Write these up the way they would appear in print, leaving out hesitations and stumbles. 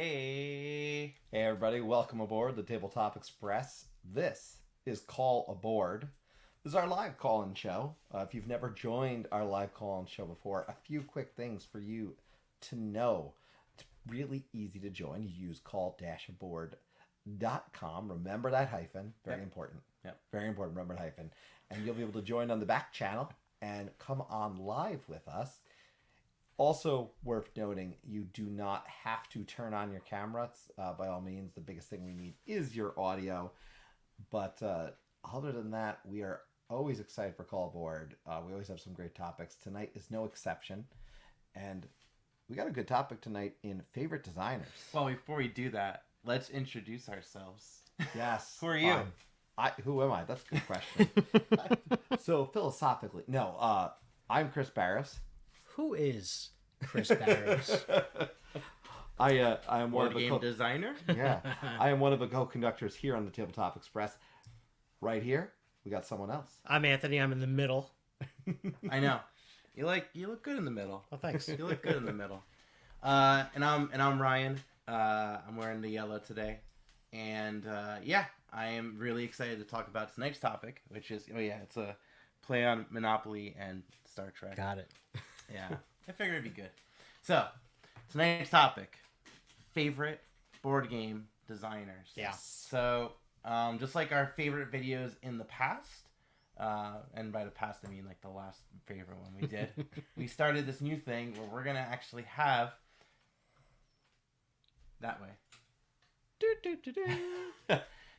Hey. Hey everybody, welcome aboard the Tabletop Express. This is Call Aboard. This is our live call-in show. If you've never joined our live call-in show before, a few quick things for you to know. It's really easy to join. You use call-aboard.com. Remember that hyphen. Very important. Yep. Very important. Remember the hyphen. And you'll be able to join on the back channel and come on live with us. Also worth noting, you do not have to turn on your cameras. By all means, the biggest thing we need is your audio. But other than that, we are always excited for Call Aboard. We always have some great topics. Tonight is no exception. And we got a good topic tonight in favorite designers. Well, before we do that, let's introduce ourselves. Yes. Who are you? Who am I? That's a good question. So philosophically, no, I'm Chris Barris. Who is Chris Barris? I am one Board of the game designer? Yeah, I am one of the co-conductors here on the Tabletop Express. Right here, we got someone else. I'm Anthony. I'm in the middle. I know. You look good in the middle. Oh, thanks. You look good in the middle. And I'm Ryan. I'm wearing the yellow today. And I am really excited to talk about tonight's topic, which is it's a play on Monopoly and Star Trek. Got it. Yeah, I figured it'd be good. So, tonight's topic, favorite board game designers. Yeah. So, just like our favorite videos in the past, and by the past I mean like the last favorite one we did, we started this new thing where we're going to actually have that way.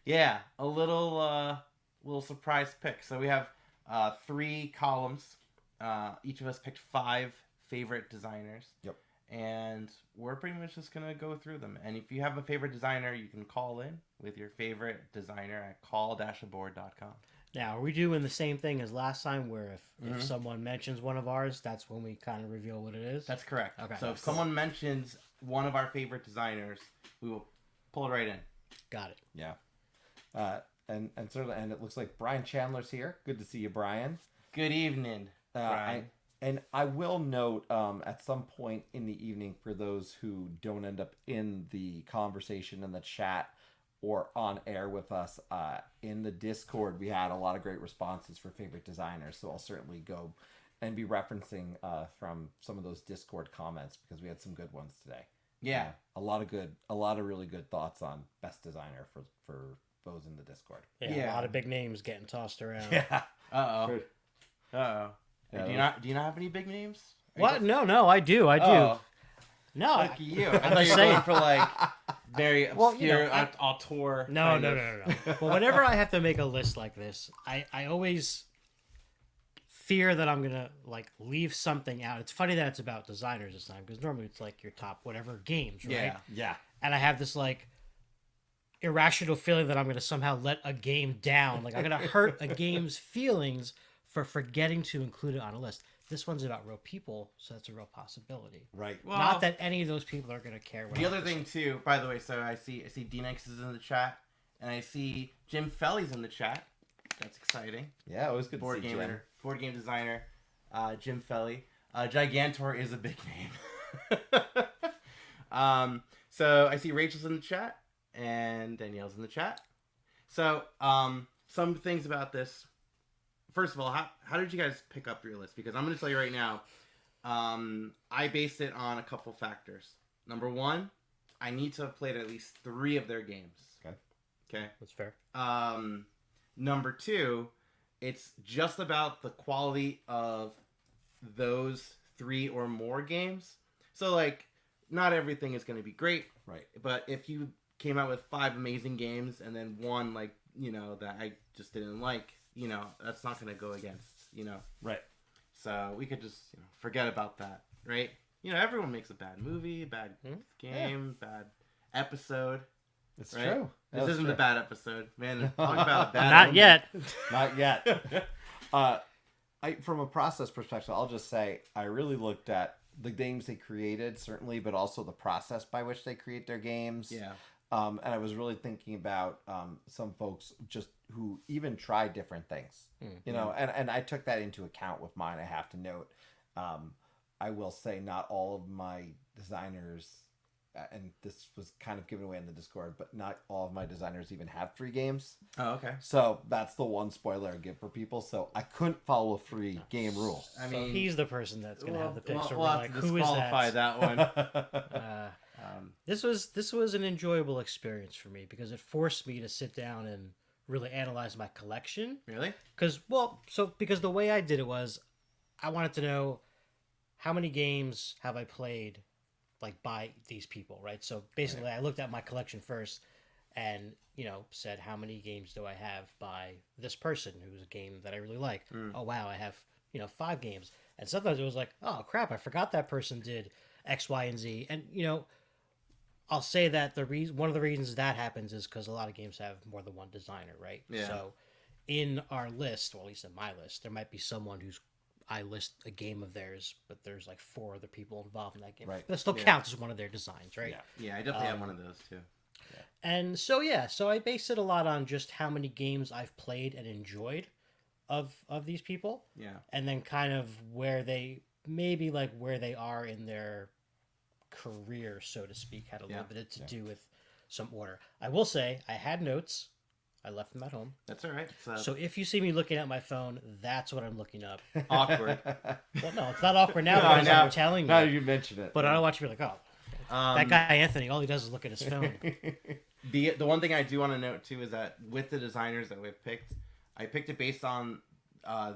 Yeah, a little surprise pick. So we have 3 columns. Each of us picked 5 favorite designers. Yep. And we're pretty much just going to go through them. And if you have a favorite designer, you can call in with your favorite designer at call-aboard.com. Now, are we doing the same thing as last time where if someone mentions one of ours, that's when we kind of reveal what it is? That's correct. Okay. So if someone mentions one of our favorite designers, we will pull it right in. Got it. Yeah. And certainly, and it looks like Brian Chandler's here. Good to see you, Brian. Good evening, Brian. I will note at some point in the evening, for those who don't end up in the conversation in the chat or on air with us, in the Discord, we had a lot of great responses for favorite designers. So I'll certainly go and be referencing from some of those Discord comments because we had some good ones today. Yeah. A lot of really good thoughts on best designer for those in the Discord. Yeah. A lot of big names getting tossed around. Yeah. Uh-oh. Yeah, Do you not have any big names? What? No, I do. Oh, No. lucky you. I I'm thought you just were saying. going for like very obscure I- auteur. No. But whenever I have to make a list like this, I always fear that I'm going to like leave something out. It's funny that it's about designers this time because normally it's like your top whatever games, right? Yeah. Yeah. And I have this like irrational feeling that I'm going to somehow let a game down. Like I'm going to hurt a game's feelings for forgetting to include it on a list. This one's about real people, so that's a real possibility. Right. Well, Not that any of those people are going to care. The other thing too, by the way, so I see D-Nex is in the chat, and I see Jim Felly's in the chat. That's exciting. Yeah, it was good to see Jim. Board game designer, Jim Felly. Gigantor is a big name. So I see Rachel's in the chat, and Danielle's in the chat. So some things about this. First of all, how did you guys pick up your list? Because I'm going to tell you right now, I based it on a couple factors. Number 1, I need to have played at least 3 of their games. Okay. That's fair. Number 2, it's just about the quality of those 3 or more games. So, like, not everything is going to be great. Right. But if you came out with 5 amazing games and then one, like, that I just didn't like, that's not going to go against, Right. So we could just forget about that, right? Everyone makes a bad movie, bad game, bad episode. It's right? true. This isn't a bad episode, man. Talk about a bad. Not yet. Not yet. From a process perspective, I'll just say I really looked at the games they created, certainly, but also the process by which they create their games. Yeah. And I was really thinking about some folks just who even try different things, and I took that into account with mine. I have to note, I will say not all of my designers and this was kind of given away in the Discord, but not all of my designers even have free games. Oh, okay. So that's the one spoiler I give for people. So I couldn't follow a free game rule. I So mean, he's the person that's going to have the picks. So we'll we're have like, to who is disqualify that? that one. This was an enjoyable experience for me because it forced me to sit down and really analyze my collection. Really? Because the way I did it was, I wanted to know how many games have I played, like by these people, right? So basically, I looked at my collection first, and said how many games do I have by this person who's a game that I really like. Oh wow, I have 5 games, and sometimes it was like, oh crap, I forgot that person did X, Y, and Z, and I'll say that one of the reasons that happens is because a lot of games have more than one designer, right? Yeah. So in our list, or at least in my list, there might be someone who's I list a game of theirs, but there's like 4 other people involved in that game. Right. That still counts as one of their designs, right? Yeah, I definitely have one of those too. And so I base it a lot on just how many games I've played and enjoyed of these people. Yeah. And then kind of where they are in their career, so to speak, had a little bit to do with some order. I will say I had notes. I left them at home. That's all right. So if you see me looking at my phone, that's what I'm looking up. Awkward. Well, no, it's not awkward now No, because now- I'm telling you. Now you mention it. But I don't want you to be like, that guy Anthony, all he does is look at his phone. The one thing I do want to note too is that with the designers that we've picked, I picked it based on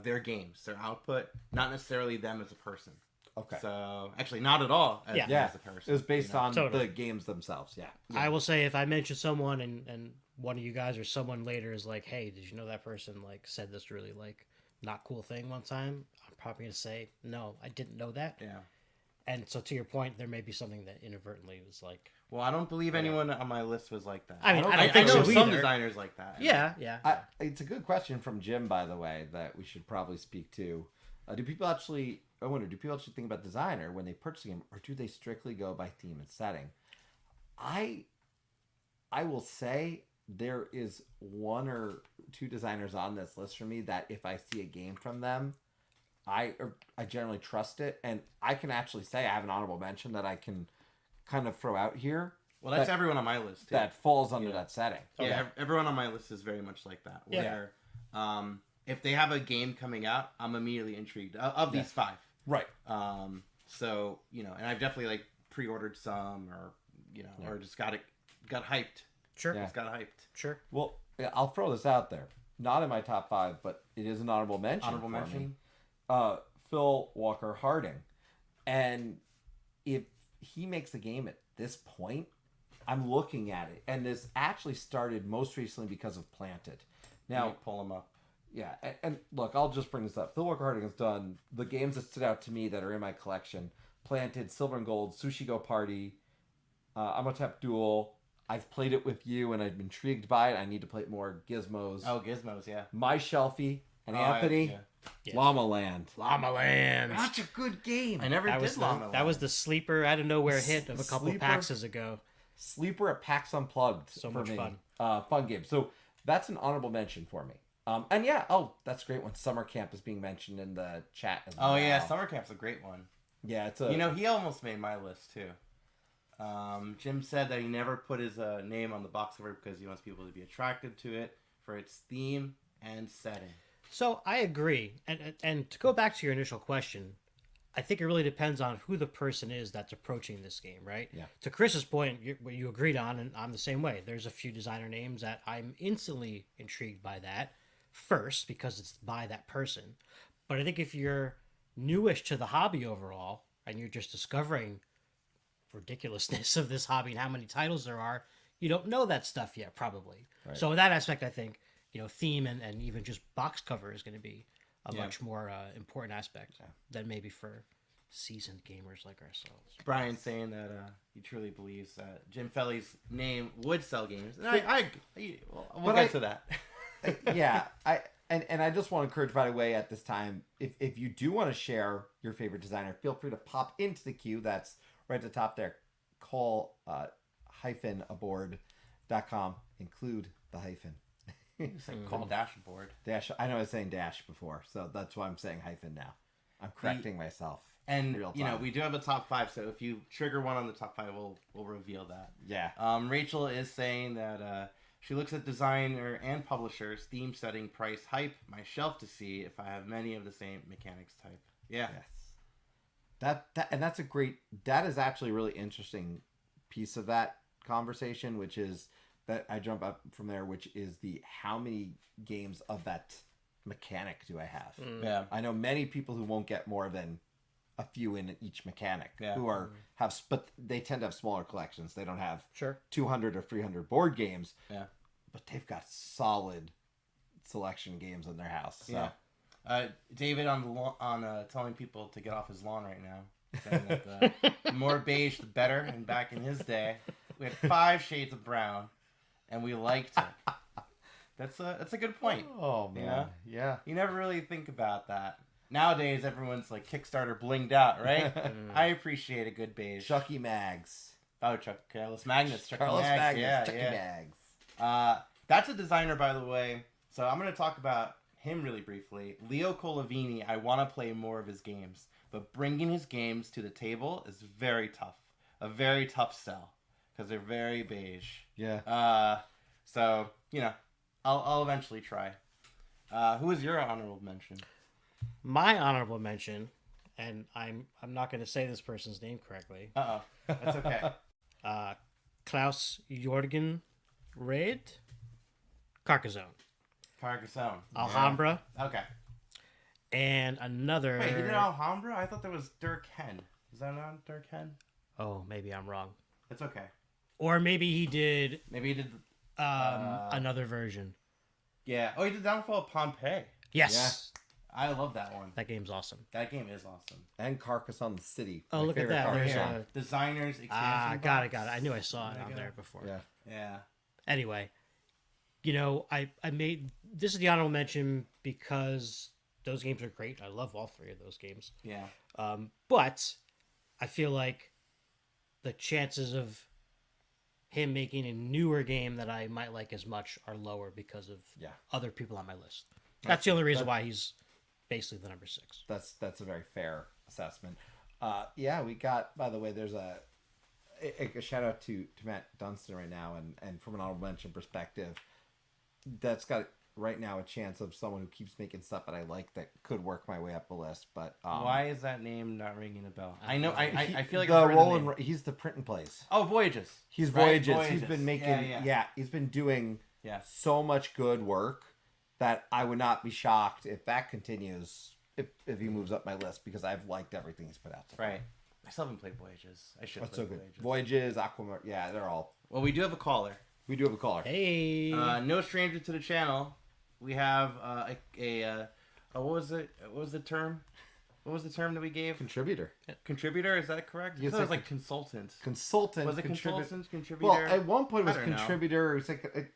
their games, their output, not necessarily them as a person. Okay. So actually, not at all as, Yeah. as a person. It was based on Totally. the games themselves. Yeah. I will say if I mention someone and one of you guys or someone later is like, hey, did you know that person like said this really like not cool thing one time? I'm probably gonna say, no, I didn't know that. Yeah. And so to your point, there may be something that inadvertently was like, Well, I don't believe anyone on my list was like that. I mean, I I don't think know so some either. designers like that. yeah. It's a good question from Jim, by the way, that we should probably speak to. Do people actually think about designer when they purchase a game, or do they strictly go by theme and setting? I will say there is 1 or 2 designers on this list for me that if I see a game from them, I generally trust it, and I can actually say I have an honorable mention that I can kind of throw out here. Well, that's everyone on my list too. That falls under that setting. Yeah, everyone on my list is very much like that. Yeah. Where, if they have a game coming out, I'm immediately intrigued of these 5. Right. So and I've definitely like pre-ordered some, or or just got hyped. Sure. Yeah. Just got hyped. Sure. Well, I'll throw this out there. Not in my top 5, but it is an honorable mention. Honorable for mention. me. Phil Walker Harding. And if he makes a game at this point, I'm looking at it. And this actually started most recently because of Planted. Now, pull them up. yeah, and look, I'll just bring this up. Phil Walker Harding has done the games that stood out to me that are in my collection. Planted, Silver and Gold, Sushi Go Party, Amotep Duel. I've played it with you, and I'm intrigued by it. I need to play it more. Gizmos. Oh, Gizmos, yeah. My Shelfie. And Anthony. Yes. Llama Land. Llama Land. That's a good game. I never That did was Llama that was the sleeper out of nowhere hit of a couple Sleeper? PAXs ago. Sleeper at PAX Unplugged. So for much me. fun. Fun game. So that's an honorable mention for me. And yeah, that's great when Summer Camp is being mentioned in the chat as well. Oh yeah, Summer Camp's a great one. Yeah, it's a... he almost made my list too. Jim said that he never put his name on the box cover because he wants people to be attracted to it for its theme and setting. So I agree, and to go back to your initial question, I think it really depends on who the person is that's approaching this game, right? Yeah. To Chris's point, what you agreed on, and I'm the same way. There's a few designer names that I'm instantly intrigued by that first because it's by that person. But I think if you're newish to the hobby overall and you're just discovering ridiculousness of this hobby and how many titles there are, you don't know that stuff yet, probably. Right. So in that aspect, I think theme and even just box cover is going to be a much more important aspect than maybe for seasoned gamers like ourselves. Brian saying that he truly believes that Jim Felly's name would sell games. And we'll get to that. Yeah, I just want to encourage right away at this time, if you do want to share your favorite designer, feel free to pop into the queue. That's right at the top there. Call -aboard.com. Include the hyphen. It's like call dashboard. Dash. I know I was saying dash before, so that's why I'm saying hyphen now. I'm correcting myself. And Real you know, time. we do have a top 5, so if you trigger one on the top 5, we'll reveal that. Yeah. Rachel is saying that she looks at designer and publishers, theme setting, price, hype, my shelf to see if I have many of the same mechanics type. Yeah. Yes. That is actually a really interesting piece of that conversation, which is that I jump up from there, which is how many games of that mechanic do I have? Yeah. I know many people who won't get more than a few in each mechanic but they tend to have smaller collections. They don't have 200 or 300 board games. Yeah. But they've got solid selection games in their house. So. Yeah. David on telling people to get off his lawn right now, saying that the more beige the better. And back in his day, we had 5 shades of brown, and we liked it. That's a good point. Oh man, yeah. You never really think about that. Nowadays, everyone's like Kickstarter blinged out, right? I appreciate a good beige. Chucky Mags. Oh, Carlos Magnus. Chucky Carlos Mags. Magnus. Chucky Mags. That's a designer, by the way. So I'm going to talk about him really briefly. Leo Colavini, I want to play more of his games. But bringing his games to the table is very tough. A very tough sell. Because they're very beige. Yeah. So, you know, I'll eventually try. Who is your honorable mention? My honorable mention, and I'm not going to say this person's name correctly. Uh-oh. That's okay. Klaus Jorgen Raid, Carcassonne, Alhambra, Okay. and another. Wait, he did Alhambra? I thought that was Dirk Hen. Is that not Dirk Hen? Oh, maybe I'm wrong. It's okay. Or maybe he did Maybe he did. another version. Yeah. Oh, he did Downfall of Pompeii. Yes. I love that one. That game's awesome. That game is awesome. And Carcassonne City. Oh, My look at favorite that. There's Carcassonne. Designers expansion. got it. I knew I saw it on there before. Yeah. Yeah. Anyway, you know, I made this is the honorable mention because those games are great. I love all 3 of those games. Yeah. But I feel like the chances of him making a newer game that I might like as much are lower because of other people on my list. That's the only reason why he's basically the number 6. That's a very fair assessment. We got, by the way, there's a shout out to Matt Dunstan right now, and from an honorable mention perspective, that's got right now a chance of someone who keeps making stuff that I like that could work my way up the list. But why is that name not ringing a bell? I know. I feel like the I've heard Roland. the name. He's the print and plays. Oh, Voyages. He's Right? Voyages. He's been making. Yeah. He's been doing Yeah. so much good work that I would not be shocked if that continues. If he moves up my list, because I've liked everything he's put out. So far. Right. I still haven't played Voyages. I should. That's play so good. Voyages. Voyages, Aquamarine. Yeah, they're all. Well, we do have a caller. We do have a caller. Hey. No stranger to the channel. We have what was it? What was the term? What was the term that we gave? Contributor. Contributor, is that correct? Yes, I thought it was like consultant. Consultant. Was it consultant? Contributor? Well, at one point it was I don't know. contributor. It's like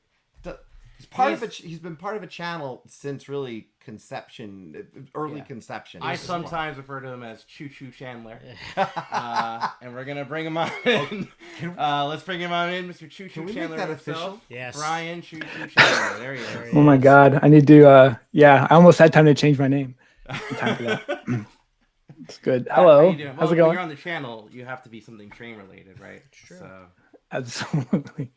he's part of it. He's been part of a channel since really conception, early conception. I This is sometimes refer to him as Choo Choo Chandler. And we're gonna bring him on in. Let's bring him on in, Mr. Choo Choo Can we make Chandler that himself. official? Yes. Brian Choo Choo Chandler. There he is. Oh my God, I need to. I almost had time to change my name. Time for that. It's good. How Hello, you doing? how's Well, it going? When you're on the channel, you have to be something train related, right? True. So. Absolutely.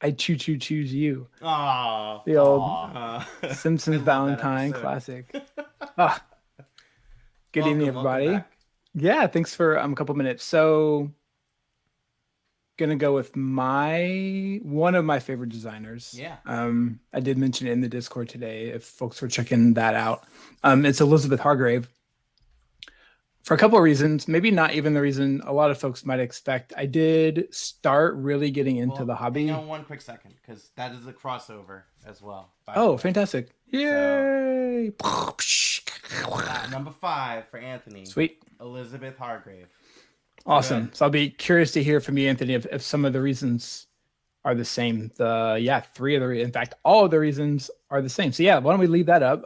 I choose you. Oh. The old Simpsons Valentine episode. classic. Ah. Good evening, everybody. Yeah, thanks for a couple minutes. So, gonna go with one of my favorite designers. Yeah. I did mention it in the Discord today. If folks were checking that out, it's Elizabeth Hargrave. For a couple of reasons, maybe not even the reason a lot of folks might expect. I did start really getting into the hobby. Hang on one quick second, because that is a crossover as well. Oh, fantastic. Yay! Number 5 for Anthony. Sweet. Elizabeth Hargrave. Awesome. Good. So I'll be curious to hear from you, Anthony, if some of the reasons are the same. 3 of the, in fact, all of the reasons are the same. So yeah, why don't we leave that up?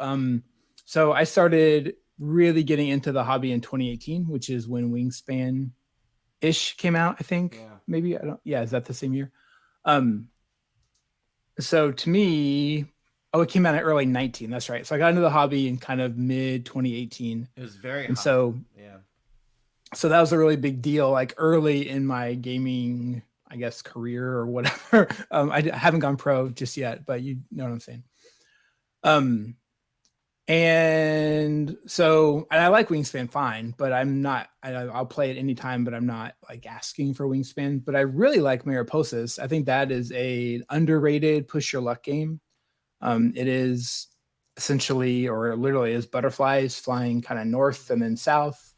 So I started really getting into the hobby in 2018, which is when Wingspan-ish came out, I think. Yeah. Maybe, is that the same year? So to me, Oh, it came out in early 19. That's right. So I got into the hobby in kind of mid 2018. It was very And hot. so Yeah. so that was a really big deal, like early in my gaming, I guess, career or whatever. I haven't gone pro just yet, but you know what I'm saying. Um, and so and I like Wingspan fine, but I'm not. I'll play it anytime, but I'm not like asking for Wingspan. But I really like Mariposas. I think that is a underrated push your luck game. It is essentially, or literally, is butterflies flying kind of north and then south.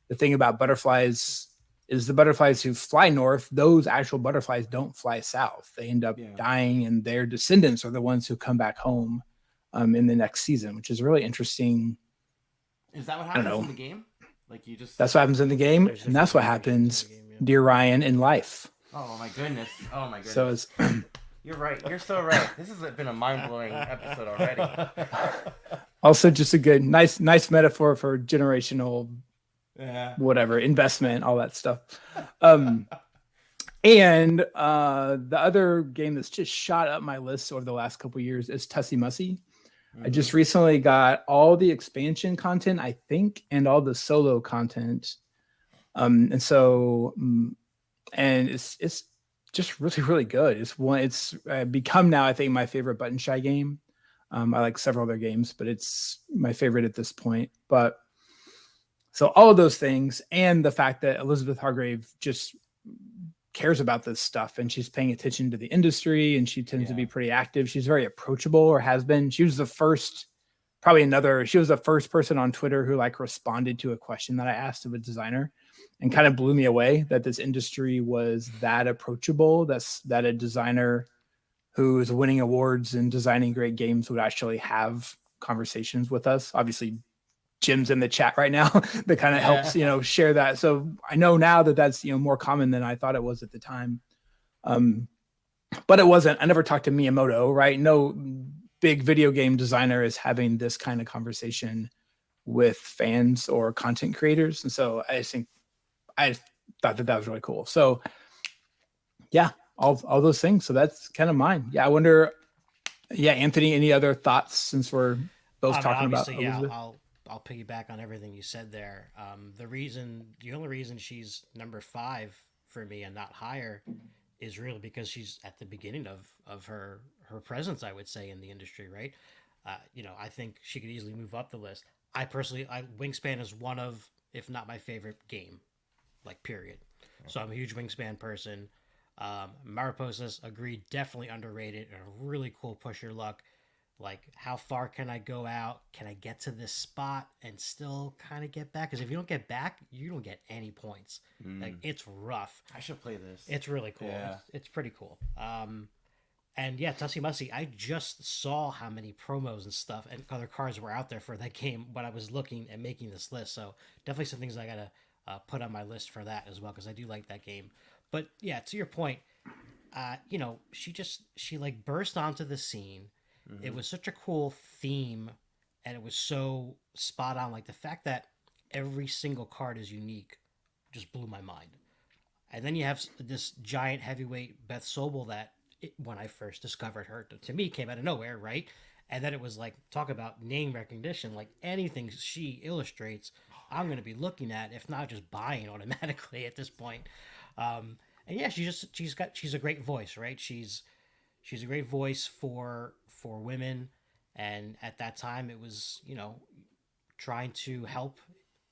The thing about butterflies is the butterflies who fly north, those actual butterflies don't fly south. They end up dying, and their descendants are the ones who come back home in the next season, which is really interesting. Is that what happens in the game? Like you just That's what happens in the game, and that's what happens, dear Ryan, in life. Oh my goodness! Oh my goodness! So it's you're right. You're so right. This has been a mind-blowing episode already. Also, just a good, nice metaphor for generational, whatever, investment, all that stuff. And the other game that's just shot up my list over the last couple of years is Tussie Mussy. I just recently got all the expansion content, I think, and all the solo content. And it's just really, really good. It's become now, I think, my favorite button shy game. I like several other games, but it's my favorite at this point. But so all of those things, and the fact that Elizabeth Hargrave just cares about this stuff, and she's paying attention to the industry, and she tends to be pretty active. She's very approachable, or has been. She was the first person on Twitter who like responded to a question that I asked of a designer, and kind of blew me away that this industry was that approachable. That a designer who is winning awards and designing great games would actually have conversations with us. Obviously, Jim's in the chat right now that kind of helps, share that. So I know now that that's, more common than I thought it was at the time. But it wasn't. I never talked to Miyamoto, right? No big video game designer is having this kind of conversation with fans or content creators. And so I thought that was really cool. So yeah, all those things. So that's kind of mine. Yeah. I wonder, Anthony, any other thoughts since we're both talking about Elizabeth? I'll piggyback on everything you said there. The only reason she's number 5 for me and not higher is really because she's at the beginning of her presence, I would say, in the industry, right? I think she could easily move up the list. Wingspan is one of, if not my favorite game, like period. So I'm a huge Wingspan person. Mariposas, agreed, definitely underrated and a really cool push your luck. Like, how far can I go out? Can I get to this spot and still kind of get back? Because if you don't get back, you don't get any points. Like, it's rough. I should play this. It's really cool. Yeah. It's pretty cool. And yeah, Tussie Mussy, I just saw how many promos and stuff and other cards were out there for that game when I was looking and making this list. So definitely some things I got to put on my list for that as well, because I do like that game. But yeah, to your point, she like burst onto the scene. It was such a cool theme, and it was so spot on. Like the fact that every single card is unique just blew my mind. And then you have this giant heavyweight Beth Sobel that, when I first discovered her, to me came out of nowhere, right? And then it was like, talk about name recognition. Like anything she illustrates, I'm going to be looking at, if not just buying automatically at this point. And yeah, she's a great voice, right? She's a great voice for women, and at that time it was, trying to help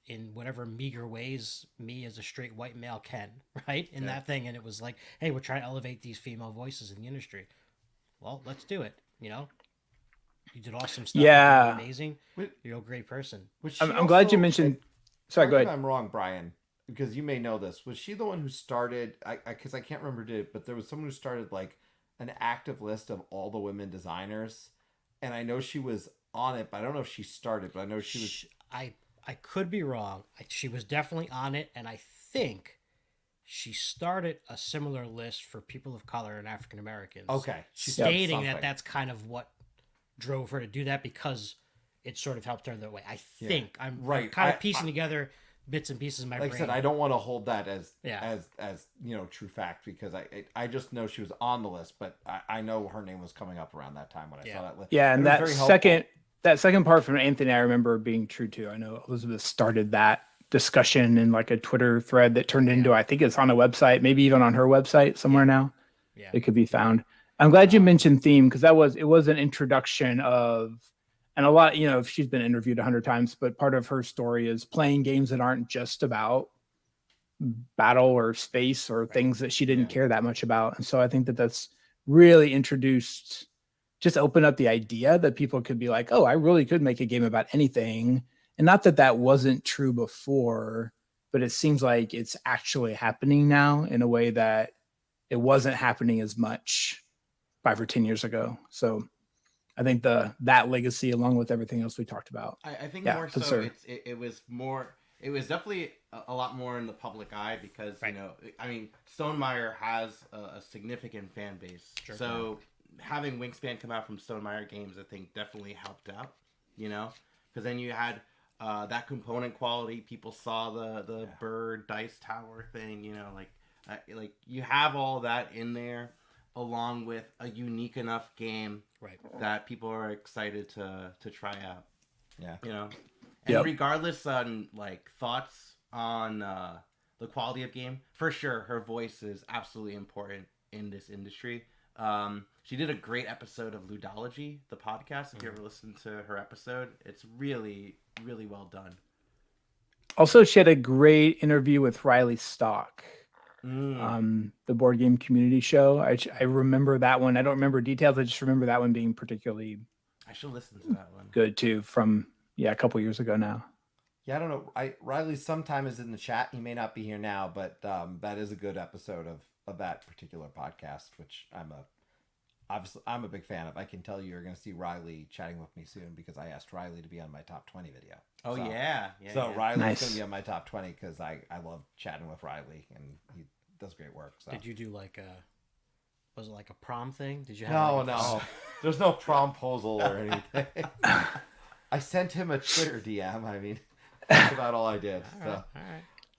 in whatever meager ways me as a straight white male can, right? In that thing. And it was like, hey, we're trying to elevate these female voices in the industry. Well, let's do it. You did awesome stuff. Yeah. Amazing. You're a great person. I'm glad you mentioned. Sorry, go ahead. I'm wrong, Brian, because you may know this. Was she the one who started? Because I can't remember but there was someone who started like an active list of all the women designers, and I know she was on it, but I don't know if she started. But I know she was. I could be wrong. She was definitely on it, and I think she started a similar list for people of color and African Americans. Okay, stating that that's kind of what drove her to do that, because it sort of helped her that way. I think I'm kind of piecing together bits and pieces of my like brain. I said, I don't want to hold that as Yeah. as true fact, because I just know she was on the list, but I know her name was coming up around that time when I saw that list. Yeah, It and was that very helpful. second part from Anthony, I remember being true too. I know Elizabeth started that discussion in like a Twitter thread that turned into, I think it's on a website, maybe even on her website somewhere now. Yeah. It could be found. I'm glad you mentioned theme, because it was an introduction of, and a lot, she's been interviewed 100 times, but part of her story is playing games that aren't just about battle or space or things that she didn't care that much about. And so I think that that's really just open up the idea that people could be like, oh, I really could make a game about anything. And not that that wasn't true before, but it seems like it's actually happening now in a way that it wasn't happening as much 5 or 10 years ago. So I think that legacy, along with everything else we talked about. I think Yeah, more for so sure. it was definitely a lot more in the public eye because, I mean, Stonemaier has a significant fan base. Sure. So having Wingspan come out from Stonemaier Games, I think definitely helped out, because then you had that component quality. People saw the bird dice tower thing, like you have all that in there along with a unique enough game that people are excited to try out. Yeah. And regardless on like thoughts on the quality of game, for sure her voice is absolutely important in this industry. She did a great episode of Ludology, the podcast. If you ever listened to her episode, it's really, really well done. Also, she had a great interview with Riley Stock. The board game community show. I remember that one. I don't remember details. I just remember that one being particularly I should listen to that one. good too, from a couple years ago now. Yeah, I don't know. Riley sometime is in the chat. He may not be here now, but that is a good episode of that particular podcast, which I'm a big fan of. I can tell you're going to see Riley chatting with me soon because I asked Riley to be on my top 20 video. Oh, so, yeah. So Riley's Nice. going to be on my top 20 because I love chatting with Riley and he does great work. So. Did you do was it like a prom thing? Did you have No. There's no promposal or anything. I sent him a Twitter DM. I mean, that's about all I did. All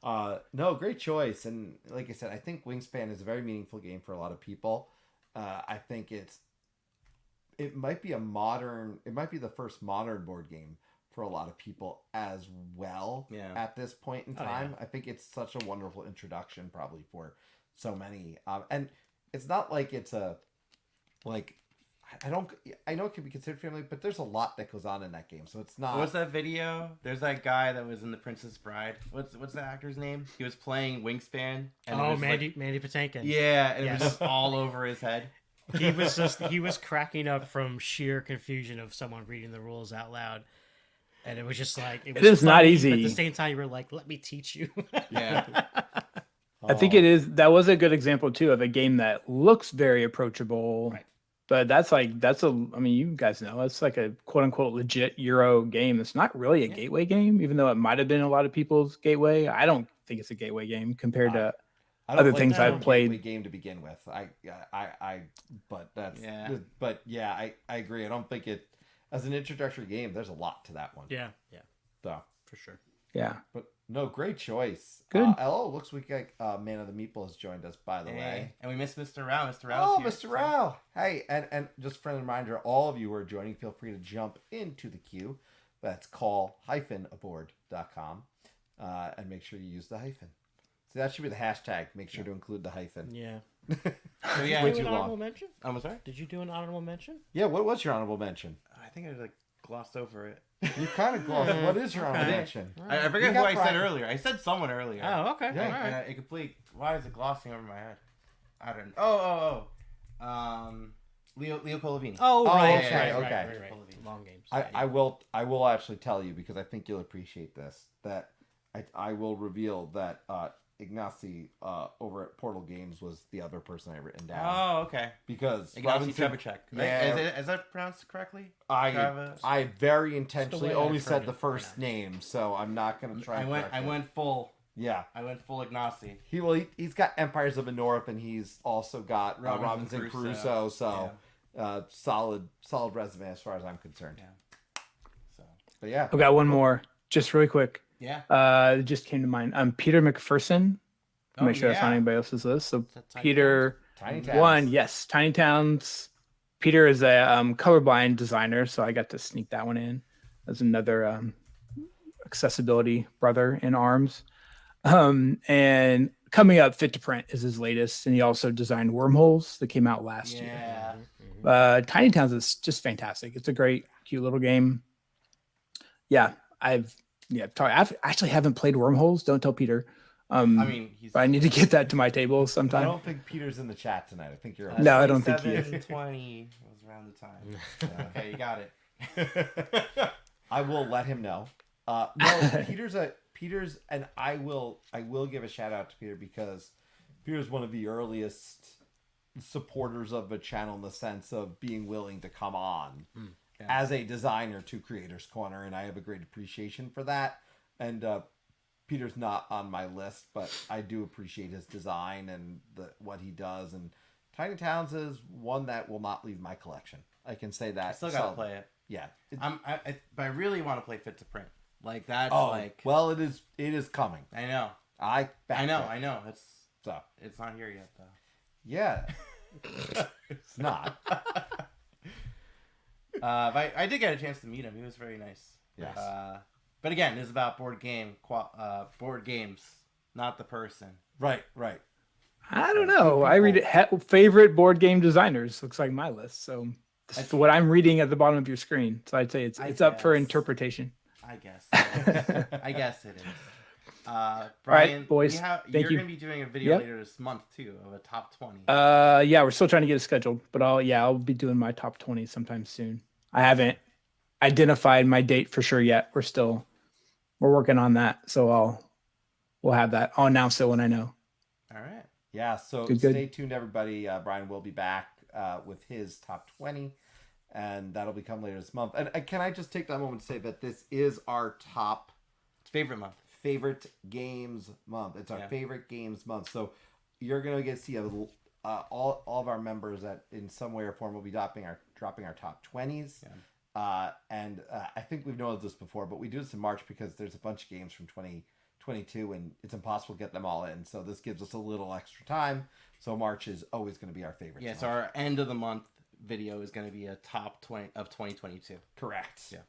right. No, great choice. And like I said, I think Wingspan is a very meaningful game for a lot of people. I think it might be the first modern board game for a lot of people as well at this point in time. I think it's such a wonderful introduction probably for so many. And it's not like it's I know it can be considered family, but there's a lot that goes on in that game. So it's not. What's that video? There's that guy that was in The Princess Bride. What's the actor's name? He was playing Wingspan. And it was Mandy Patinkin. Yeah, and it was just all over his head. He was cracking up from sheer confusion of someone reading the rules out loud. And it was just like it is not easy. But at the same time, you were like, "Let me teach you." Yeah, I think it is. That was a good example too of a game that looks very approachable, but that's I mean, you guys know it's like a quote unquote legit Euro game. It's not really a gateway game, even though it might have been a lot of people's gateway. I don't think it's a gateway game compared to other things I've played. Gateway game to begin with. But I agree. I don't think it. As an introductory game, there's a lot to that one. Yeah. So For sure. Yeah. But no, great choice. Good. Looks like Man of the Meeple has joined us, by the way. And we missed Mr. Rao. Mr. Rao. Mr. Rao. Hey, and just a friendly reminder, all of you who are joining, feel free to jump into the queue. That's call-aboard.com. And make sure you use the hyphen. So that should be the hashtag. Make sure to include the hyphen. Yeah. So yeah, way Did you too do an long. honorable mention? I'm sorry. Did you do an honorable mention? Yeah, what was your honorable mention? I think I glossed over it. You kind of glossed. What is your honorable mention? I forget You who got I said Brian. earlier. I said someone earlier. Oh, okay. Yeah. All right. And it complete. Why is it glossing over my head? I don't know. Leo Colavini. Oh, right. okay, right, okay. Right. Long games. I will actually tell you because I think you'll appreciate this that I will reveal that Ignacy over at Portal Games was the other person I've written down. Oh, okay. Because Ignacy Robinson, Trebacek. Yeah. Is that pronounced correctly? I very intentionally way only I've said heard the it first name, so I'm not gonna try. I went full. Yeah. I went full Ignacy. He's got Empires of the North, and he's also got Robinson Robinson Crusoe. Crusoe. So solid resume as far as I'm concerned. Yeah. So But yeah. I've got one more, just really quick. Yeah. It just came to mind. Peter McPherson. Oh, Make sure that's on yeah. anybody else's list. So Is that Tiny Peter, Tiny one, Towns. yes, Tiny Towns. Peter is a colorblind designer, so I got to sneak that one in as another accessibility brother in arms. And coming up, Fit to Print is his latest, and he also designed Wormholes that came out last year. Yeah. Tiny Towns is just fantastic. It's a great, cute little game. Yeah, I actually haven't played Wormholes. Don't tell Peter. I mean, he's. But I need to get that to my table I sometime. don't think Peter's in the chat tonight. I think you're. No, I don't think he 27, is. 20 was around the time. Okay, you got it. I will let him know. No, Peter's, and I will give a shout out to Peter because Peter's one of the earliest supporters of the channel in the sense of being willing to come on as a designer to Creators Corner, and I have a great appreciation for that. And Peter's not on my list, but I do appreciate his design and what he does. And Tiny Towns is one that will not leave my collection. I can say that. I still gotta play it. Yeah. But I really want to play Fit to Print. Like that's well, it is coming. I know. I know. It's not here yet though. Yeah. It's not. But I did get a chance to meet him. He was very nice. Yes. But again, it's about board games, not the person. Right. I don't know. I read it. Favorite board game designers looks like my list. So this is what I'm reading at the bottom of your screen. So I'd say it's up for interpretation. I guess. I guess it is. Brian, all right, boys. You're Thank you. going to be doing a video later this month too of a top 20. Yeah, we're still trying to get it scheduled, but I'll be doing my top 20 sometime soon. I haven't identified my date for sure yet. We're working on that, so we'll have that. I'll announce it when I know. All right. Yeah. So Good. Stay tuned, everybody. Brian will be back with his top 20. And that'll be come later this month. And can I just take that moment to say that this is our top favorite month. Favorite games month. It's our favorite games month. So you're gonna get to see all of our members that in some way or form will be dropping our top 20s. Yeah. And I think we've noticed this before, but we do this in March because there's a bunch of games from 2022 and it's impossible to get them all in. So this gives us a little extra time. So March is always going to be our favorite. Yeah. So our end of the month video is going to be a top 20 of 2022. Correct. Yeah.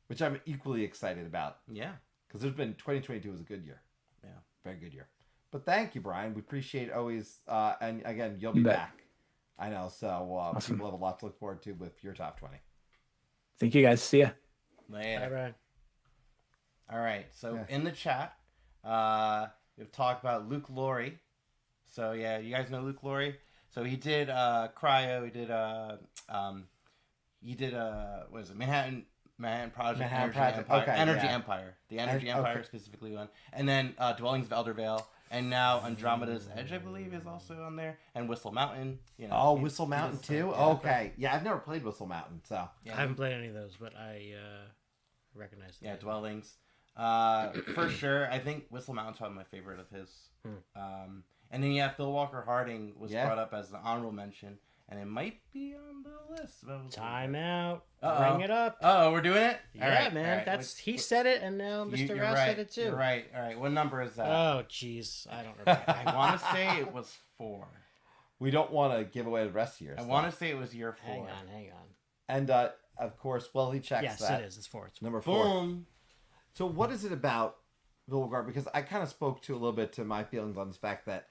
Which I'm equally excited about. Yeah. Because 2022 was a good year. Yeah. Very good year. But thank you, Brian. We appreciate always. And again, you'll be back. I know. So awesome. People have a lot to look forward to with your top 20. Thank you guys. See ya. Later. Bye, Brian. All right. So in the chat, we've talked about Luke Laurie. So yeah, you guys know Luke Laurie. So he did Cryo. He did what is it? Manhattan Project, Energy Empire. The Energy Empire specifically one, and then Dwellings of Eldervale, and now Andromeda's Edge, I believe, is also on there, and Whistle Mountain. Whistle Mountain too. Yeah. Okay, yeah, I've never played Whistle Mountain, so I haven't played any of those, but I recognize them. Yeah, Dwellings. For sure, I think Whistle Mountain's probably my favorite of his. And then Phil Walker Harding was brought up as an honorable mention, and it might be on the list. Time out. Bring it up. Oh, we're doing it? Yeah, right, man. All right. He said it, and now Mr. Rouse said it too. You're right. All right. What number is that? Oh, jeez. I don't remember. I want to say it was 4. we don't want to give away the rest of your stuff. I want to say it was year 4. Hang on. And of course, he checks yes, that. Yes, it is. It's 4. It's number 4. Boom. So what is it about Vilgar? Because I kind of spoke to a little bit to my feelings on this fact that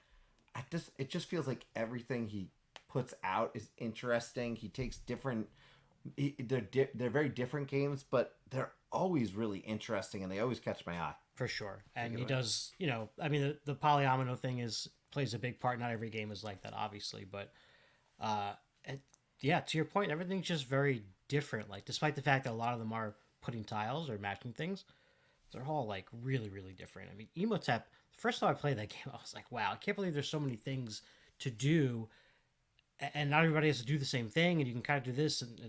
it just feels like everything he puts out is interesting. He takes different. They're very different games, but they're always really interesting, and they always catch my eye. For sure. And he does. I mean, the polyomino thing plays a big part. Not every game is like that, obviously, but to your point, everything's just very different. Like, despite the fact that a lot of them are putting tiles or matching things, they're all like really, really different. I mean, Emotep. The first time I played that game, I was like, wow, I can't believe there's so many things to do, and not everybody has to do the same thing, and you can kind of do this and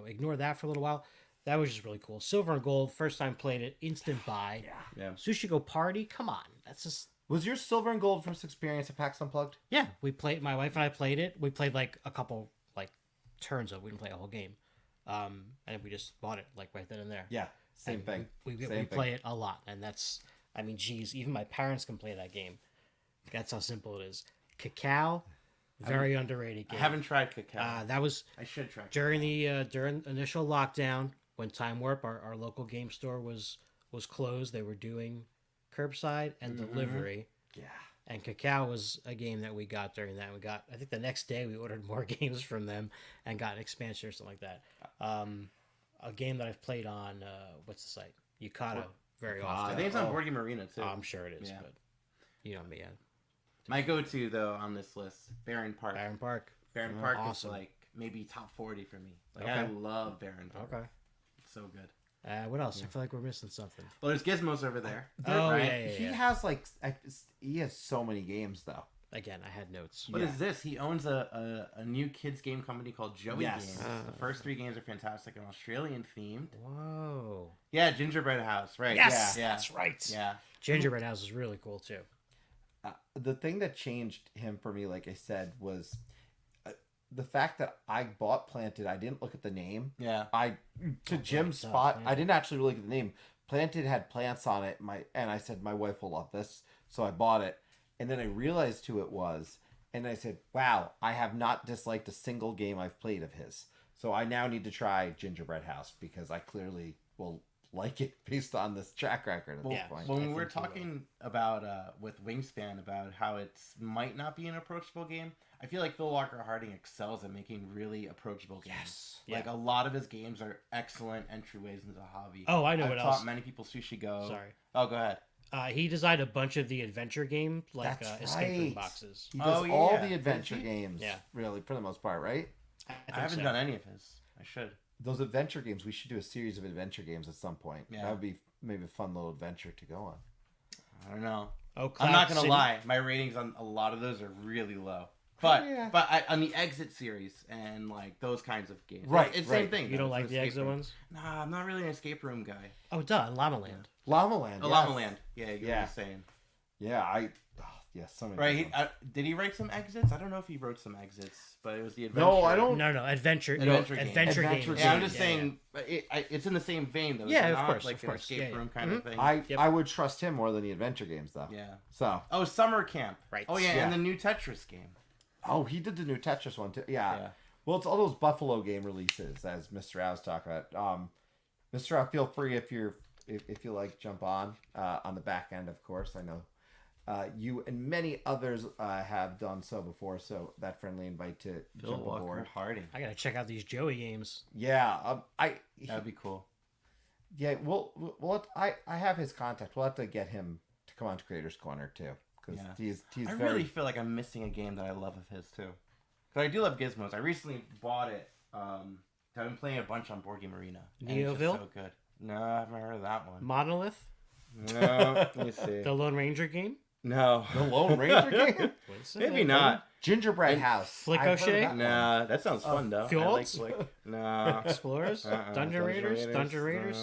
ignore that for a little while. That was just really cool. Silver and Gold, first time played it, instant buy. Yeah. Sushi Go Party, come on, that's just. Was your Silver and Gold first experience at PAX Unplugged? Yeah, we played. My wife and I played it. We played like a couple turns of. We didn't play a whole game, and we just bought it like right then and there. Yeah, same thing. We Same play it a lot, and that's I mean, geez, even my parents can play that game. That's how simple it is. Cacao, very underrated I game. haven't tried Cacao. That was I should try. during the during initial lockdown when Time Warp, our local game store, was closed. They were doing curbside and delivery. Yeah. And Cacao was a game that we got during that. We got, I think the next day we ordered more games from them and got an expansion or something like that. A game that I've played on, what's the site? Yukata very I often. think it's on Board Game Arena too. Oh, I'm sure it is, Yeah. but you know me, yeah. My go-to though on this list, Barren Park. Baron Park. Barren Park awesome. is like maybe top 40 for me. Like I Okay. love Barren Park. Okay. It's so good. What else? I feel like we're missing something. Well, there's Gizmos over there. Oh, right? yeah, yeah, He yeah. has like he has so many games though. Again, I had notes. What Yeah. is this? He owns a new kids game company called Joey Yes. Games. The first 3 games are fantastic and Australian themed. Whoa. Yeah, Gingerbread House, right? Yes, yeah, that's right. yeah. Gingerbread House is really cool too. The thing that changed him for me, like I said, was the fact that I bought Planted. I didn't look at the name. Yeah. To Jim's duh, spot, Planted. I didn't actually look at the name. Planted had plants on it. And I said my wife will love this, so I bought it. And then I realized who it was, and I said, "Wow, I have not disliked a single game I've played of his. So I now need to try Gingerbread House because I clearly will like it based on this track record at Well, this point." when I we were think you will. talking about with Wingspan about how it might not be an approachable game, I feel like Phil Walker Harding excels at making really approachable games. Yes. Like a lot of his games are excellent entryways into the hobby. Oh, I know I've what taught else. many people Sushi Go. Sorry. Oh, go ahead. He designed a bunch of the adventure games, like That's escape room right. boxes. He does Oh, all yeah. the adventure Did he? games, Yeah. really, for the most part, right? I I haven't so. done any of his. I should. Those adventure games, we should do a series of adventure games at some point. Yeah. That would be maybe a fun little adventure to go on. I don't know. Oh, I'm Cloud not gonna City. lie. My ratings on a lot of those are really low. But Yeah. on the Exit series and like those kinds of games, Right, It's right. same thing. You though. don't It's an like the escape exit room. ones? Nah, I'm not really an escape room guy. Oh, duh, Llama Land. Llama Land. Oh, yes. Llama Land. Yeah, you're Yeah. saying. Yeah, so many. Right? good ones. Did he write some exits? I don't know if he wrote some exits, but it was the adventure. No, I don't. No, adventure. Adventure game. Adventure Adventure games. Yeah, I'm game. just saying, it's in the same vein though. Yeah, It's of not course, like of an course. escape Yeah, room yeah. kind of thing. Yep. I would trust him more than the adventure games, though. Yeah. So, Oh, Summer Camp. Right. Oh yeah, Yeah. and the new Tetris game. oh, he did the new Tetris one too. Yeah. Yeah. Well, it's all those Buffalo game releases, as Mr. Row's talking about. Mr. Row, feel free if you like jump on the back end, of course. I know you and many others have done so before, so that friendly invite to Phil jump Walker aboard. Harding. I gotta check out these Joey games. Yeah, That'd be cool. yeah. I have his contact. We'll have to get him to come on to Creators Corner too, because Yeah. he's I very. really feel like I'm missing a game that I love of his too. Because I do love Gizmos. I recently bought it. I've been playing a bunch on Board Game Arena. and it's just Neoville? so good. No, I haven't heard of that one. Monolith, No, let me see. the Lone Ranger game. No. The Lone Ranger game? What's Maybe it? not. Gingerbread House. Flick I've heard O'Shea? that one. Nah, that sounds fun though. Fjords? I like no. Explorers, Uh-uh. Dungeon Raiders,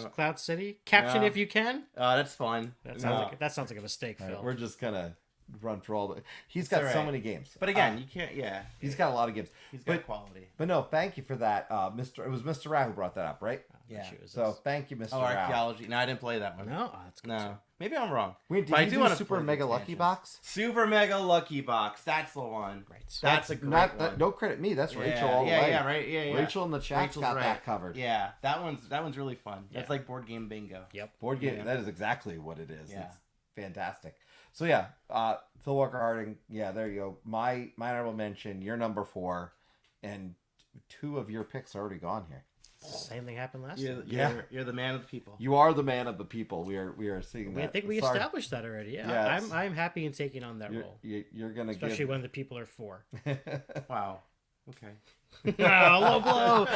No. Cloud City, Caption No. if you can. That's fun. That No. sounds like a mistake, All right, Phil. we're just gonna run through all the. He's got It's so all right. many games. But again, you can't. Yeah, He's got a lot of games. he's got but- quality. But no, thank you for that, Mr. It was Mr. Rao who brought that up, right? Yeah. She was So this. thank you, Mr. Oh, Rao. archaeology. No, I didn't play that one. No, oh, that's good. No, maybe I'm wrong. Wait, did But I you do do wanna Super play the Mega Lucky expansions. Box? Super Mega Lucky Box. That's the one. Right. That's a great Not one. no credit me. That's yeah, Rachel all the yeah, way. yeah, right, yeah, yeah. Rachel in the chat's Rachel's got right. that covered. Yeah, that one's really fun. That's Yeah. like board game bingo. Yep. Board game. Yeah. That is exactly what it is. Yeah. It's fantastic. So yeah, Phil Walker Harding. Yeah, there you go. My honorable mention. Your number 4, and 2 of your picks are already gone here. Same thing happened last You're, time. you're, you're the man of the people. You are the man of the people. We are seeing that. I think we Sorry. established that already. Yeah, Yes. I'm happy in taking on that You're, role, you're gonna especially give. when the people are 4. Wow. Okay. Low blow.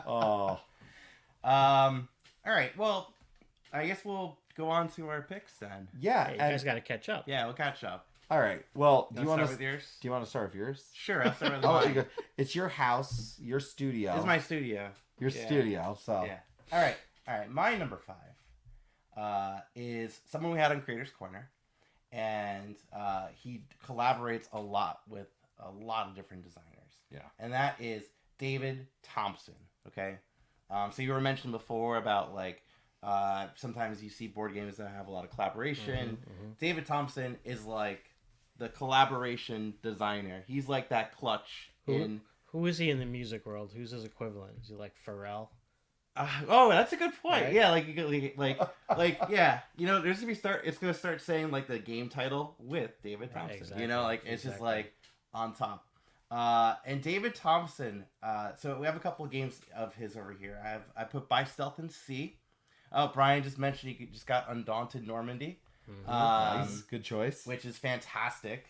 Oh, All right. Well, I guess we'll go on to our picks then. yeah. Hey, you and- guys got to catch up. Yeah, we'll catch up. all right. Well, do you want start to? with yours? Do you want to start with yours? Sure. I'll start with Oh, mine. you go. It's your house, your studio. This is my studio. your yeah. studio. So Yeah. All right. My number 5 is someone we had on Creators Corner, and he collaborates a lot with a lot of different designers. Yeah. And that is David Thompson. Okay. So you were mentioning before about like Sometimes you see board games that have a lot of collaboration. Mm-hmm. David Thompson is like the collaboration designer. He's like that Clutch in. Who is he in the music world? Who's his equivalent? Is he like Pharrell? Oh, that's a good point. Right? Yeah, yeah. You know, there's gonna be it's gonna start saying like the game title with David Thompson. Exactly, You know, like it's just exactly. like on top. And David Thompson. So we have a couple of games of his over here. I put By Stealth and C. Oh, Brian just mentioned he just got Undaunted Normandy. Mm-hmm. Nice, good choice. Which is fantastic.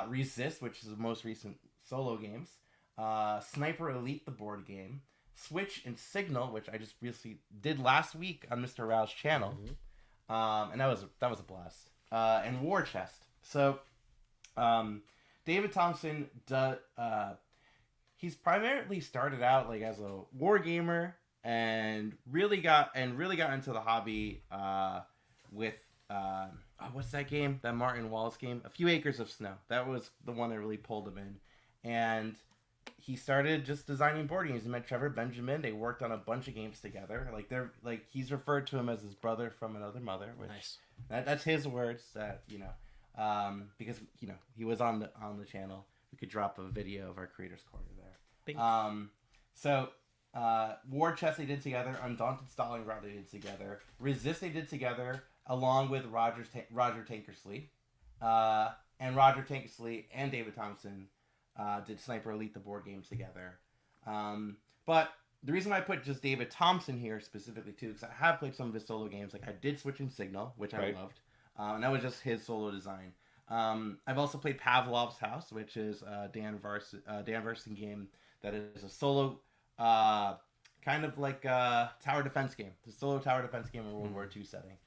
Resist, which is the most recent solo games. Sniper Elite, the board game. Switch and Signal, which I just recently did last week on Mr. Rao's channel. Mm-hmm. And that was a blast. And War Chest. So, David Thompson he's primarily started out like as a war gamer and really got into the hobby with what's that game? That Martin Wallace game? A Few Acres of Snow. That was the one that really pulled him in. And he started just designing board games. He met Trevor Benjamin. They worked on a bunch of games together. He's referred to him as his brother from another mother, which Nice. that's his words. That because he was on the channel. We could drop a video of our creators corner there. Bing. War Chest they did together. Undaunted Stalingrad they did together. Resist they did together along with Roger Tankersley, and Roger Tankersley and David Thompson did Sniper Elite the board game together. But the reason why I put just David Thompson here specifically too, because I have played some of his solo games. Like I did Switch and Signal, which I loved, and that was just his solo design. I've also played Pavlov's House, which is a Dan Varson game that is a solo, kind of like a tower defense game. It's a solo tower defense game in World War II setting.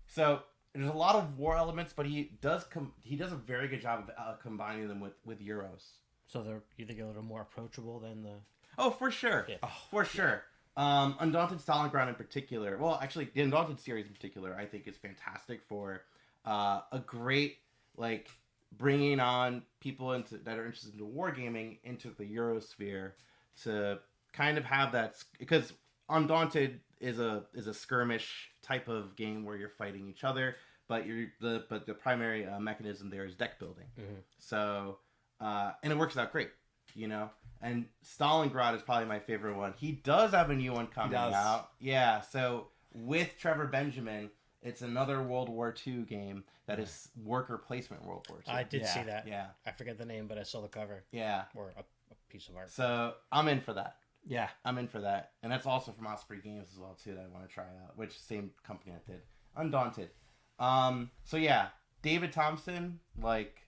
So there's a lot of war elements, but he does a very good job of combining them with Euros. So you think a little more approachable than the... Oh, for sure. Yeah. For sure. Undaunted Stalingrad in particular, well, actually, the Undaunted series in particular, I think is fantastic for a great, like, bringing on people that are interested in wargaming into the Eurosphere to kind of have that, because Undaunted is a skirmish type of game where you're fighting each other, but the primary mechanism there is deck building. Mm-hmm. So, and it works out great, And Stalingrad is probably my favorite one. He does have a new one coming out. Yeah, so with Trevor Benjamin, it's another World War II game that is worker placement World War II. I did see that. Yeah. I forget the name, but I saw the cover. Yeah. Or a piece of art. So I'm in for that. Yeah. I'm in for that. And that's also from Osprey Games as well, too, that I want to try out, which same company that did. Undaunted. So yeah, David Thompson, like,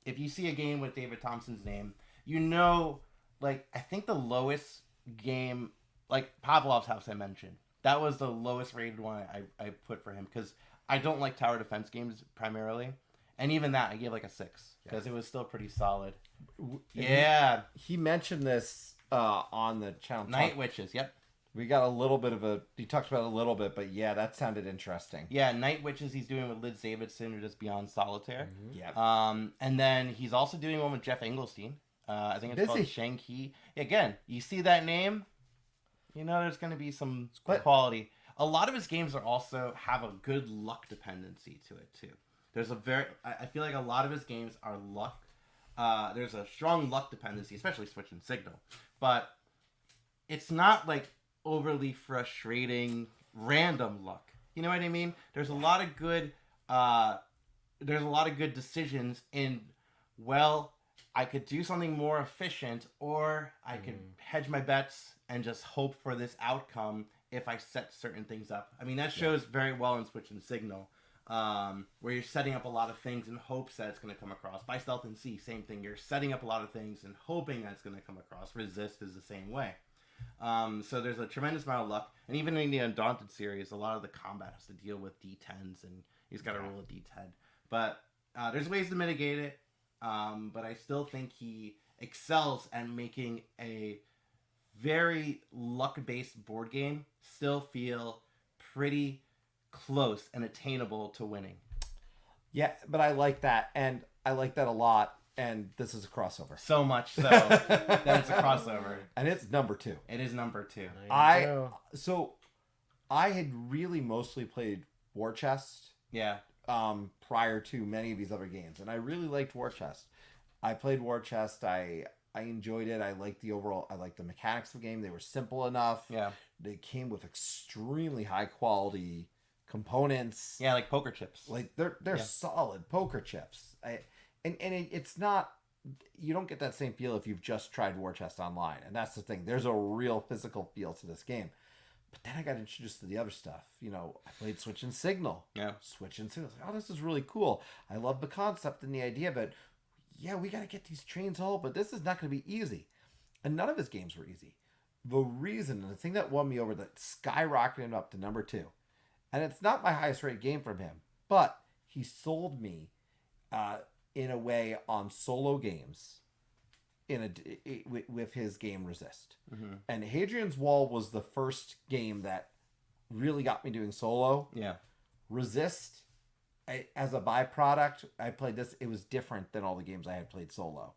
if you see a game with David Thompson's name, I think the lowest game, like Pavlov's House I mentioned, that was the lowest rated one I put for him, because I don't like tower defense games primarily. And even that, I gave like a 6, because it was still pretty solid. Yeah. He mentioned this on the channel. Night Witches, yep. We got a little bit of he talked about it a little bit, but yeah, that sounded interesting. Yeah, Night Witches he's doing with Liz Davidson, who does Beyond Solitaire. Mm-hmm. Yeah. And then he's also doing one with Jeff Engelstein. I think it's Is called he? Shanky. Again, you see that name, there's going to be some quality. A lot of his games also have a good luck dependency to it too. I feel like a lot of his games are luck. There's a strong luck dependency, especially Switch and Signal, but it's not like overly frustrating random luck. You know what I mean? There's a lot of good decisions in, well, I could do something more efficient, or I could hedge my bets and just hope for this outcome if I set certain things up. I mean, that shows very well in Switch and Signal, where you're setting up a lot of things in hopes that it's going to come across. By Stealth and C, same thing. You're setting up a lot of things and hoping that it's going to come across. Resist is the same way. So there's a tremendous amount of luck. And even in the Undaunted series, a lot of the combat has to deal with D10s, and he's got to roll a D10. But there's ways to mitigate it. But I still think he excels at making a very luck-based board game still feel pretty close and attainable to winning. Yeah, but I like that, and I like that a lot. And this is a crossover. So much so that it's a crossover. And it's number 2. It is number 2. So I had really mostly played War Chest Yeah. prior to many of these other games, and I really liked War Chest. I played War Chest. I enjoyed it. I liked the overall. I liked the mechanics of the game. They were simple enough. Yeah. They came with extremely high quality components. Yeah, like poker chips. Like they're Yeah. solid poker chips. It's not. You don't get that same feel if you've just tried War Chest Online, and that's the thing. There's a real physical feel to this game. But then I got introduced to the other stuff. You know, I played Switch and Signal. Yeah. Switch and Signal. Oh, this is really cool. I love the concept and the idea, but yeah, we got to get these trains all, but this is not going to be easy. And none of his games were easy. The reason, and the thing that won me over, that skyrocketed him up to number 2, and it's not my highest rated game from him, but he sold me in a way on solo games with his game Resist. Mm-hmm. And Hadrian's Wall was the first game that really got me doing solo. Yeah. Resist, as a byproduct, I played this. It was different than all the games I had played solo.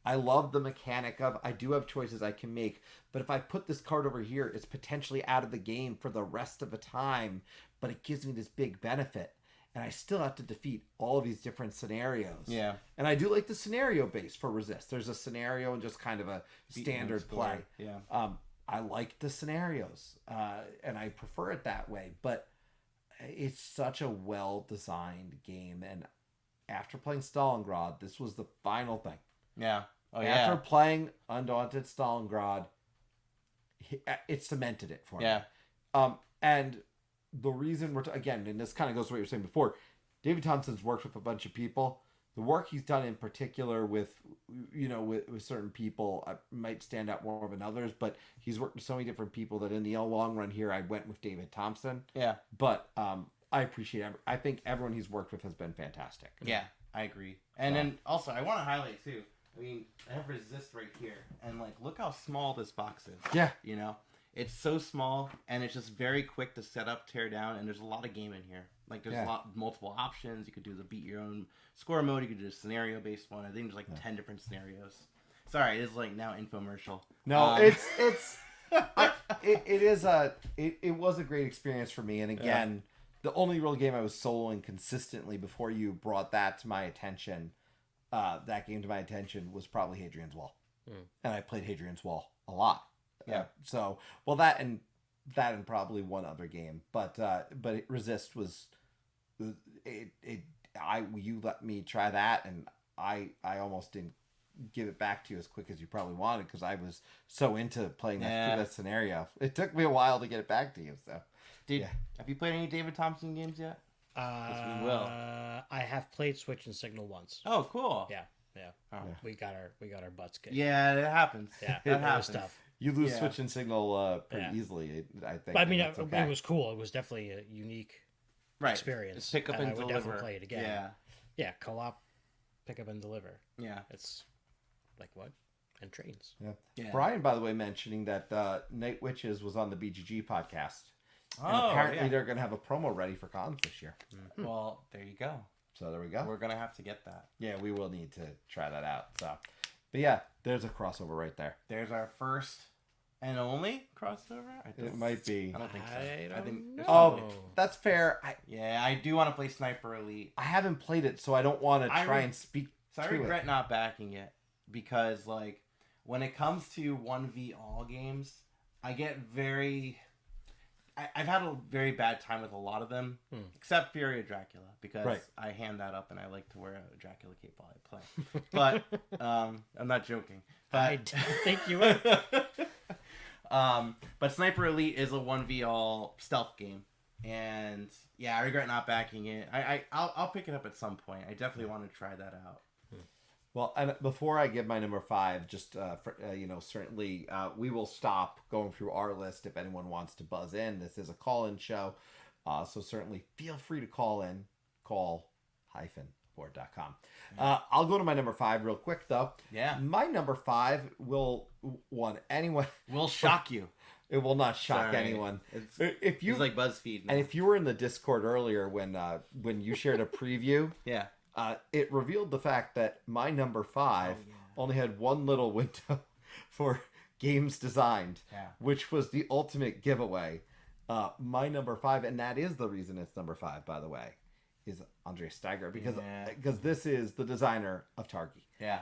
I love the mechanic of, I do have choices I can make, but if I put this card over here, it's potentially out of the game for the rest of the time, but it gives me this big benefit. And I still have to defeat all of these different scenarios. Yeah. And I do like the scenario base for Resist. There's a scenario and just kind of a standard play. Yeah. I like the scenarios, and I prefer it that way. But it's such a well-designed game. And after playing Stalingrad, this was the final thing. Yeah. Oh, After yeah. playing Undaunted Stalingrad, it cemented it for me. Yeah. And the reason again, and this kind of goes to what you were saying before, David Thompson's worked with a bunch of people. The work he's done in particular with certain people might stand out more than others, but he's worked with so many different people that in the long run here, I went with David Thompson. Yeah. But I appreciate it. I think everyone he's worked with has been fantastic. Yeah, I agree. And then also, I want to highlight too. I mean, I have Resist right here, and like, look how small this box is. Yeah. You know, it's so small, and it's just very quick to set up, tear down, and there's a lot of game in here. Like, there's multiple options. You could do the beat your own score mode. You could do a scenario based one. I think there's like 10 different scenarios. Sorry, it is like now infomercial. No, it was a great experience for me. And again, the only real game I was soloing consistently before you brought that to my attention, was probably Hadrian's Wall. And I played Hadrian's Wall a lot. Yeah. That and probably one other game, but Resist was you let me try that, and I almost didn't give it back to you as quick as you probably wanted because I was so into playing that scenario. It took me a while to get it back to you. So, have you played any David Thompson games yet? We will. I have played Switch and Signal once. Oh, cool. Yeah. Oh. We got our butts kicked. Yeah, it happens. Yeah, that it was happens. tough. You lose Switch and Signal pretty easily, I think. But I mean, that's okay. it was cool. It was definitely a unique experience. Just pick up and I would deliver. definitely play it again. Yeah, co-op, pick up and deliver. Yeah. It's like what? And trains. Yeah. Brian, by the way, mentioning that Night Witches was on the BGG podcast. Oh, and apparently they're going to have a promo ready for cons this year. Well, there you go. So there we go. We're going to have to get that. Yeah, we will need to try that out. So, but yeah, there's a crossover right there. There's our first and only crossover? It might be. I don't think so. I think there's Oh, something. that's fair. I do want to play Sniper Elite. I haven't played it, so I don't want to try and speak So I to regret it. not backing it because, like, when it comes to 1v all games, I get I've had a very bad time with a lot of them, except Fury of Dracula, because I hand that up and I like to wear a Dracula cape while I play. But I'm not joking. But, I didn't think you were. But Sniper Elite is a 1v all stealth game. And yeah, I regret not backing it. I'll pick it up at some point. I definitely want to try that out. Well, and before I give my number 5, just certainly we will stop going through our list if anyone wants to buzz in. This is a call-in show, so certainly feel free to call in. Call-board.com. I'll go to my number 5 real quick though. Yeah. My number 5 will shock you. It will not shock Sorry. anyone. It's like BuzzFeed. Now. And if you were in the Discord earlier when you shared a preview, yeah. It revealed the fact that my number 5 only had one little window for games designed, which was the ultimate giveaway. My number 5, and that is the reason it's number 5, by the way, is Andre Steiger because this is the designer of Targi. Yeah.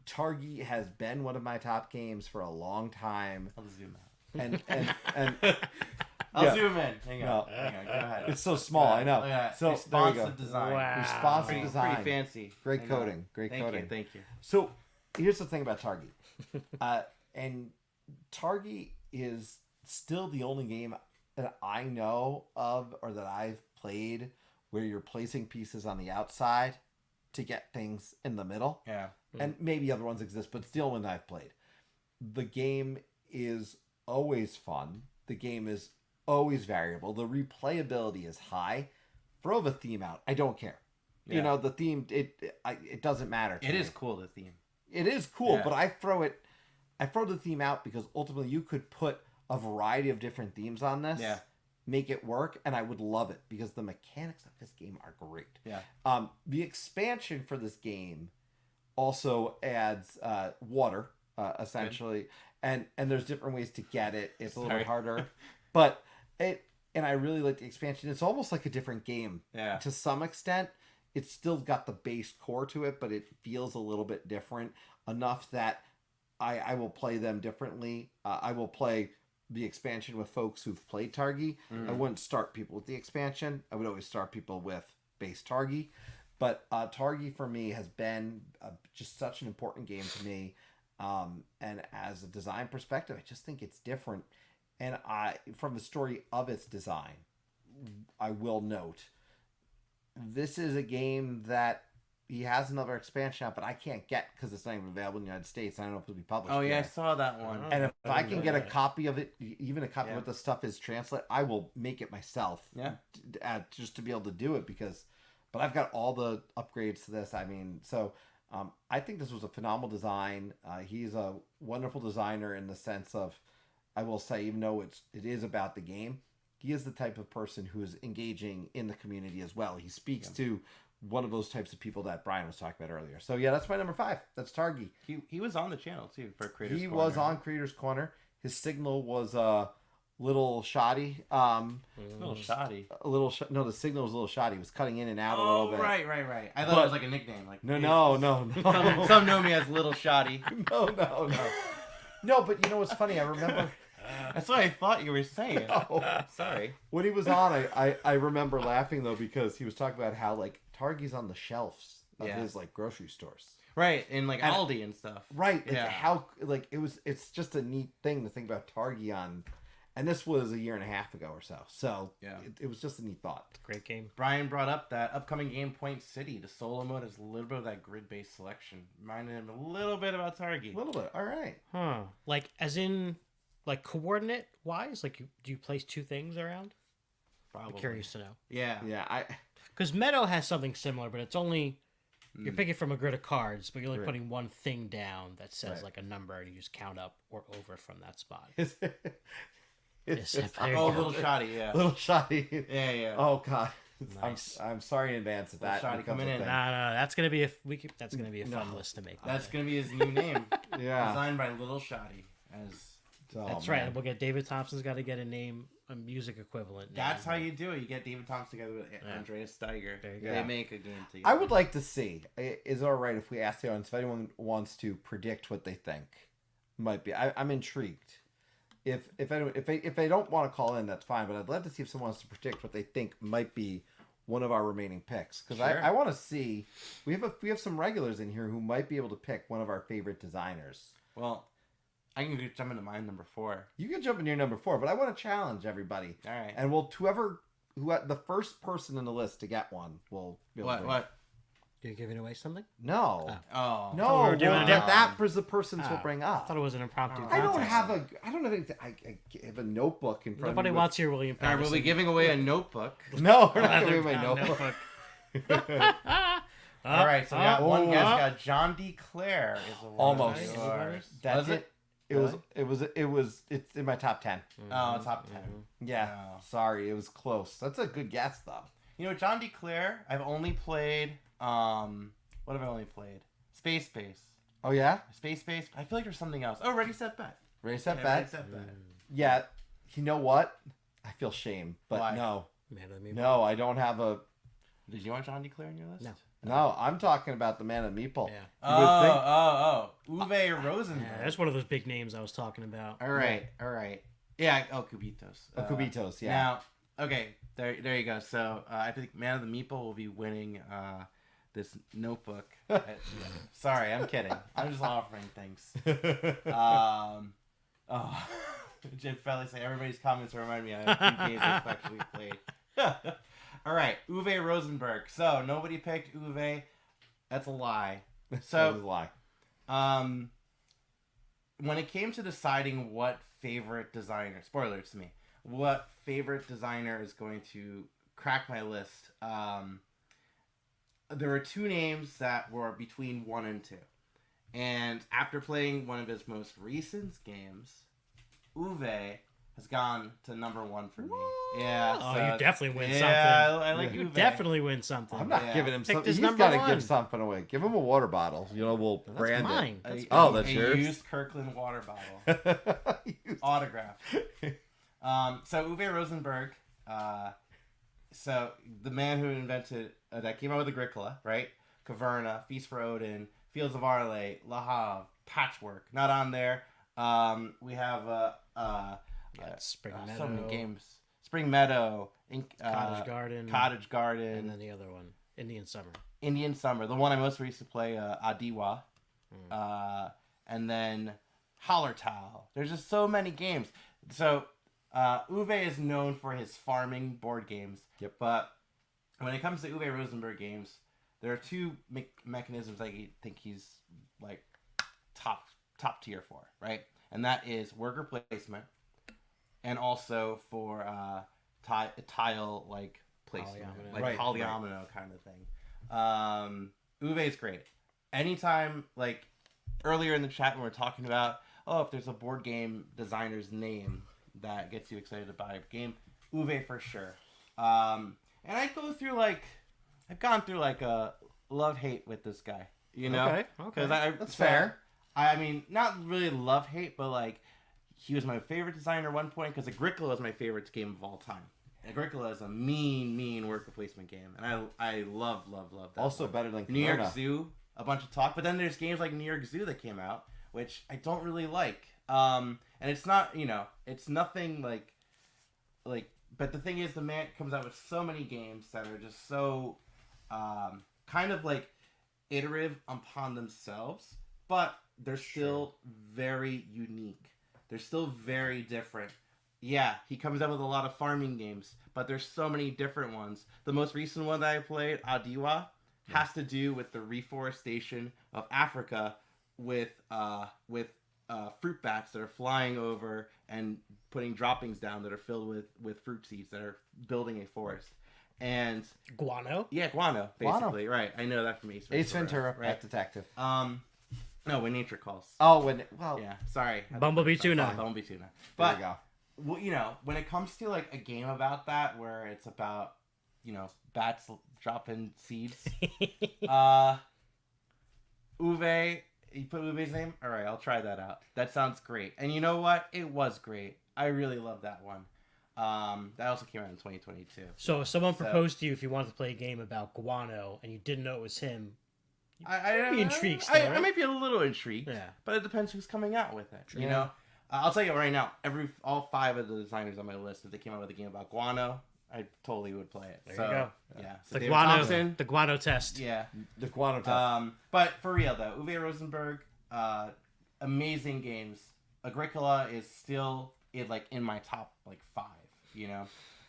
Targi has been one of my top games for a long time. I'll zoom out. And I'll zoom in. Hang on. Go ahead. it's so small. I know. Yeah. So Responsive there you go. design. Wow. Responsive Pretty, design. pretty fancy. Great I know. coding. Great coding. Thank you. So here's the thing about Targi. And Targi is still the only game that I know of or that I've played where you're placing pieces on the outside to get things in the middle. Yeah. And maybe other ones exist, but it's the only one I've played. The game is always fun. The game is always variable. The replayability is high. Throw the theme out. I don't care. Yeah. You know, the theme, it doesn't matter to It me. is cool, the theme. It is cool, Yeah. but I throw the theme out because ultimately you could put a variety of different themes on this, Yeah. make it work, and I would love it because the mechanics of this game are great. Yeah. The expansion for this game also adds water, essentially, and there's different ways to get it. It's a little Sorry. harder, but and I really like the expansion. It's almost like a different game Yeah. to some extent. It's still got the base core to it, but it feels a little bit different enough that I will play them differently. I will play the expansion with folks who've played Targi. I wouldn't start people with the expansion. I would always start people with base Targi. But Targi for me has been just such an important game to me. And as a design perspective, I just think it's different. And from the story of its design, I will note, this is a game that he has another expansion out, but I can't get because it's not even available in the United States. I don't know if it'll be published. Oh, yeah, I here. saw that one. And if I didn't can know get a that. copy of it, even a copy Yeah. of what the stuff is translated, I will make it myself. Yeah. Just to be able to do it but I've got all the upgrades to this. I mean, so I think this was a phenomenal design. He's a wonderful designer in the sense of, I will say, even though it is about the game, he is the type of person who is engaging in the community as well. He speaks to one of those types of people that Brian was talking about earlier. So yeah, that's my number 5. That's Targi. He was on the channel, too, for Creators He Corner. was on Creators Corner. His signal was a little shoddy. A little shoddy. No, the signal was a little shoddy. It was cutting in and out a Oh, little bit. right. I thought it was like a nickname. Like No. Some know me as Little Shoddy. No. No, but you know what's funny? I remember That's what I thought you were saying. No. Sorry. when he was on, I remember laughing though because he was talking about how like Targi's on the shelves of Yeah. his like grocery stores. Right, and like And- Aldi and stuff. Right. Like Yeah. how like it's just a neat thing to think about Targi on, and this was a year and a half ago or so. So Yeah. it was just a neat thought. Great game. Brian brought up that upcoming game Point City. The solo mode has a little bit of that grid-based selection. Reminded him a little bit about Targi. A little bit. All right. Huh. Like, as in, like, coordinate wise? Like, do you place two things around? I'm Probably. curious to know. Yeah. Yeah. Because Meadow has something similar, but it's only. You're Mm. picking from a grid of cards, but you're only Right. putting one thing down that says, Right. like, a number, and you just count up or over from that spot. It's Yes, just- there you Oh, go. Little Shoddy, yeah. little shoddy. Yeah. Oh God. Nice. I'm sorry in advance if Little that shoddy becomes coming a in. thing. No, that's gonna be that's gonna be a fun No. list to make. That's going to be his new name. Yeah. Designed by Little Shoddy. Oh, That's man. right. And we'll get David Thompson's got to get a music equivalent. That's name. how you do it. You get David Thompson together with Andreas Steiger. There you go. They make a game together. I would like to see. Is it all right if we ask the audience if anyone wants to predict what they think might be? I'm intrigued. If they don't want to call in, that's fine. But I'd love to see if someone wants to predict what they think might be one of our remaining picks, because Sure. I want to see. We have some regulars in here who might be able to pick one of our favorite designers. Well, I can jump into mine number 4. You can jump in your number 4, but I want to challenge everybody. All right. And the first person in the list to get one will be able to win. What? You're giving away something? No. Oh. No, we were doing that it. was the persons we'll Oh. bring I up. thought it was an impromptu. I don't contest. have anything. I have a notebook in front Nobody of me. wants your William All right, Patterson. we'll be giving away a notebook. No, we're not Leather giving my bound notebook. All right, so we got one oh, guess. uh. Got John D. Clare is a one Almost. of yours. That's Was it? It's in my top 10. Oh, top 10. Yeah. Oh. Sorry, it was close. That's a good guess though. You know, John D. Clare, I've only played, what have I only played? Space Base. Oh yeah? Space Base. I feel like there's something else. Oh, Ready, Set, Bet. Ready, set, Yeah, bet. Ready, Set, Bet. Yeah. You know what? I feel shame, but Why? no. Man of the Meatball. No, I don't have a... Did you want John Declare on your list? No. No, I'm talking about the Man of the Meatball. Yeah. You would think... Uwe Rosenberg. Yeah, that's one of those big names I was talking about. All right. Yeah, Cubitos. Cubitos, yeah. Now, okay, there you go. So I think Man of the Meeple will be winning this notebook. Sorry, I'm kidding. I'm just offering things. Jim Felly say everybody's comments remind me of a few games I've actually played. All right, Uwe Rosenberg. So nobody picked Uwe. That's a lie. That was a lie. When it came to deciding what favorite designer, spoilers to me, what favorite designer is going to crack my list, there were two names that were between 1 and 2. And after playing one of his most recent games, Uwe has gone to number 1 for me. Yeah. Oh, so, you definitely win something. Yeah, I like You Uwe. definitely win something. I'm not Yeah. giving him Picked something. his He's number got to one. give something away. Give him a water bottle. We'll That's brand mine. it. That's Oh, mine. that's a yours? used Kirkland water bottle. Autographed. So Uwe Rosenberg, so the man who invented that came out with Agricola, right? Caverna, Feast for Odin, Fields of Arle, Le Havre, Patchwork, not on there. We have Spring Meadow. so many games. Spring Meadow, Cottage Garden. Cottage Garden, And then the other one, Indian Summer. Indian Summer. The one I most recently play, Adiwa, and then Hallertau. There's just so many games. So Uwe is known for his farming board games. Yep. But when it comes to Uwe Rosenberg games, there are two mechanisms I think he's like top tier for, right? And that is worker placement, and also for tile like placement, Polyomino. like Right, polyomino kind of thing. Uwe's great. Anytime, like earlier in the chat when we are talking about, if there's a board game designer's name that gets you excited to buy a game, Uwe for sure. And I've gone through like a love-hate with this guy, you know? Okay. 'Cause That's fair. I mean, not really love-hate, but like, he was my favorite designer at one point, because Agricola was my favorite game of all time. Agricola is a mean worker placement game, and I love that. Also one. better than New York Corona. Zoo, a bunch of talk, but then there's games like New York Zoo that came out, which I don't really like. And it's not, it's nothing like, but the thing is, the man comes out with so many games that are just so, kind of like iterative upon themselves, but they're still very unique. They're still very different. Yeah, he comes out with a lot of farming games, but there's so many different ones. The most recent one that I played, Adiwa, has to do with the reforestation of Africa with fruit bats that are flying over and putting droppings down that are filled with fruit seeds that are building a forest. And Guano. yeah, guano, basically. Guano. Right. I know that from Ace Ventura, right? Pet Detective. No, When Nature Calls. Oh, Yeah, sorry. Bumblebee Tuna. Bumblebee Tuna. There But you go. well, when it comes to like a game about that, where it's about, bats dropping seeds, Uwe, you put Uwe's name? All right, I'll try that out. That sounds great. And you know what? It was great. I really love that one. That also came out in 2022. So if someone proposed to you if you wanted to play a game about guano and you didn't know it was him, I'd be intrigued still, I right? might be a little intrigued. Yeah. But it depends who's coming out with it. True. You know? I'll tell you right now, all 5 of the designers on my list, if they came out with a game about guano, I totally would play it. There you go. Yeah. So the David guano, Thompson, the guano test. yeah. The Guano Test. But for real though, Uwe Rosenberg, amazing games. Agricola is still in my top 5.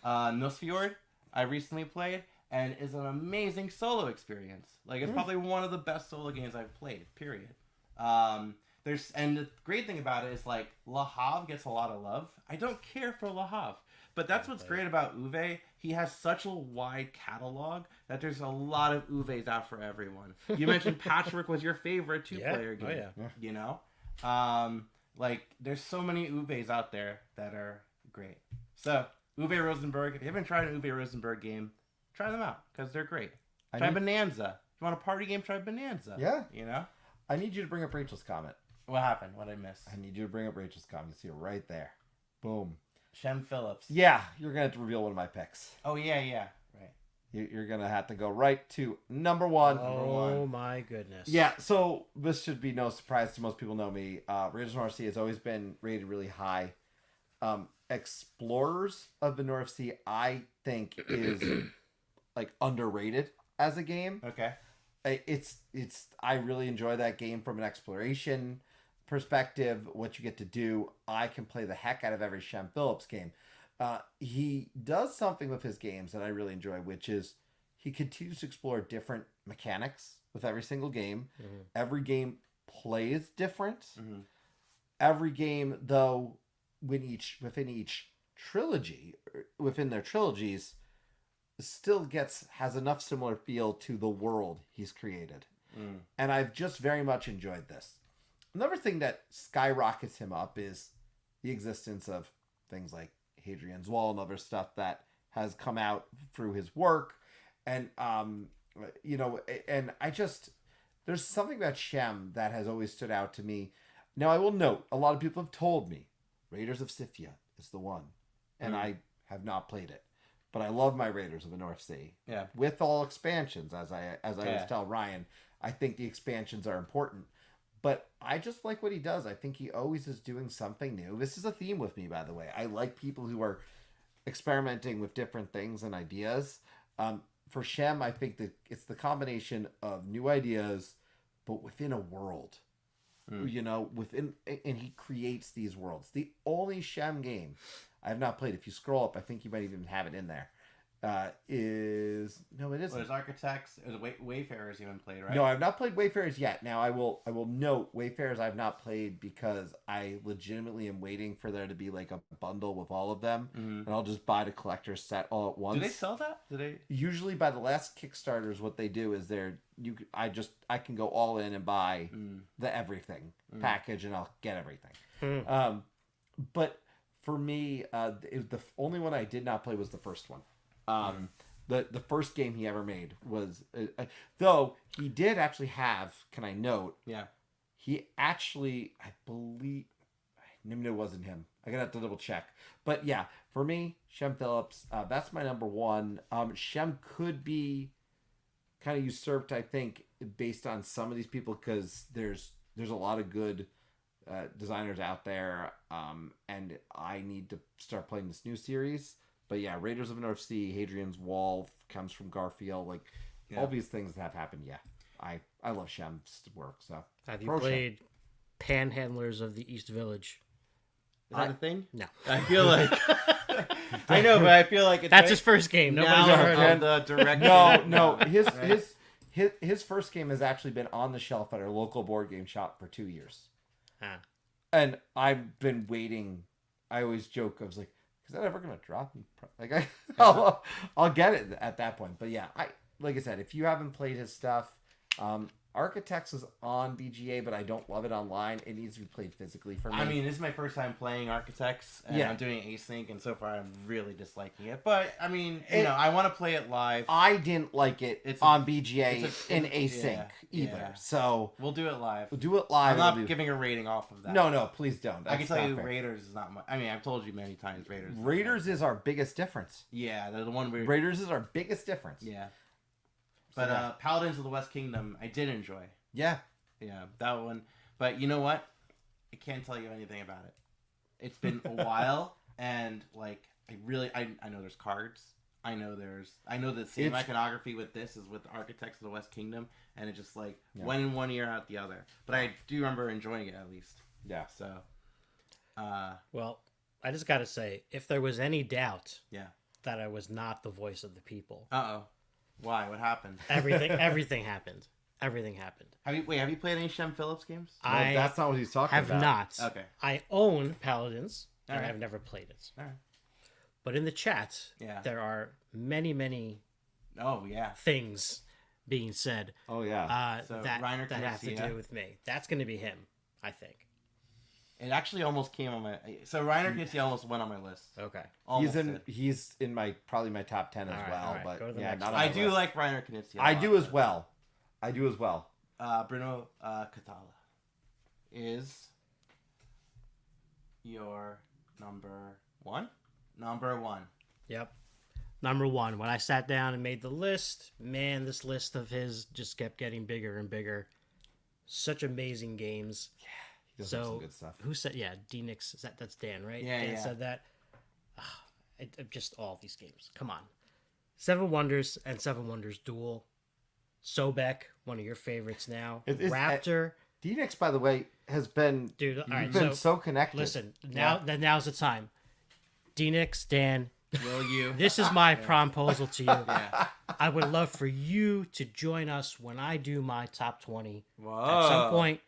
Nussfjord, I recently played, and is an amazing solo experience. It's probably one of the best solo games I've played. Period. And the great thing about it is Le Havre gets a lot of love. I don't care for Le Havre. But that's what's great about Uwe. He has such a wide catalog that there's a lot of Uves out for everyone. You mentioned Patchwork was your favorite 2-player game. Oh, yeah. There's so many Uves out there that are great. So, Uwe Rosenberg, if you haven't tried an Uwe Rosenberg game, try them out, because they're great. Try Bonanza. If you want a party game, try Bonanza. Yeah. I need you to bring up Rachel's comment. What happened? What did I miss? I need you to bring up Rachel's comment. You see it right there. Boom. Shem Phillips. Yeah, you're gonna have to reveal one of my picks. Oh yeah, right. You're gonna have to go right to number one. Oh my goodness. Yeah, so this should be no surprise to most people know me. Raiders of the North Sea has always been rated really high. Explorers of the North Sea, I think, is like underrated as a game. Okay. It's I really enjoy that game from an exploration perspective. What you get to do, I can play the heck out of every Shem Phillips game. He does something with his games that I really enjoy, which is he continues to explore different mechanics with every single game. Mhm. Every game plays different. Mhm. Every game, though, within each trilogy, within their trilogies, still has enough similar feel to the world he's created. Mm. And I've just very much enjoyed this. Another thing that skyrockets him up is the existence of things like Hadrian's Wall and other stuff that has come out through his work. And, and there's something about Shem that has always stood out to me. Now, I will note, a lot of people have told me Raiders of Scythia is the one. And I have not played it. But I love my Raiders of the North Sea. Yeah. With all expansions, as I always tell Ryan, I think the expansions are important. But I just like what he does. I think he always is doing something new. This is a theme with me, by the way. I like people who are experimenting with different things and ideas. For Shem, I think that it's the combination of new ideas, but within a world. And he creates these worlds. The only Shem game I have not played, if you scroll up, I think you might even have it in there, it isn't. There's Architects. There's Wayfarers you haven't played, right? No, I've not played Wayfarers yet. Now, I will note Wayfarers I've not played because I legitimately am waiting for there to be like a bundle with all of them, and I'll just buy the collector's set all at once. Do they sell that? Do they? Usually, by the last Kickstarters, what they do is I can go all in and buy the everything package, and I'll get everything. But for me, the only one I did not play was the first one. The first game he ever made was, though he did actually have, can I note? Yeah. He actually, I believe, maybe it wasn't him. I'm gonna have to double check. But yeah, for me, Shem Phillips, that's my number one. Shem could be kind of usurped, I think, based on some of these people, because there's a lot of good designers out there, and I need to start playing this new series. But yeah, Raiders of the North Sea, Hadrian's Wall comes from Garfield, all these things that have happened. Yeah, I love Shem's work. So have you played Panhandlers of the East Village? Is that a thing? No. I feel like I know, but I feel like it's that's his first game. Nobody's now ever heard on of the direction. No, his first game has actually been on the shelf at our local board game shop for 2 years. And I've been waiting. I always joke, I was like, is that ever gonna drop? I'll get it at that point. But yeah, like I said, if you haven't played his stuff, Architects is on BGA, but I don't love it online. It needs to be played physically for me. I mean, this is my first time playing Architects, and I'm doing async, and so far I'm really disliking it. But I mean, I want to play it live. I didn't like it on BGA in async either. Yeah. So we'll do it live. We'll do it live. I'm not giving a rating off of that. No, please don't. I can tell you, Raiders is not much. I mean, I've told you many times, Raiders is our biggest difference. Yeah, they're the one we. Raiders is our biggest difference. Yeah. But Paladins of the West Kingdom, I did enjoy. Yeah, that one. But you know what? I can't tell you anything about it. It's been a while, and like I know there's cards. I know the same iconography with this is with Architects of the West Kingdom, and it just went in one ear out the other. But I do remember enjoying it at least. Yeah. So. Well, I just gotta say, if there was any doubt, that I was not the voice of the people. Why? What happened? Everything happened. Everything happened. Have you played any Shem Phillips games? That's not what he's talking about. Have not. Okay. I own Paladins, and right. I've never played it. All right. But in the chat, there are many things being said. Oh yeah. So that Reiner have to Knizia. do with me. That's going to be him, I think. It actually almost came on my. So Reiner Knizia almost went on my list. Okay. He's in my probably my top 10 as well. right. But yeah, not I do like Reiner Knizia. I do as well. Bruno Catala is your number one. Number 1. Yep. Number 1. When I sat down and made the list, man, this list of his just kept getting bigger and bigger. Such amazing games. He does have some So good stuff. who said? Yeah, D Nix. That's Dan, right? Yeah, Dan yeah. said that. Just all these games. Come on. Seven Wonders and Seven Wonders Duel. Sobek, one of your favorites now. It is- Raptor. DNX, by the way, has been Dude, all right, you've been so so connected. listen, now's the time. D Nix, Dan, Will you? this is my proposal to you. Yeah. I would love for you to join us when I do my top 20. Whoa. At some point,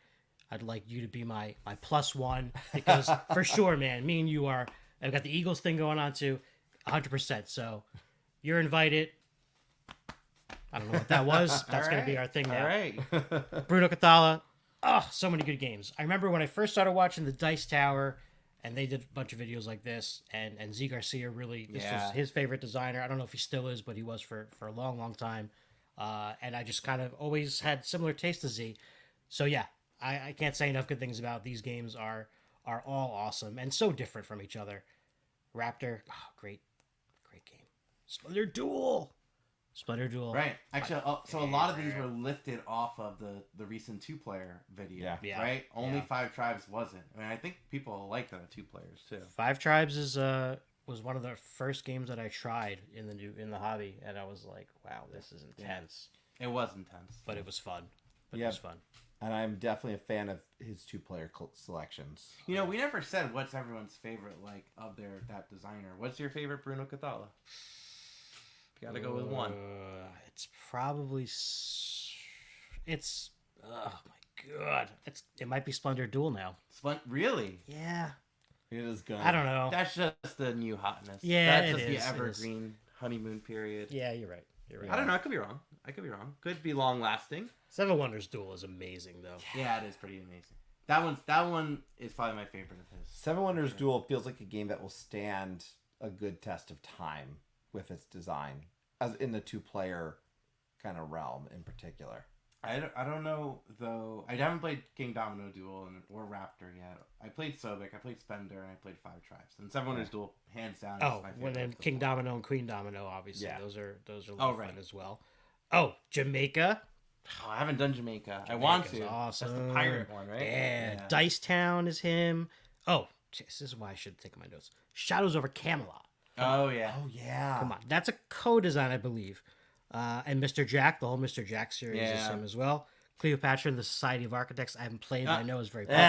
I'd like you to be my plus one because for sure, man, me and you are. I've got the Eagles thing going on too, 100%. So you're invited. I don't know what that was. That's going to be our thing now. All right. Bruno Cathala. Oh, so many good games. I remember when I first started watching the Dice Tower, and they did a bunch of videos like this, and Z Garcia really, this Yeah. was his favorite designer. I don't know if he still is, but he was for a long, long time. And I just kind of always had similar taste to Z. So yeah, I can't say enough good things about these games. Are all awesome and so different from each other. Raptor, great game. Splinter Duel. Right. Actually, so a lot of these were lifted off of the recent 2-player video. Yeah. Right. Only Yeah. 5 Tribes wasn't. I mean, I think people like the 2 players too. Five Tribes was one of the first games that I tried in the hobby, and I was like, wow, this is intense. It was intense. But it was fun. It Yeah. was fun. And I'm definitely a fan of his 2-player selections. You know, we never said what's everyone's favorite of that designer. What's your favorite Bruno Cathala? You gotta go with one. It's probably. It's. Oh my god! It might be Splendor Duel now. Really? Yeah. It is good. I don't know. That's just the new hotness. Yeah, That's it just is, the it is. evergreen honeymoon period. Yeah, you're right. You're right. I don't know. I could be wrong. Could be long lasting. Seven Wonders Duel is amazing though. Yeah, it is pretty amazing. That one is probably my favorite of his. Seven Wonders Duel feels like a game that will stand a good test of time with its design, as in the 2-player kind of realm in particular. I don't know though. I haven't played King Domino Duel or Raptor yet. I played Sobek, I played Spender, and I played 5 Tribes. And Seven Wonders Duel, hands down, is Oh, my favorite. well then of the King 4. Domino and Queen Domino, obviously. Yeah. Those are a Oh, lot of right. fun as well. Oh, Jamaica. Oh, I haven't done Jamaica. I want to. Jamaica's awesome. That's the pirate one, right? Yeah. Dice Town is him. Oh, this is why I should take my notes. Shadows over Camelot. Oh yeah. Oh yeah. Come on, that's a co-design, I believe. And Mr. Jack, the whole Mr. Jack series is Yeah. him as well. Cleopatra and the Society of Architects. I haven't played, but I know is very popular.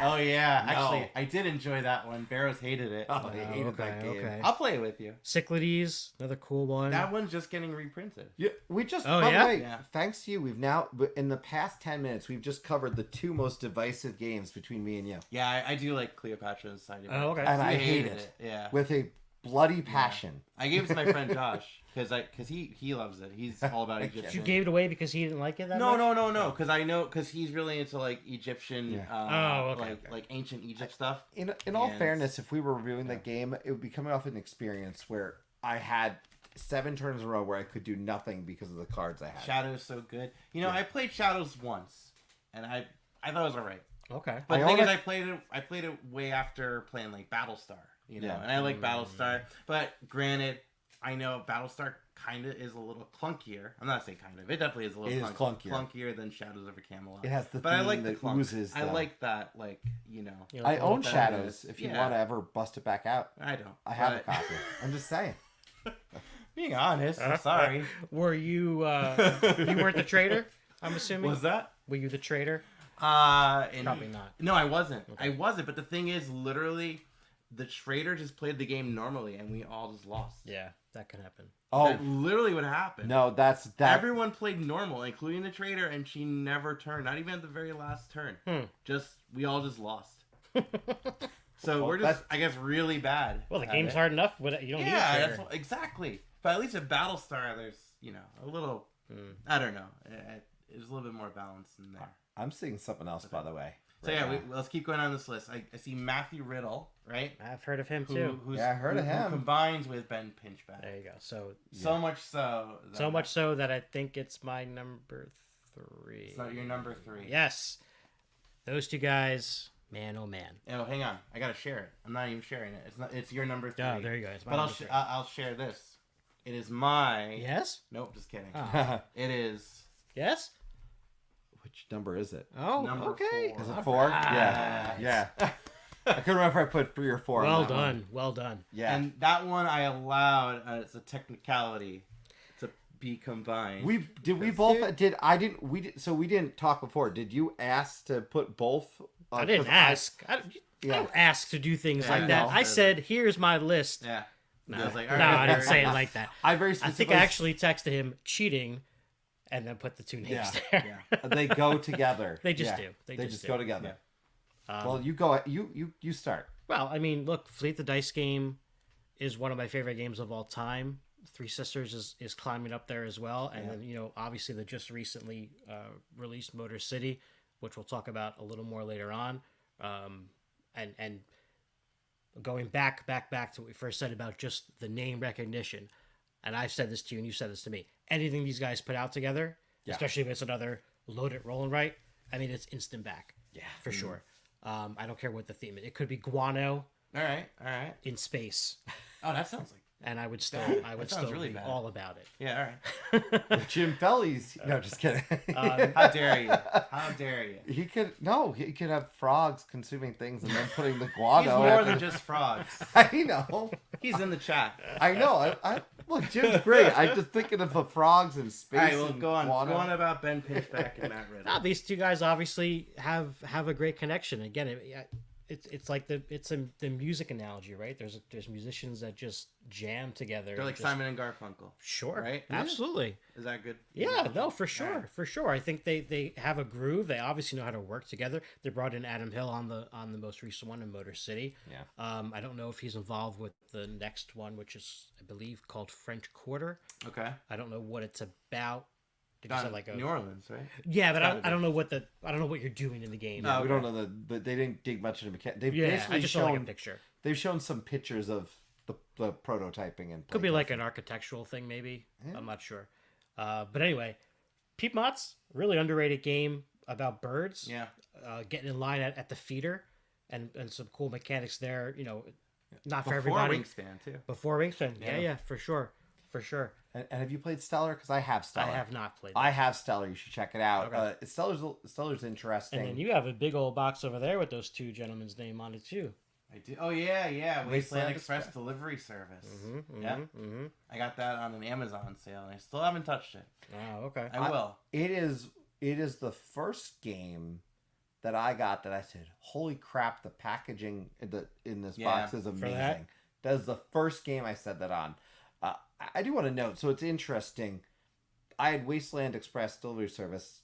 Oh yeah. No. Actually, I did enjoy that one. Barrows hated it. Oh, I hated that game. okay. I'll play it with you. Cyclades, another cool one. That one's just getting reprinted. Yeah, we just. Oh, by yeah? the way, Yeah. thanks to you, we've now in the past 10 minutes we've just covered the 2 most divisive games between me and you, Yeah, I do like Cleopatra and Society. of Oh, okay. Architects. and I You hated it Yeah. with a bloody passion. I gave it to my friend Josh because he loves it. He's all about Egyptian. You gave it away because he didn't like it that No, much? no. Because he's really into like Egyptian, Yeah. Oh, okay, like ancient Egypt stuff. In all And- fairness, if we were reviewing the game, it would be coming off an experience where I had 7 turns in a row where I could do nothing because of the cards I had. Shadow's so good. You know, I played Shadows once, and I thought it was alright. Okay. But I the thing own is, it- I played it way after playing like Battlestar. You know, Yeah. and I like Battlestar. But granted, I know Battlestar kind of is a little clunkier. I'm not saying kind of. It definitely is a little It is clunkier than Shadows over Camelot. It has the but I theme like the that clunk. oozes, I though. like that, like, you know. You I like own that Shadows. is. If you Yeah. want to ever bust it back out, I don't. I have a but- copy. I'm just saying. Being honest, I'm sorry. Were you you weren't the trader? I'm assuming. Was that? Were you the trader? And Probably not. No, I wasn't. I wasn't. But the thing is, literally, the trader just played the game normally, and we all just lost. Yeah, that could happen. Oh That's literally what happened. no, that. Everyone played normal, including the trader, and she never turned. Not even at the very last turn. We all just lost. So Well, we're just, that's- I guess, really bad. Well, the at game's it. hard enough. You don't need a Yeah, trader. that's exactly. But at least at Battlestar, there's a little. I don't know. There's a little bit more balance in there. I'm seeing something else, by the way. So yeah, let's keep going on this list. I see Matthew Riddle, right? I've heard of him too. Yeah, I heard of who him. combines with Ben Pinchback. There you go. So So much so. so much so that I think it's my number 3. So you're number 3. Yes, those two guys, Man, oh man. Oh, hang on. I gotta share it. I'm not even sharing it. It's not. It's your number 3. Oh, there you go. It's my But number 3. I'll share this. It is my. Yes? Nope, just kidding. Oh. It is Yes? Which number is it? Oh, number okay. 4. Is All it 4? right. Yeah. I couldn't remember if I put 3 or 4. Well on that one. done. Well done. Yeah. And that one I allowed. It's a technicality to be combined. We didn't talk before. Did you ask to put both? I didn't 'cause ask. I don't ask to do things Yeah, like I that. know. I said, here's my list. Yeah. No, I was like, no, all right, I didn't all say it right. like that. I very I specifically. think I actually texted him cheating and then put the 2 names Yeah, there. They go together. They just Yeah. do. They just do. go together. Um, Well, you go. You start. Well, I mean, look, Fleet the Dice game is one of my favorite games of all time. Three Sisters is climbing up there as well. And then, obviously the just recently released Motor City, which we'll talk about a little more later on. And going back to what we first said about just the name recognition. And I've said this to you and you said this to me. Anything these guys put out together, especially if it's another Load It, Roll and Write, I mean, it's instant back. Yeah. For sure. I don't care what the theme is. It could be guano All right. in space. Oh, that sounds like. And I would still sounds really be bad. all about it. Yeah, all right. Jim Felly's. No, just kidding. How dare you? How dare you? He could have frogs consuming things and then putting the He's guano. more than just frogs. I know. He's in the chat. I know. I look, Jim's great. I'm just thinking of the frogs in space. All right, well, and go on. guano. Go on about Ben Pinchback and Matt Riddle. These two guys obviously have a great connection. Again, it's like the music analogy, right? There's musicians that just jam together. They're like just, Simon and Garfunkel. Sure, Right? Absolutely. Is that good? Yeah, no, for sure. I think they have a groove. They obviously know how to work together. They brought in Adam Hill on the most recent one in Motor City. Yeah. I don't know if he's involved with the next one, which is I believe called French Quarter. Okay. I don't know what it's about. Did you say like New Orleans, right? Yeah, but I don't know what you're doing in the game. We don't know but they didn't dig much into mechanics. They've Yeah, basically I just saw like a picture. They've shown some pictures of the prototyping and Could be like an architectural thing, maybe. Yeah. I'm not sure. But anyway, Peep Mott's really underrated game about birds. Yeah. Getting in line at the feeder, and some cool mechanics there. Not for Before everybody. Wingspan too. Before Wingspan, Yeah. yeah, for sure. And have you played Stellar? Because I have Stellar. I have not played. I have Stellar. You should check it out. Okay. Stellar's interesting. And then you have a big old box over there with those two gentlemen's name on it too. I do. Oh yeah. Wasteland Wasteland Express Express. delivery service. Yeah. I got that on an Amazon sale, and I still haven't touched it. Oh, okay. I will. It is the first game that I got that I said, "Holy crap! The packaging in this box is amazing." That is the first game I said that on. I do want to note, so it's interesting. I had Wasteland Express delivery service.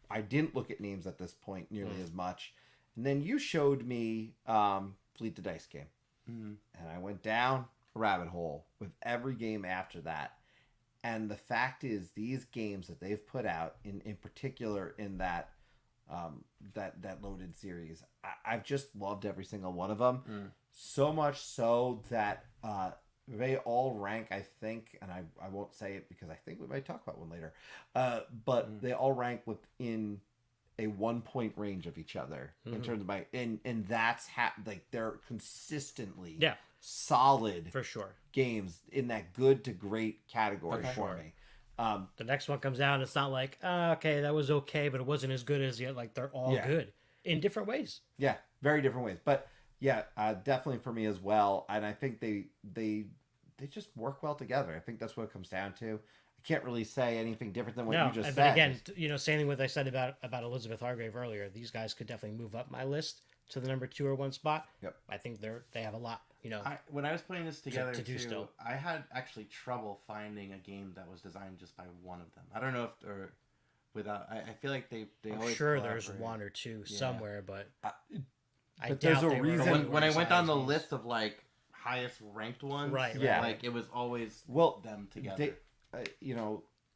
I didn't look at names at this point nearly as much, and then you showed me Fleet the Dice game, and I went down a rabbit hole with every game after that. And the fact is, these games that they've put out, in particular in that Loaded series, I've just loved every single one of them. So much so that they all rank, I think, and I won't say it because I think we might talk about one later, but they all rank within a 1 point range of each other in terms of and that's like they're consistently solid For sure. games in that good to great category for me. The next one comes out and it's not like, okay, that was okay, but it wasn't as good as yet. Like they're all good in different ways. Yeah, very different ways. But yeah, definitely for me as well. And I think they just work well together. I think that's what it comes down to. I can't really say anything different than what you just said. But again, saying what I said about Elizabeth Hargrave earlier, these guys could definitely move up my list to the number 2 or 1 spot. Yep. I think they have a lot. When I was putting this together to do too, still. I had actually trouble finding a game that was designed just by one of them. I don't know if or without. I feel like they I'm always sure there's collaborate. 1 or 2 somewhere, but I but doubt there's a they were reason- But all when I went down the organized. list of like highest ranked ones, Right, Yeah. like it was always them together.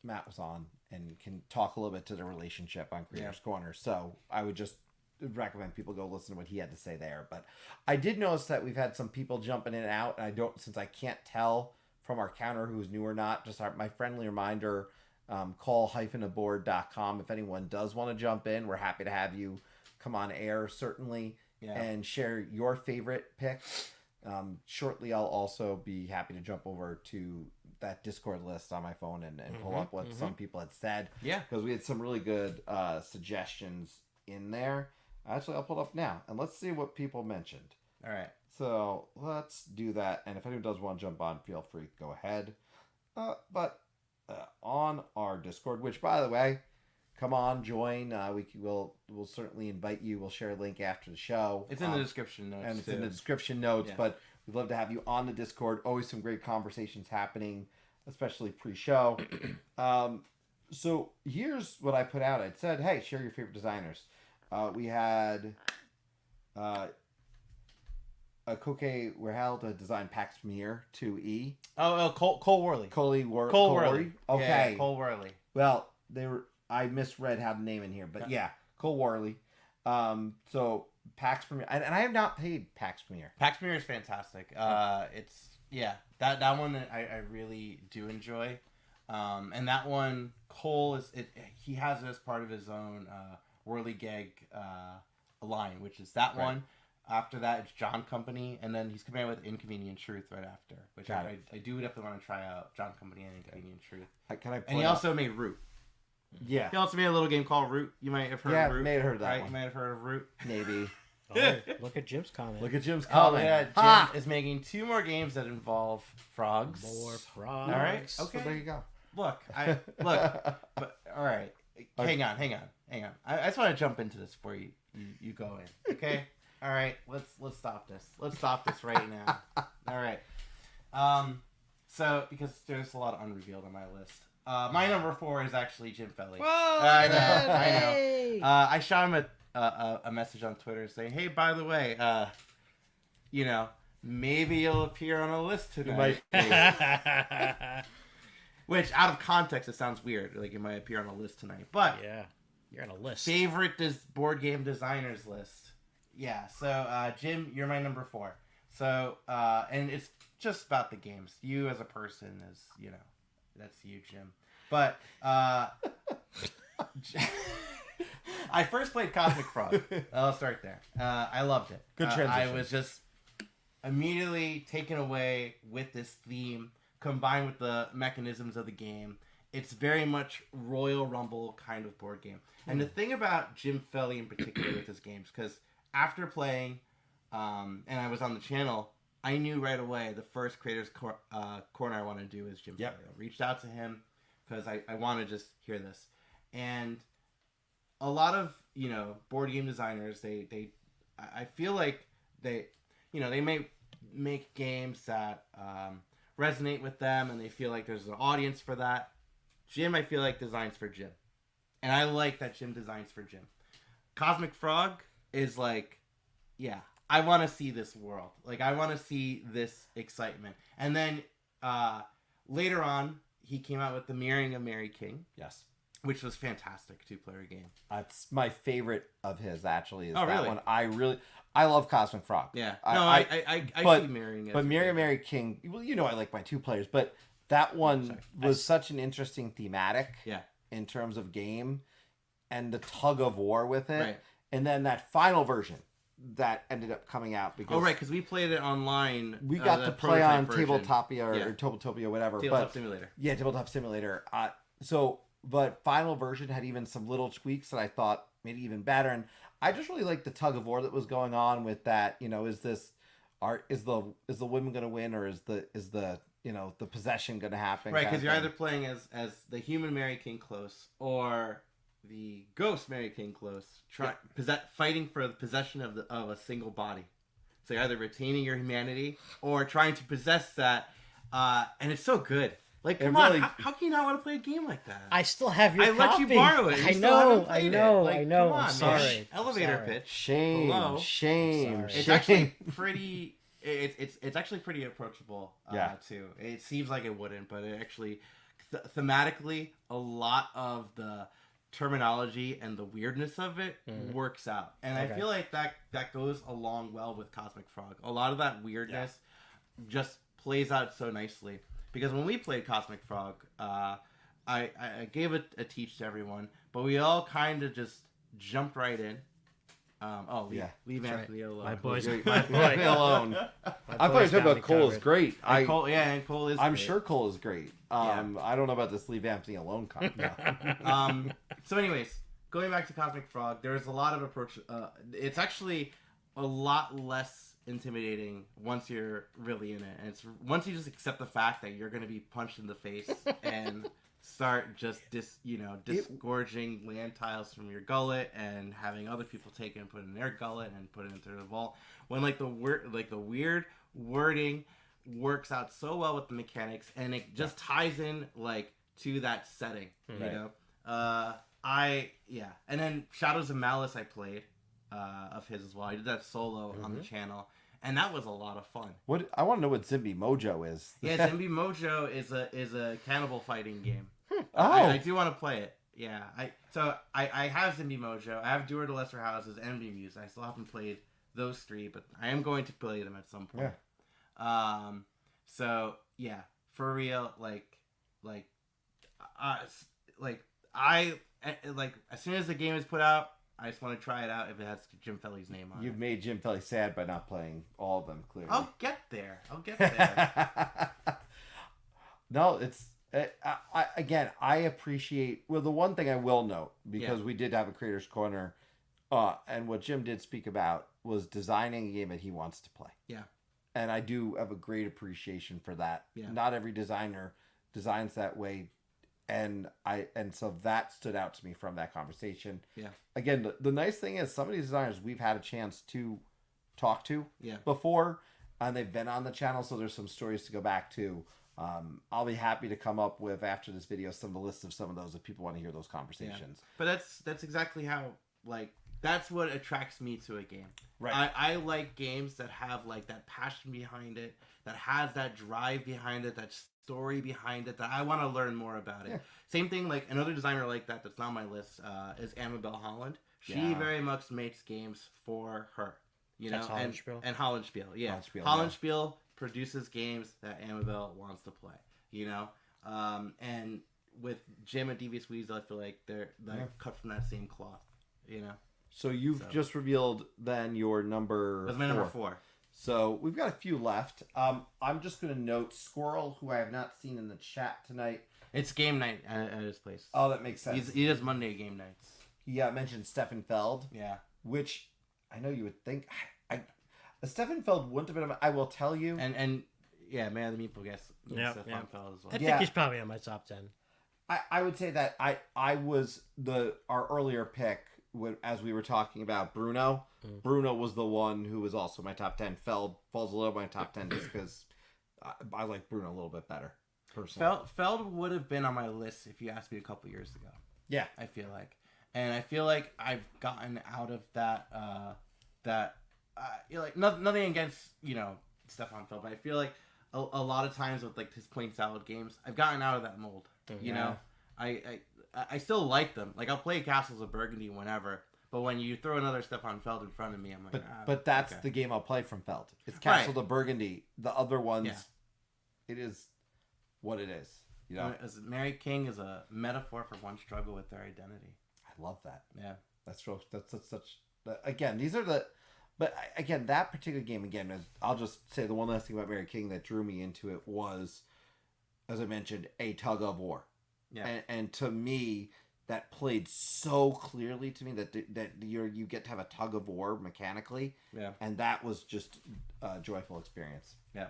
Matt was on and can talk a little bit to the relationship on Creators Corner. So I would just recommend people go listen to what he had to say there. But I did notice that we've had some people jumping in and out, and since I can't tell from our counter who's new or not, just my friendly reminder, call-aboard.com. If anyone does want to jump in, we're happy to have you come on air, certainly. and share your favorite picks. Shortly, I'll also be happy to jump over to that Discord list on my phone and pull up what some people had said. Yeah. Because we had some really good suggestions in there. Actually, I'll pull it up now, and let's see what people mentioned. All right. So let's do that. And if anyone does want to jump on, feel free to go ahead. But on our Discord, which, by the way, come on, join. We'll certainly invite you. We'll share a link after the show. It's in the description notes. And it's in the description notes. Yeah. But we'd love to have you on the Discord. Always some great conversations happening, especially pre-show. So here's what I put out. I said, hey, share your favorite designers. We had Koke Werhel to design Pax Premier 2E. Oh, Cole Worley. Cole Worley. Okay. Yeah, Cole Worley. Well, I misread how the name in here, but yeah, Cole Worley. So Pax Premier, and I have not paid Pax Premier. Pax Premier is fantastic. It's that one I really do enjoy. And that one, Cole he has it as part of his own Whirly Gag line, which is that one. After that, it's John Company, and then he's coming out with Inconvenient Truth right after, which I do definitely want to try out. John Company and Inconvenient Truth. And he also made Root. Yeah. He also made a little game called Root. You might have heard of Root. Yeah, may have heard of that right? one. You might have heard of Root. Maybe. Oh, look at Jim's comment. Look at Jim's Oh, comment. yeah. Jim is making 2 more games that involve frogs. More frogs. All right. Okay. So there you go. Look. But all right. Hang on. I just want to jump into this before you go in. Okay. All right. Let's stop this. Let's stop this right now. All right. So because there's a lot of unrevealed on my list. My number 4 is actually Jim Felly. Whoa! I know. Hey! I shot him a message on Twitter saying, "Hey, by the way, maybe you'll appear on a list tonight." Which, out of context, it sounds weird. Like, it might appear on a list tonight. But Yeah, you're on a list. favorite board game designers list. Yeah. So, Jim, you're my number 4. So, and it's just about the games. You as a person is, that's you, Jim. But I first played Cosmic Frog. I'll start there. I loved it. Good transition. I was just immediately taken away with this theme, combined with the mechanisms of the game. It's very much Royal Rumble kind of board game. And the thing about Jim Felly in particular with his games, because after playing, and I was on the channel, I knew right away the first Creators Corner I want to do is Jim Felly. I reached out to him because I want to just hear this. And a lot of, board game designers, I feel like they may make games that resonate with them and they feel like there's an audience for that. Jim, I feel like, designs for Jim. And I like that Jim designs for Jim. Cosmic Frog is like, yeah, I want to see this world. Like, I want to see this excitement. And then later on, he came out with The Mirroring of Mary King. Yes. Which was fantastic 2-player game. That's my favorite of his, actually. Is Oh, that really? one. I love Cosmic Frog. Yeah. I see Mirroring. But Mary King, well, I like my 2 players, but that one was such an interesting thematic. Yeah. In terms of game and the tug of war with it. Right. And then that final version that ended up coming out because we played it online. We got to play on Tabletopia or Yeah. Tabletopia, whatever. Tabletop Simulator. Yeah, Tabletop Simulator. But final version had even some little tweaks that I thought made it even better. And I just really liked the tug of war that was going on with that. Is the women going to win, or is the the possession going to happen? Right, because you're either playing as the human Mary King Close or the ghost Mary King Close, fighting for the possession of a single body. So you're either retaining your humanity or trying to possess that, and it's so good. Like, come on, how can you not want to play a game like that? I still have your I let you borrow it. I know. I know. Come on, I'm sorry. man. Elevator pitch. Shame. Hello. Shame. It's actually pretty. It's actually pretty approachable. Yeah. Too. It seems like it wouldn't, but it actually thematically a lot of the terminology and the weirdness of it works out, and I feel like that goes along well with Cosmic Frog. A lot of that weirdness just plays out so nicely. Because when we played Cosmic Frog, I gave a teach to everyone, but we all kind of just jumped right in. Leave That's Anthony alone. My boys, Leave my me boy. alone. My I thought you were boys talking got about me Cole is covered. great. And Cole is. I'm great. sure Cole is great. I don't know about this leave Anthony alone comment. No. So, anyways, going back to Cosmic Frog, there's a lot of approach. It's actually a lot less intimidating once you're really in it, and it's once you just accept the fact that you're going to be punched in the face and start just disgorging land tiles from your gullet and having other people take it and put it in their gullet and put it into the vault. When the weird wording works out so well with the mechanics, and it just ties in to that setting, you know. And then Shadows of Malice I played of his as well. I did that solo on the channel, and that was a lot of fun. What I want to know what Zimby Mojo is. Yeah, Zimby Mojo is a cannibal fighting game. Oh, I do want to play it. Yeah, I have Zimby Mojo. I have Doer to Lesser Houses and Muse. I still haven't played those three, but I am going to play them at some point. Yeah. So yeah, for real, as soon as the game is put out, I just want to try it out if it has Jim Felly's name on it. You've made Jim Felly sad by not playing all of them, clearly. I'll get there. No, it's I appreciate. Well, the one thing I will note, because we did have a Creators Corner, and what Jim did speak about was designing a game that he wants to play. Yeah. And I do have a great appreciation for that. Yeah. Not every designer designs that way, and so that stood out to me from that conversation. Yeah. Again, the nice thing is some of these designers we've had a chance to talk to before, and they've been on the channel, so there's some stories to go back to. I'll be happy to come up with after this video some of the lists of some of those if people want to hear those conversations. Yeah. But that's exactly how that's what attracts me to a game. Right. I like games that have that passion behind it, that has that drive behind it, that story behind it, that I want to learn more about it. Yeah. Same thing, another designer like that's not on my list, is Amabel Holland. She very much makes games for her. You know, and Hollandspiel. Yeah. Hollandspiel produces games that Amabel wants to play. You know? And with Jim and Devious Weasel, I feel like they're cut from that same cloth. You know? So you've just revealed then your number. That's my number 4. So we've got a few left. I'm just going to note Squirrel, who I have not seen in the chat tonight. It's game night at his place. Oh, that makes sense. He does Monday game nights. He mentioned Stefan Feld. Yeah. Which I know you would think. Stefan Feld wouldn't have been. I will tell you. And yeah, Man of the Meatball guess. Stefan Feld as well. I think he's probably on my top 10. I would say that I was our earlier pick. As we were talking about Bruno, Bruno was the one who was also my top 10. Feld falls a little my top 10 just because I like Bruno a little bit better, personally. Feld would have been on my list if you asked me a couple years ago. Yeah. I feel like. And I feel like I've gotten out of that, nothing against, Stefan Feld, but I feel like a lot of times with his plain salad games, I've gotten out of that mold, you know? I still like them. I'll play Castles of Burgundy whenever, but when you throw another Stefan Feld in front of me, I'm like, but that's the game I'll play from Feld. It's Castle of Burgundy. The other ones, it is what it is. You know, Mary King is a metaphor for one struggle with their identity. I love that. Yeah, that's such. Again, these are the. But again, that particular game I'll just say the one last thing about Mary King that drew me into it was, as I mentioned, a tug of war. Yeah. And to me, that played so clearly to me that you get to have a tug of war mechanically. Yeah. And that was just a joyful experience. Yeah.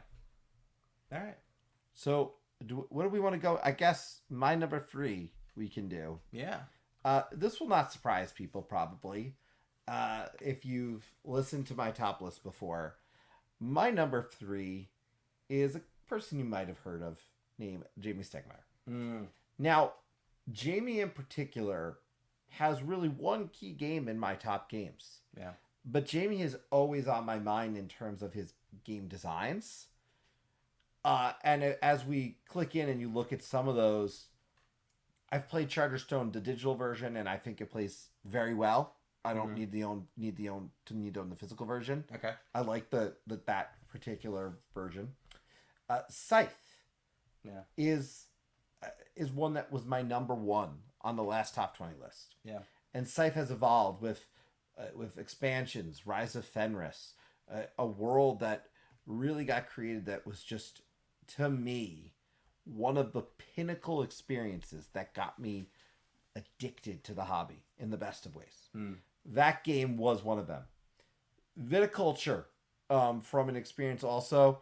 All right. So, what do we want to go? I guess my number 3 we can do. Yeah. This will not surprise people, probably. If you've listened to my top list before, my number 3 is a person you might have heard of named Jamie Stegmaier. Now, Jamie in particular has really one key game in my top games. Yeah. But Jamie is always on my mind in terms of his game designs. And as we click in and you look at some of those, I've played Charterstone, the digital version, and I think it plays very well. I don't need to own the physical version. Okay. I like that particular version. Scythe is one that was my number 1 on the last top 20 list. Yeah. And Scythe has evolved with with expansions, Rise of Fenris, a world that really got created that was just, to me, one of the pinnacle experiences that got me addicted to the hobby in the best of ways. That game was one of them. Viticulture, from an experience also,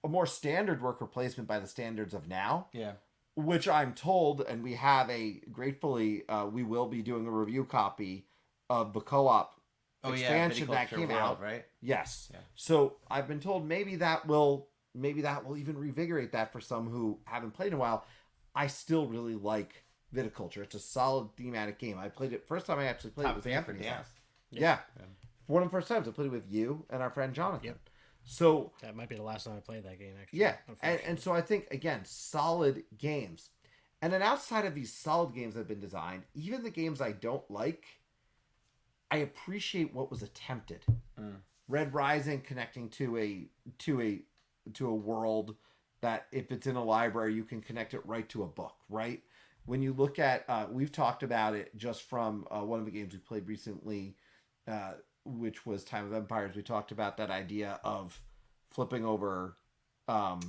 a more standard worker placement by the standards of now. Yeah. Which I'm told, and we have gratefully, we will be doing a review copy of the co-op expansion that came out. Right? Yes. Yeah. So I've been told maybe that will even revigorate that for some who haven't played in a while. I still really like Viticulture. It's a solid thematic game. I played it first time I actually played it with Anthony's house. Yeah. One of the first times I played it with you and our friend Jonathan. Yep. So that might be the last time I played that game, actually. yeah, and so I think, again, solid games. And then outside of these solid games that have been designed, even the games I don't like, I appreciate what was attempted. Red Rising connecting to a world that if it's in a library, you can connect it right to a book, right? When you look at, we've talked about it just from one of the games we played recently, which was Time of Empires. We talked about that idea of flipping over. Time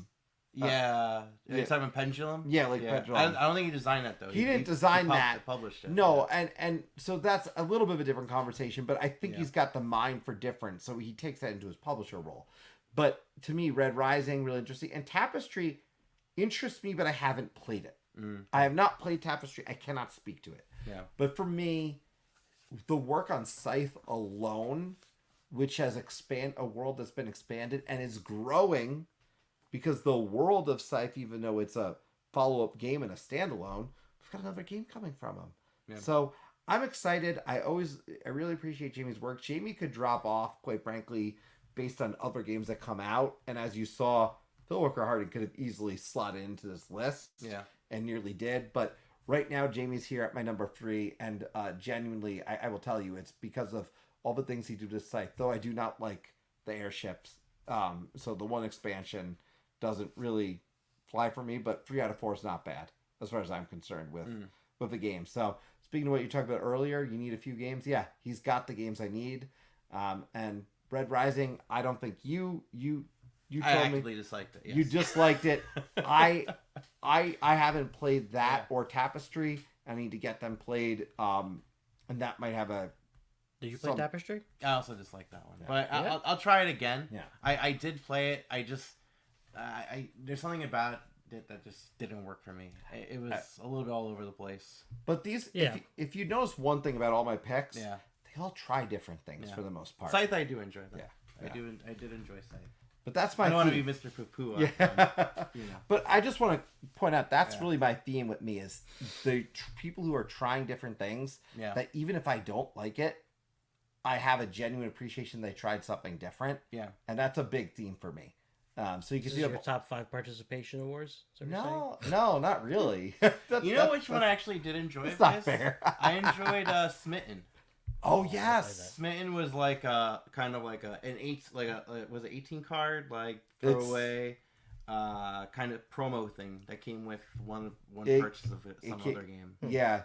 of Pendulum. Yeah, Pendulum. I don't think he designed that though. He didn't design that. Published it. No, and so that's a little bit of a different conversation. But I think he's got the mind for different, so he takes that into his publisher role. But to me, Red Rising really interesting, and Tapestry interests me, but I haven't played it. I have not played Tapestry. I cannot speak to it. Yeah. But for me, the work on Scythe alone, which has a world that's been expanded and is growing, because the world of Scythe, even though it's a follow-up game and a standalone, we've got another game coming from him. Yeah. So I'm excited. I really appreciate Jamie's work. Jamie could drop off, quite frankly, based on other games that come out. And as you saw, Phil Walker Harding could have easily slotted into this list. Yeah. And nearly did. But right now, Jamie's here at my number 3. And genuinely, I will tell you, it's because of all the things he did to Scythe. Though I do not like the airships. So the one expansion doesn't really fly for me. But 3 out of 4 is not bad, as far as I'm concerned with the game. So speaking of what you talked about earlier, you need a few games. Yeah, he's got the games I need. And Red Rising, I don't think you told I actively disliked it. Yes. You disliked it. I haven't played that or Tapestry. I need to get them played. And that might have a. Did you play Tapestry? I also dislike that one, but I'll try it again. Yeah. I did play it. I just there's something about it that just didn't work for me. It was a little bit all over the place. But these, if you notice one thing about all my picks, they all try different things for the most part. Scythe, I do enjoy that. Yeah. I did enjoy Scythe. But that's my. I don't want to be Mr. Poo-Poo. But I just want to point out that's really my theme with me is the people who are trying different things. Yeah. That even if I don't like it, I have a genuine appreciation they tried something different. Yeah. And that's a big theme for me. So you can see your top 5 participation awards. No, not really. You know which one I actually did enjoy? It's not fair. I enjoyed Smitten. Oh yes, Smitten was like kind of like was it 18 card like throwaway kind of promo thing that came with one purchase of some other game. Yeah,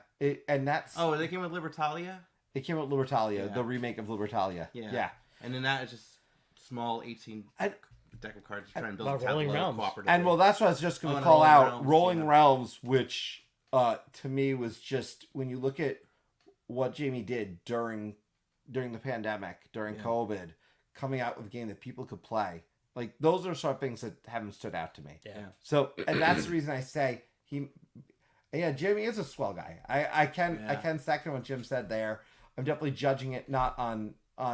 and that's they came with Libertalia. It came with Libertalia, the remake of Libertalia. Yeah, and then that is just small 18 deck of cards trying to build a Rolling Realms. cooperative. And well, that's what I was just going to call out. Rolling Realms, which to me was just when you look at what Jamie did during the pandemic, during COVID, coming out with a game that people could play. Like those are sort of things that haven't stood out to me. Yeah. So, and that's the reason I say Jamie is a swell guy. I can second what Jim said there. I'm definitely judging it not on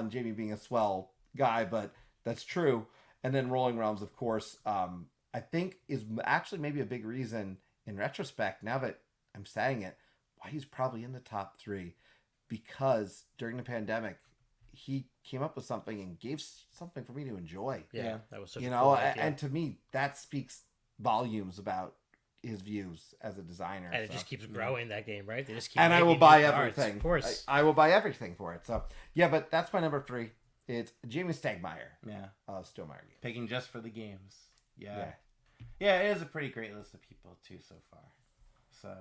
Jamie being a swell guy, but that's true. And then Rolling Realms, of course, I think is actually maybe a big reason in retrospect, now that I'm saying it, why he's probably in the top 3. Because during the pandemic, he came up with something and gave something for me to enjoy. Yeah, that was such a cool idea. And to me, that speaks volumes about his views as a designer. And it just keeps growing, that game, right? They just keep. And I will buy everything. Of course, I will buy everything for it. So yeah, but that's my number 3. It's Jamie Stegmaier. Yeah, Stillmeyer game. Picking just for the games. Yeah, it is a pretty great list of people too so far. So.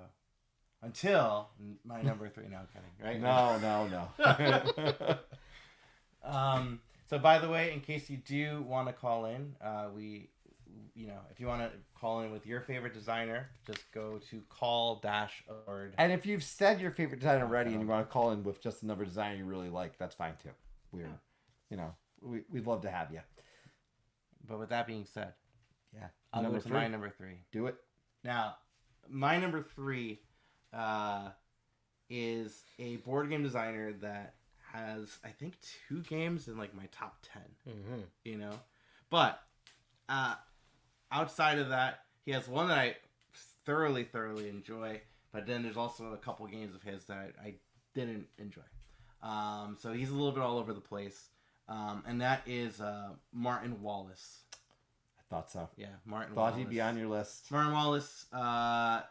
until my number 3. No, I'm kidding. Right? No. So by the way, in case you do want to call in, if you want to call in with your favorite designer, just go to call-ord. And if you've said your favorite designer already and you want to call in with just another designer you really like, that's fine too. We'd love to have you. But with that being said, Yeah. I'll go to my number 3. Do it. Now, my number 3 is a board game designer that has, I think, 2 games in like my top 10. Mm-hmm. But outside of that, he has one that I thoroughly enjoy. But then there's also a couple games of his that I didn't enjoy. So he's a little bit all over the place. And that is Martin Wallace. I thought so. Yeah, Martin Thought Wallace. he'd be on your list. Martin Wallace, so I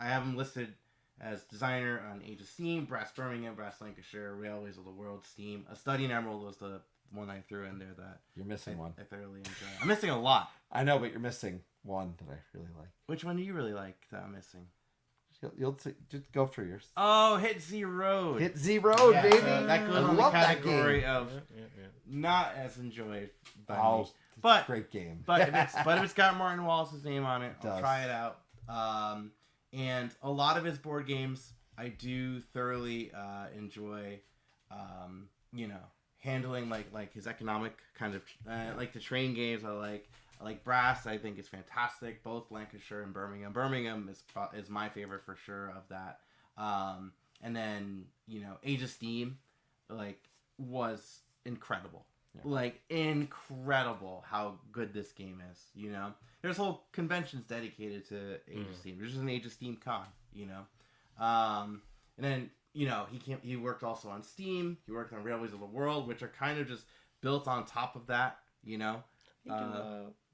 have him listed as designer on Age of Steam, Brass Birmingham, Brass Lancashire, Railways of the World, Steam. A Study in Emerald was the one I threw in there that You're missing one. I thoroughly enjoy. I'm missing a lot. I know, but you're missing one that I really like. Which one do you really like that I'm missing? You'll just go through yours. Oh, Hit Z Road. Hit Z Road, Yeah, baby. so that goes I in the love that category game. of not as enjoyed by Oh, me. But great game. But if it's got Martin Wallace's name on it, I'll does. try it out. And a lot of his board games, I do thoroughly enjoy. Handling like his economic kind of like the train games. I like Brass. I think is fantastic. Both Lancashire and Birmingham. Birmingham is my favorite for sure of that. And then Age of Steam, was incredible. Yeah. Like incredible how good this game is. There's whole conventions dedicated to Age of Steam. There's just an Age of Steam con. And then he worked also on Steam. He worked on Railways of the World, which are kind of just built on top of that.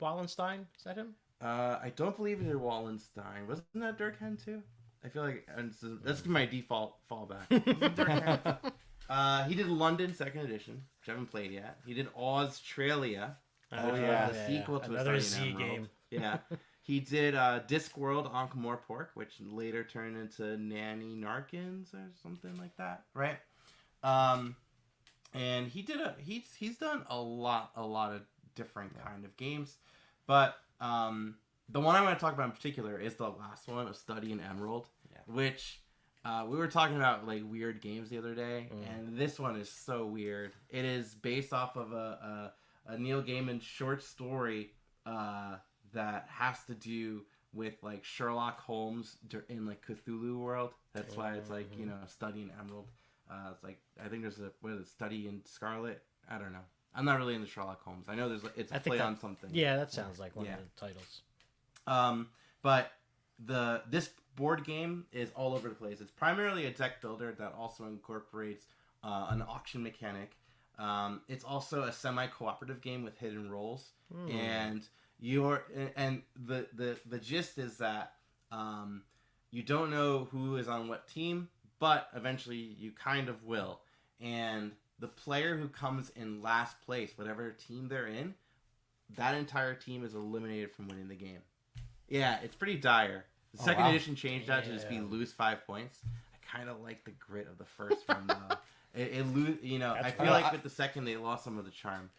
Wallenstein, is that him? I don't believe he did Wallenstein. Wasn't that Durkheim too? I feel like that's my default fallback. He did London 2nd edition, which I haven't played yet. He did Australia. The sequel to another a Z Study in Emerald. game. Yeah. He did Discworld Ankh-Morpork, which later turned into Nanny Narkins or something like that, right? And he did he's done a lot of different kind of games, but the one I want to talk about in particular is the last one, A Study in Emerald, which we were talking about like weird games the other day, and this one is so weird. It is based off of a Neil Gaiman short story that has to do with like Sherlock Holmes in like Cthulhu world. That's why it's like Study in Emerald. It's like I think there's a Study in Scarlet. I don't know. I'm not really into Sherlock Holmes. I know it's a play on something. Yeah, that sounds like one of the titles. But this board game is all over the place. It's primarily a deck builder that also incorporates an auction mechanic. It's also a semi-cooperative game with hidden roles, and the gist is that you don't know who is on what team, but eventually you kind of will. And the player who comes in last place, whatever team they're in, that entire team is eliminated from winning the game. Yeah, it's pretty dire. The second edition changed that to just be lose 5 points. I kind of like the grit of the first one though. I feel like with the second they lost some of the charm.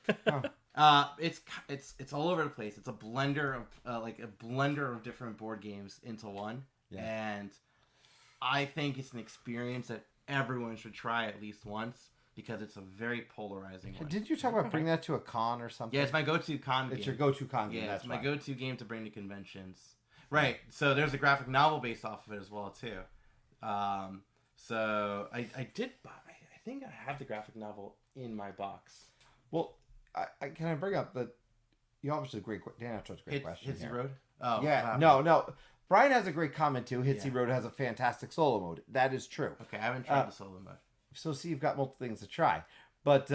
It's all over the place. It's a blender of different board games into one, and I think it's an experience that everyone should try at least once because it's a very polarizing one. Did you talk about bringing that to a con or something? Yeah, it's my go-to con game. It's your go-to con game. Yeah, it's my go-to game to bring to conventions. Right. So there's a graphic novel based off of it as well too. So I did buy. I think I have the graphic novel in my box. Well, can I bring up that you obviously Dan asked a great question. Hitsy Road. Oh yeah. wow. No. Brian has a great comment too. Hitsy Road has a fantastic solo mode. That is true. Okay, I haven't tried the solo mode. So see, you've got multiple things to try. But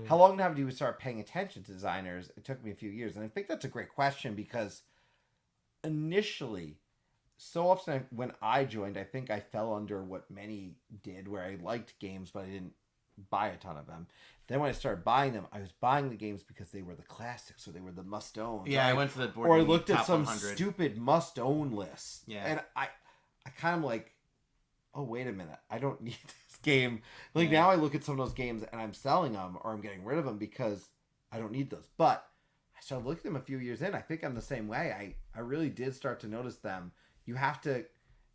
how long have you start paying attention to designers? It took me a few years, and I think that's a great question because initially, so often when I joined, I think I fell under what many did, where I liked games, but I didn't buy a ton of them. Then when I started buying them, I was buying the games because they were the classics, or they were the must-own. Yeah, I went to the board or I game looked at top some 100. stupid must-own list. Yeah. And I kind of like, oh, wait a minute. I don't need this game. Like, Yeah. now I look at some of those games and I'm selling them or I'm getting rid of them because I don't need those. But I started looking at them a few years in. I think I'm the same way. I really did start to notice them. You have to,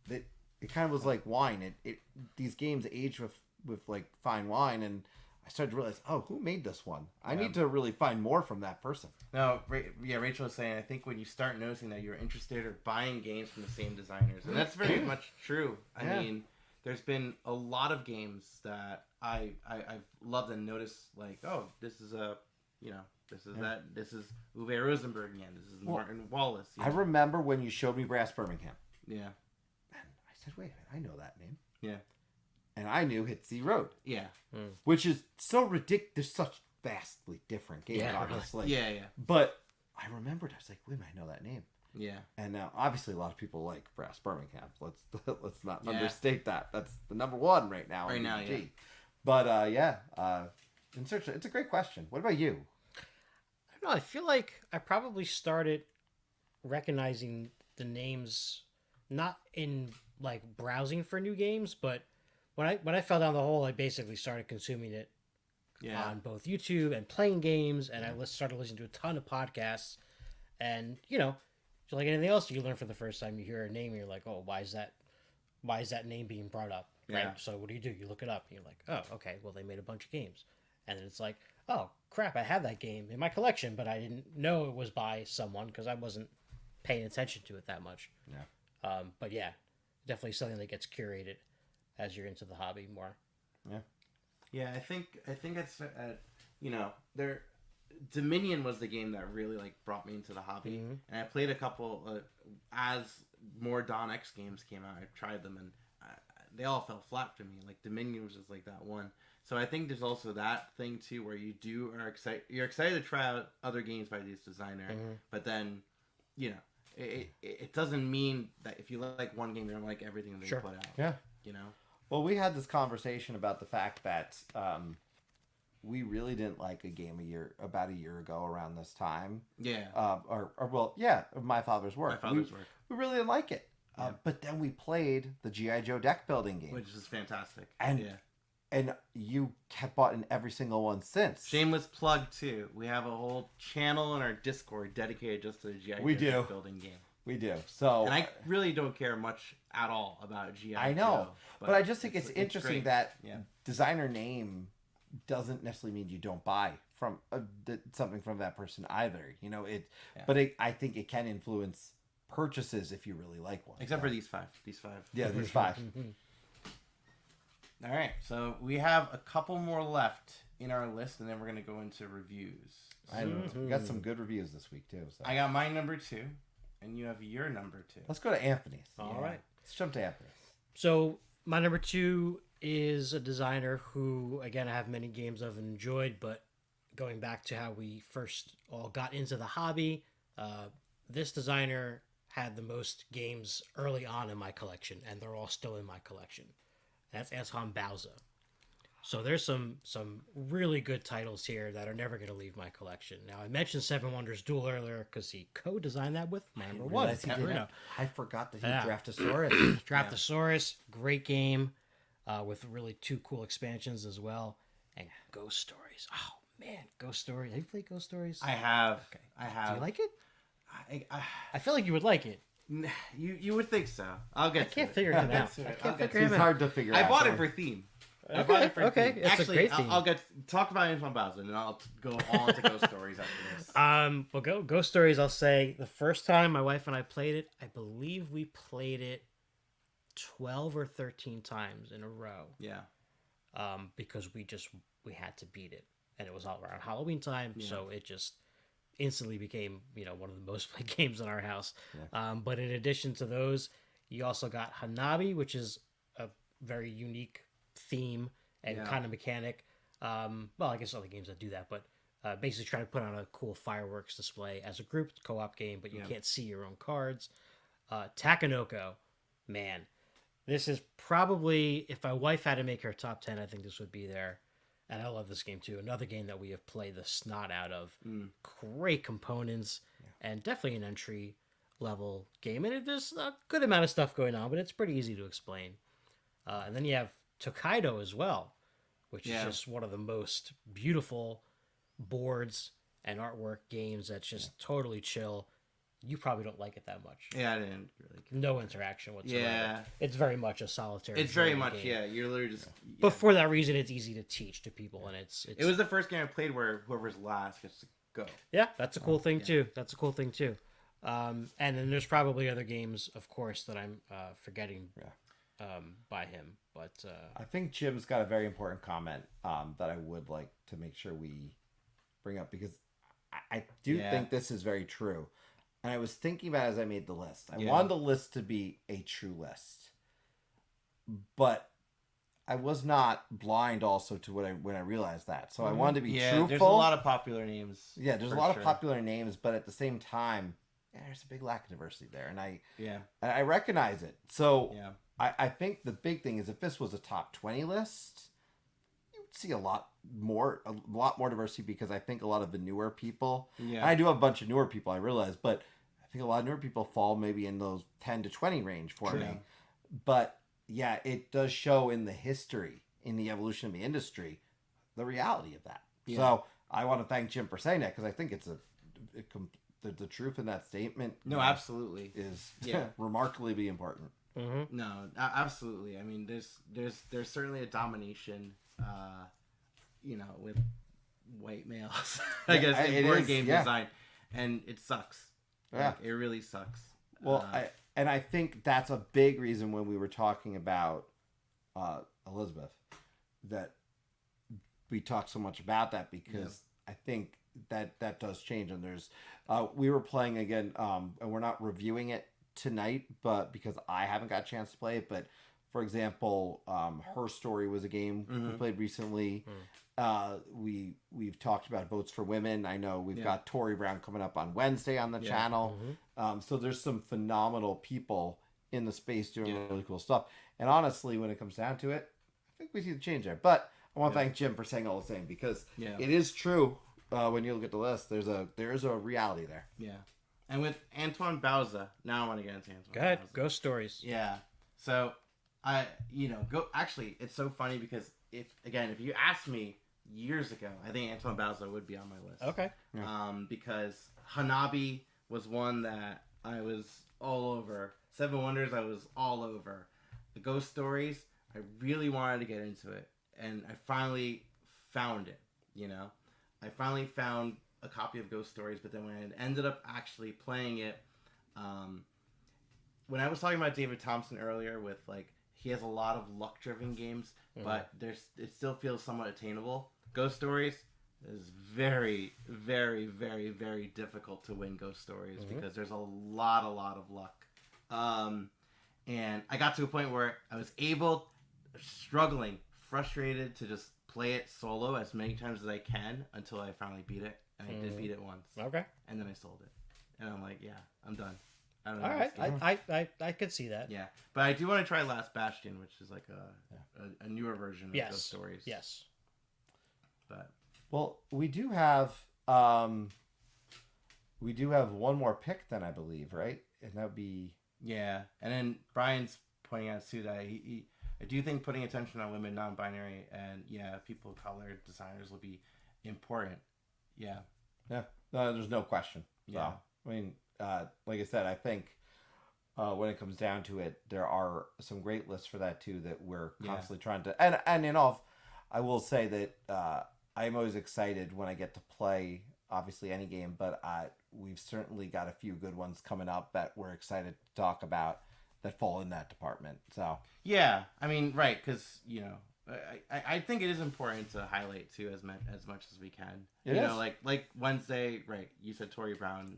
it kind of was like wine. These games age with like fine wine, and I started to realize, oh, who made this one? I need to really find more from that person. No, Rachel was saying, I think when you start noticing that you're interested or buying games from the same designers, and that's very much true. I mean, there's been a lot of games that I've loved and noticed, like, oh, this is this is Uwe Rosenberg again. This is Martin Wallace. I remember when you showed me Brass Birmingham. Yeah. And I said, wait a minute, I know that name. Yeah. And I knew Hit Sea Road. Yeah. Which is so ridiculous. There's such vastly different games, Yeah, obviously. Yeah, yeah. But I remembered, I was like, wait a minute, I know that name. Yeah. And now, obviously, a lot of people like Brass Birmingham. Let's not Yeah. understate that. That's the number one right now. Right in now, BG. yeah. But it's a great question. What about you? I don't know. I feel like I probably started recognizing the names not in like browsing for new games, but when I fell down the hole, I basically started consuming it Yeah. on both YouTube and playing games, and I started listening to a ton of podcasts. And just like anything else, you learn for the first time. You hear a name, and you're like, "Oh, why is that name being brought up?" Right. Yeah. So what do? You look it up, and you're like, "Oh, okay. Well, they made a bunch of games," and then it's like, "Oh, crap! I have that game in my collection, but I didn't know it was by someone because I wasn't paying attention to it that much." Yeah. But yeah, definitely something that gets curated as you're into the hobby more. Yeah, I think it's there. Dominion was the game that really like brought me into the hobby, and I played a couple as more Dawn X games came out. I tried them, and they all fell flat for me. Like Dominion was just like that one. So I think there's also that thing too, where you're excited to try out other games by this designer, but then it doesn't mean that if you like one game, you're gonna like everything they put out. Yeah. You know. Well, we had this conversation about the fact that we really didn't like a game about a year ago around this time. Yeah. Of My Father's Work. We really didn't like it. But then we played the G.I. Joe deck building game. Which is fantastic. And you have bought in every single one since. Shameless plug too. We have a whole channel in our Discord dedicated just to the G.I. We Joe do. building game. We do. So, and I really don't care much at all about G.I. I know. Joe, but I just think it's interesting great. that designer name doesn't necessarily mean you don't buy from something from that person either. But I think it can influence purchases if you really like one. Except for these five. Yeah, these five. All right, so we have a couple more left in our list, and then we're going to go into reviews. We got some good reviews this week too. So. I got my number 2, and you have your number 2. Let's go to Anthony's. All right. Let's jump to Anthony's. So my number 2 is a designer who, again, I have many games I've enjoyed, but going back to how we first all got into the hobby, this designer had the most games early on in my collection, and they're all still in my collection. That's Anton Bauza. So there's some really good titles here that are never going to leave my collection. Now, I mentioned Seven Wonders Duel earlier because he co-designed that with my number 1. I forgot that he Draftosaurus. Draftosaurus, great game with really 2 cool expansions as well. And Ghost Stories. Oh, man, Ghost Stories. Have you played Ghost Stories? I have. Okay. I have. Do you like it? I feel like you would like it. You would think so. I'll get. I can't figure him out. It's hard to figure out. I bought it for theme. Okay. It's Actually, a great theme. I'll talk about Anton Bauza, and then I'll go on to Ghost Stories after this. Well, Ghost Stories, I'll say the first time my wife and I played it, I believe we played it 12 or 13 times in a row. Yeah. Because we had to beat it, and it was all around Halloween time, so it just instantly became one of the most played games in our house. But in addition to those, you also got Hanabi, which is a very unique theme and kind of mechanic. Well, I guess other games that do that, but basically trying to put on a cool fireworks display as a group co-op game, but you can't see your own cards. Takenoko, man, this is probably, if my wife had to make her top 10, I think this would be there. And I love this game too. Another game that we have played the snot out of. Great components and definitely an entry level game, and there's a good amount of stuff going on, but it's pretty easy to explain. And then you have Tokaido as well, which is just one of the most beautiful boards and artwork games that's just totally chill. You probably don't like it that much. Yeah, I didn't really. No interaction whatsoever. Yeah. It's very much a solitary. It's very journey much, game. yeah. You're literally just. Yeah. But for that reason, it's easy to teach to people, and it's It was the first game I played where whoever's last gets to go. yeah, that's a cool thing too. That's a cool thing too. And then there's probably other games, of course, that I'm forgetting by him. But I think Jim's got a very important comment that I would like to make sure we bring up, because I do think this is very true. And I was thinking about it as I made the list. I wanted the list to be a true list. But I was not blind also to when I realized that. So I wanted to be truthful. There's a lot of popular names. Yeah, there's a lot of popular names, but at the same time, there's a big lack of diversity there. And I recognize it. So I think the big thing is, if this was a top 20 list, you'd see a lot more diversity, because I think a lot of the newer people, and I do have a bunch of newer people, I realize, but I think a lot of newer people fall maybe in those 10 to 20 range for me. But yeah, it does show in the history, in the evolution of the industry, the reality of that. So I want to thank Jim for saying that, because I think it's the truth in that statement. No, absolutely is remarkably important. mm-hmm. No, absolutely. I mean, there's certainly a domination, with white males, I guess, in board game design, and it sucks. Yeah, like, it really sucks. Well, I think that's a big reason when we were talking about Elizabeth, that we talked so much about that, because I think that does change. And there's we were playing again, and we're not reviewing it tonight, but because I haven't got a chance to play it. But for example, Her Story was a game we played recently. We've talked about Votes for Women. I know we've got Tori Brown coming up on Wednesday on the channel. So there's some phenomenal people in the space doing really cool stuff. And honestly, when it comes down to it, I think we see the change there. But I want to thank Jim for saying all the same, because it is true. When you look at the list, there is a reality there. Yeah. And with Antoine Bauza, now I want to get into Antoine. Go ahead. Bauza. Ghost Stories. Yeah. So actually, it's so funny, because if you asked me years ago, I think Antoine Bauza would be on my list. Okay. Because Hanabi was one that I was all over. Seven Wonders, I was all over. The Ghost Stories, I really wanted to get into it, and I finally found it. I finally found a copy of Ghost Stories, but then when I ended up actually playing it, when I was talking about David Thompson earlier, with he has a lot of luck-driven games, but it still feels somewhat attainable. Ghost Stories is very, very, very, very difficult to win Ghost Stories, because there's a lot of luck. And I got to a point where I was frustrated to just play it solo as many times as I can until I finally beat it. And I did beat it once. Okay. And then I sold it. And I'm like, yeah, I'm done. I don't know. All right. I could see that. Yeah. But I do want to try Last Bastion, which is like a newer version of Ghost Stories. Yes. But well, we do have one more pick then, I believe, right? And that would be and then Brian's pointing out too that I do think putting attention on women, non-binary, and people of color designers will be important. Yeah. No, there's no question. Yeah. So, I mean, like I said, I think when it comes down to it, there are some great lists for that too that we're constantly trying to. And in all, I will say that I'm always excited when I get to play, obviously, any game, but we've certainly got a few good ones coming up that we're excited to talk about that fall in that department. So yeah, I mean, right, because I think it is important to highlight too as much as we can. Like Wednesday, right? You said Tori Brown.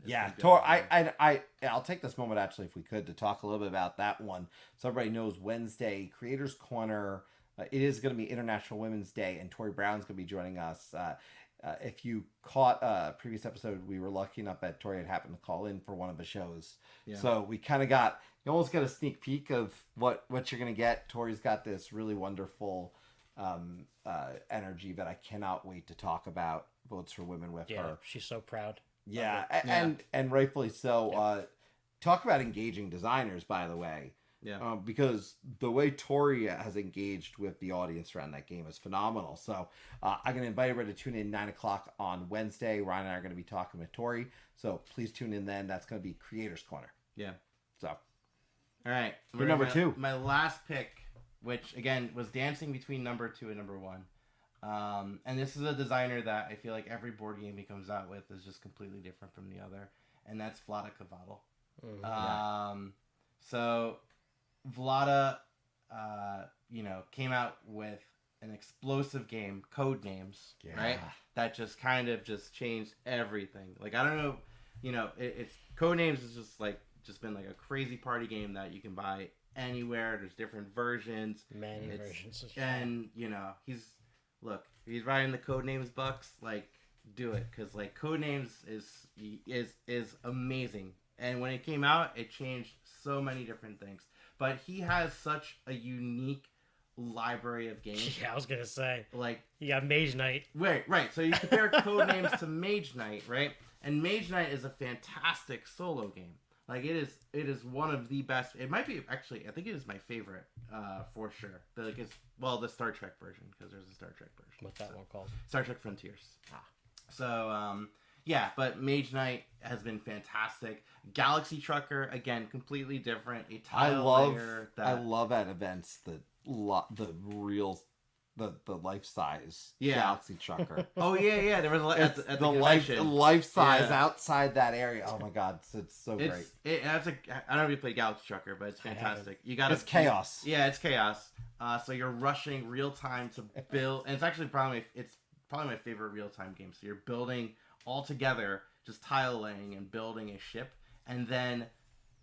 I'll take this moment actually, if we could, to talk a little bit about that one, so everybody knows. Wednesday, Creators Corner. It is going to be International Women's Day, and Tori Brown's going to be joining us. If you caught a previous episode, we were lucky enough that Tori had happened to call in for one of the shows. Yeah. So we kind of you almost get a sneak peek of what you're going to get. Tori's got this really wonderful energy that I cannot wait to talk about Votes for Women with her. She's so proud. Yeah, and rightfully so. talk about engaging designers, by the way. Yeah. Because the way Tori has engaged with the audience around that game is phenomenal. So I'm going to invite everybody to tune in 9 o'clock on Wednesday. Ryan and I are going to be talking with Tori. So please tune in then. That's going to be Creators Corner. Yeah. So. All right. Your number 2. My last pick, which, again, was dancing between number 2 and number 1. And this is a designer that I feel like every board game he comes out with is just completely different from the other. And that's Vlada Cavadl. So Vlada, came out with an explosive game, Codenames, right? That just kind of just changed everything. Like, I don't know, it's Codenames is just been like a crazy party game that you can buy anywhere. There's different versions. Many versions. And, he's riding the Codenames bucks, like, do it. Because, like, Codenames is amazing. And when it came out, it changed so many different things. But he has such a unique library of games. Yeah, I was going to say. Like, you got Mage Knight. Right. So you compare Codenames to Mage Knight, right? And Mage Knight is a fantastic solo game. Like, it is one of the best. It might be, actually, I think it is my favorite, for sure. The Star Trek version, because there's a Star Trek version. What's that one called? Star Trek Frontiers. So, but Mage Knight has been fantastic. Galaxy Trucker, again, completely different. A tile layer I love at events the life size Galaxy Trucker. Oh yeah. There was at the convention. life size outside that area. Oh my god, it's so great. I don't know if you played Galaxy Trucker, but it's fantastic. It's chaos. Yeah, it's chaos. So you're rushing real time to build, and it's actually probably my favorite real time game. So you're building all together, just tile laying and building a ship, and then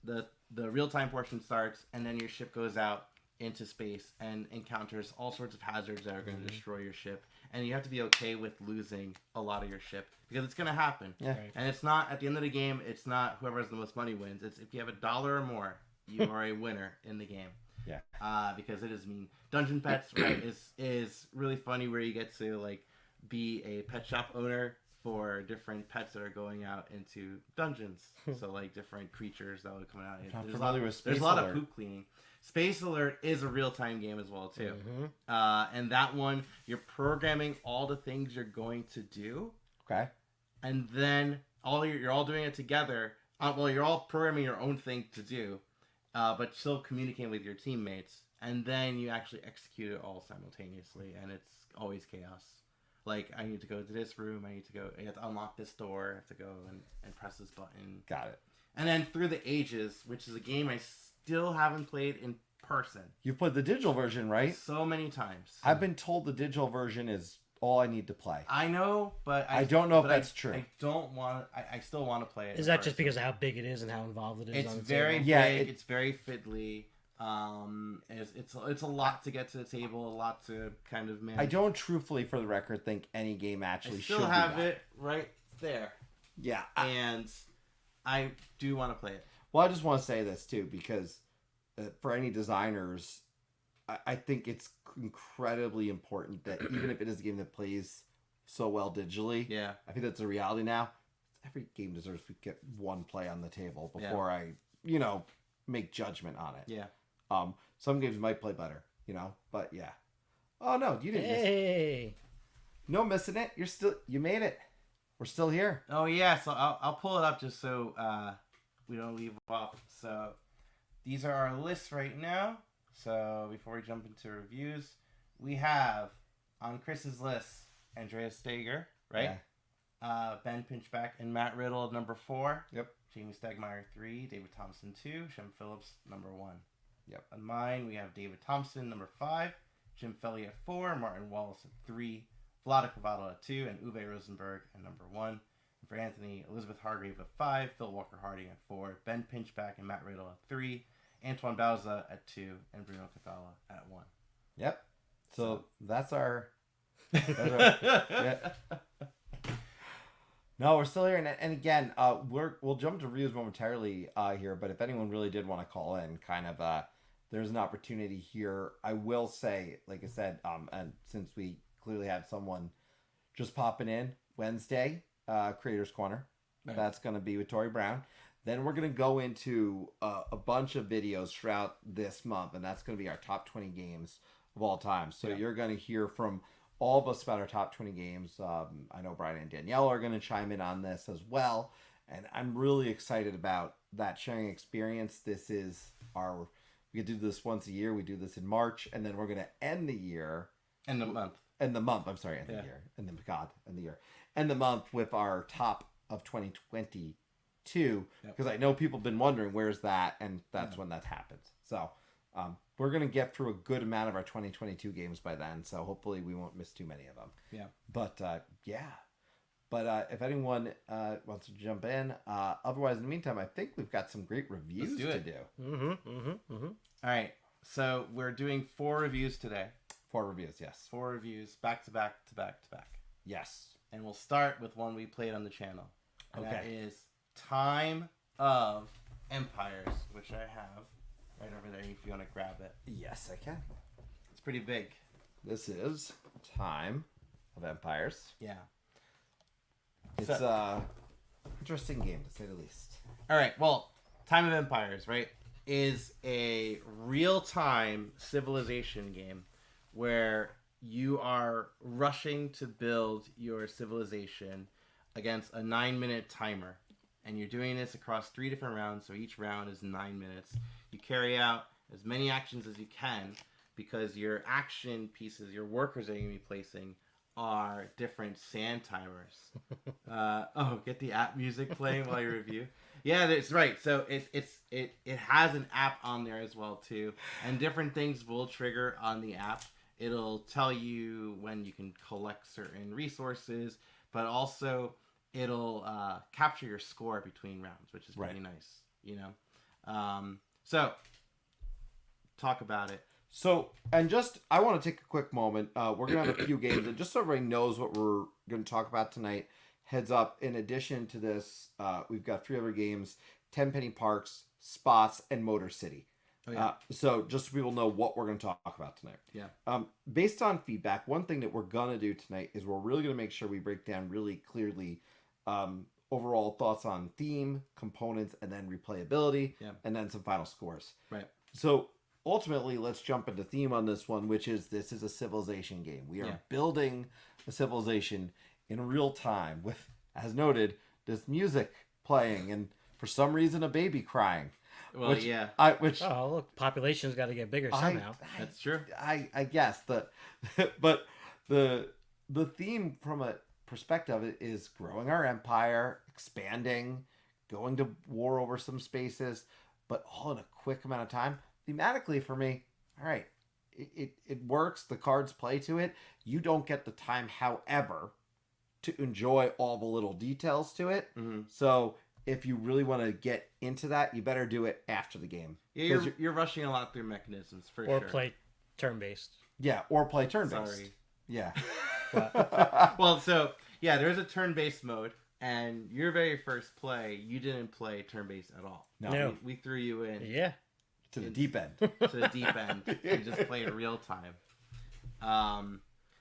the real time portion starts, and then your ship goes out into space and encounters all sorts of hazards that are going to destroy your ship, and you have to be okay with losing a lot of your ship because it's going to happen. Yeah. Right. And it's not at the end of the game. It's not whoever has the most money wins. It's if you have $1 or more, you are a winner in the game. Yeah. Because it is mean. Dungeon Pets, right, is really funny where you get to like be a pet shop owner for different pets that are going out into dungeons. So like different creatures that would come out. There's a lot of poop cleaning. Space Alert is a real-time game as well too. And that one, you're programming all the things you're going to do. Okay. And then you're all doing it together. You're all programming your own thing to do, but still communicating with your teammates. And then you actually execute it all simultaneously, and it's always chaos. Like, I need to go to this room, I have to unlock this door, I have to go and press this button. Got it. And then Through the Ages, which is a game I still haven't played in person. You've played the digital version, right? So many times. I've been told the digital version is all I need to play. I know, but I don't know if that's true. I don't want. I still want to play it. Is that just because of how big it is and how involved it is? It's very big. It's very fiddly. It's a lot to get to the table, a lot to kind of manage. I don't truthfully, for the record, think any game actually should still have it right there. Yeah. And I do want to play it. Well, I just want to say this too, because for any designers, I think it's incredibly important that even if it is a game that plays so well digitally, I think that's a reality now. Every game deserves to get one play on the table before I, make judgment on it. Yeah. Some games might play better, but yeah. Oh no, you didn't miss it. No missing it. You made it. We're still here. Oh yeah, so I'll pull it up just so we don't leave off. So these are our lists right now. So before we jump into reviews, we have on Chris's list Andreas Steger, right? Yeah. Ben Pinchback and Matt Riddle at number 4. Yep. Jamie Stegmaier 3, David Thompson 2, Shem Phillips number 1. Yep. On mine, we have David Thompson number 5, Jim Felly at 4, Martin Wallace at 3, Vlada Cavadl at 2, and Uwe Rosenberg at number 1. And for Anthony, Elizabeth Hargrave at 5, Phil Walker Harding at 4, Ben Pinchback and Matt Riddle at 3, Antoine Bauza at 2, and Bruno Cathala at 1. Yep. So that's our yeah. No, we're still here, and again, we'll jump to reviews momentarily here. But if anyone really did want to call in, there's an opportunity here. I will say, like I said, and since we clearly have someone just popping in Wednesday, Creators Corner, that's going to be with Tori Brown. Then we're going to go into a bunch of videos throughout this month, and that's going to be our top 20 games of all time. So you're going to hear from all of us about our top 20 games. I know Brian and Danielle are going to chime in on this as well. And I'm really excited about that sharing experience. This is we do this once a year. We do this in March, and then we're going to end the year. End the month. End the month. I'm sorry, end the year. End the year. End the month with our top of 2022. Because I know people have been wondering, where's that? And that's when that happens. So we're going to get through a good amount of our 2022 games by then. So hopefully we won't miss too many of them. Yeah. But But if anyone wants to jump in, otherwise, in the meantime, I think we've got some great reviews to do. All right. So we're doing 4 reviews today. 4 reviews, yes. 4 reviews, back to back to back to back. Yes. And we'll start with one we played on the channel. And that Okay. is Time of Empires, which I have right over there if you want to grab it. Yes, I can. It's pretty big. This is Time of Empires. Yeah. It's interesting game, to say the least. All right. Well, Time of Empires, right, is a real-time civilization game where you are rushing to build your civilization against a 9-minute timer. And you're doing this across 3 different rounds, so each round is 9 minutes. You carry out as many actions as you can because your action pieces, your workers that you're going to be placing, are different sand timers. Get the app music playing while you review. Yeah, that's right. So it has an app on there as well too, and different things will trigger on the app. It'll tell you when you can collect certain resources, but also it'll capture your score between rounds, which is pretty nice. You know, so talk about it. So, and just, I want to take a quick moment. We're going to have a few games, and just so everybody knows what we're going to talk about tonight, heads up, in addition to this, we've got 3 other games, 10 Penny Parks, Spots, and Motor City. Oh, yeah. So, just so people know what we're going to talk about tonight. Yeah. Based on feedback, one thing that we're going to do tonight is we're really going to make sure we break down really clearly overall thoughts on theme, components, and then replayability, and then some final scores. Right. So, ultimately, let's jump into theme on this one, which is this is a civilization game. We are building a civilization in real time with, as noted, this music playing and for some reason a baby crying. Well, Oh, look, population's got to get bigger somehow. That's true. I guess but the theme from a perspective is growing our empire, expanding, going to war over some spaces, but all in a quick amount of time. Thematically, for me, all right, it works. The cards play to it. You don't get the time, however, to enjoy all the little details to it. Mm-hmm. So if you really want to get into that, you better do it after the game. Yeah, you're rushing a lot through mechanisms, for or sure. Or play turn-based. Yeah, or play turn-based. Sorry. Yeah. Well, so, yeah, there's a turn-based mode. And your very first play, you didn't play turn-based at all. No. We threw you in. Yeah. To the deep end. To the deep end. You just played real time.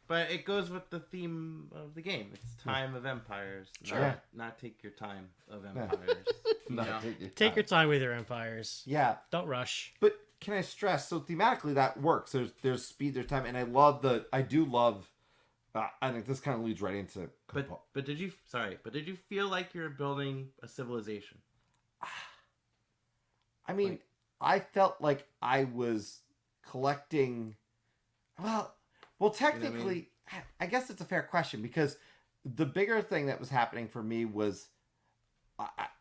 But it goes with the theme of the game. It's Time of Empires. Sure. Not take your time of empires. Take your time with your empires. Yeah. Don't rush. But can I stress, so thematically that works. There's speed, there's time, and I do love I think this kind of leads right into But did you feel like you're building a civilization? I mean, I felt like I was collecting. Well, technically, You know what I guess it's a fair question because the bigger thing that was happening for me was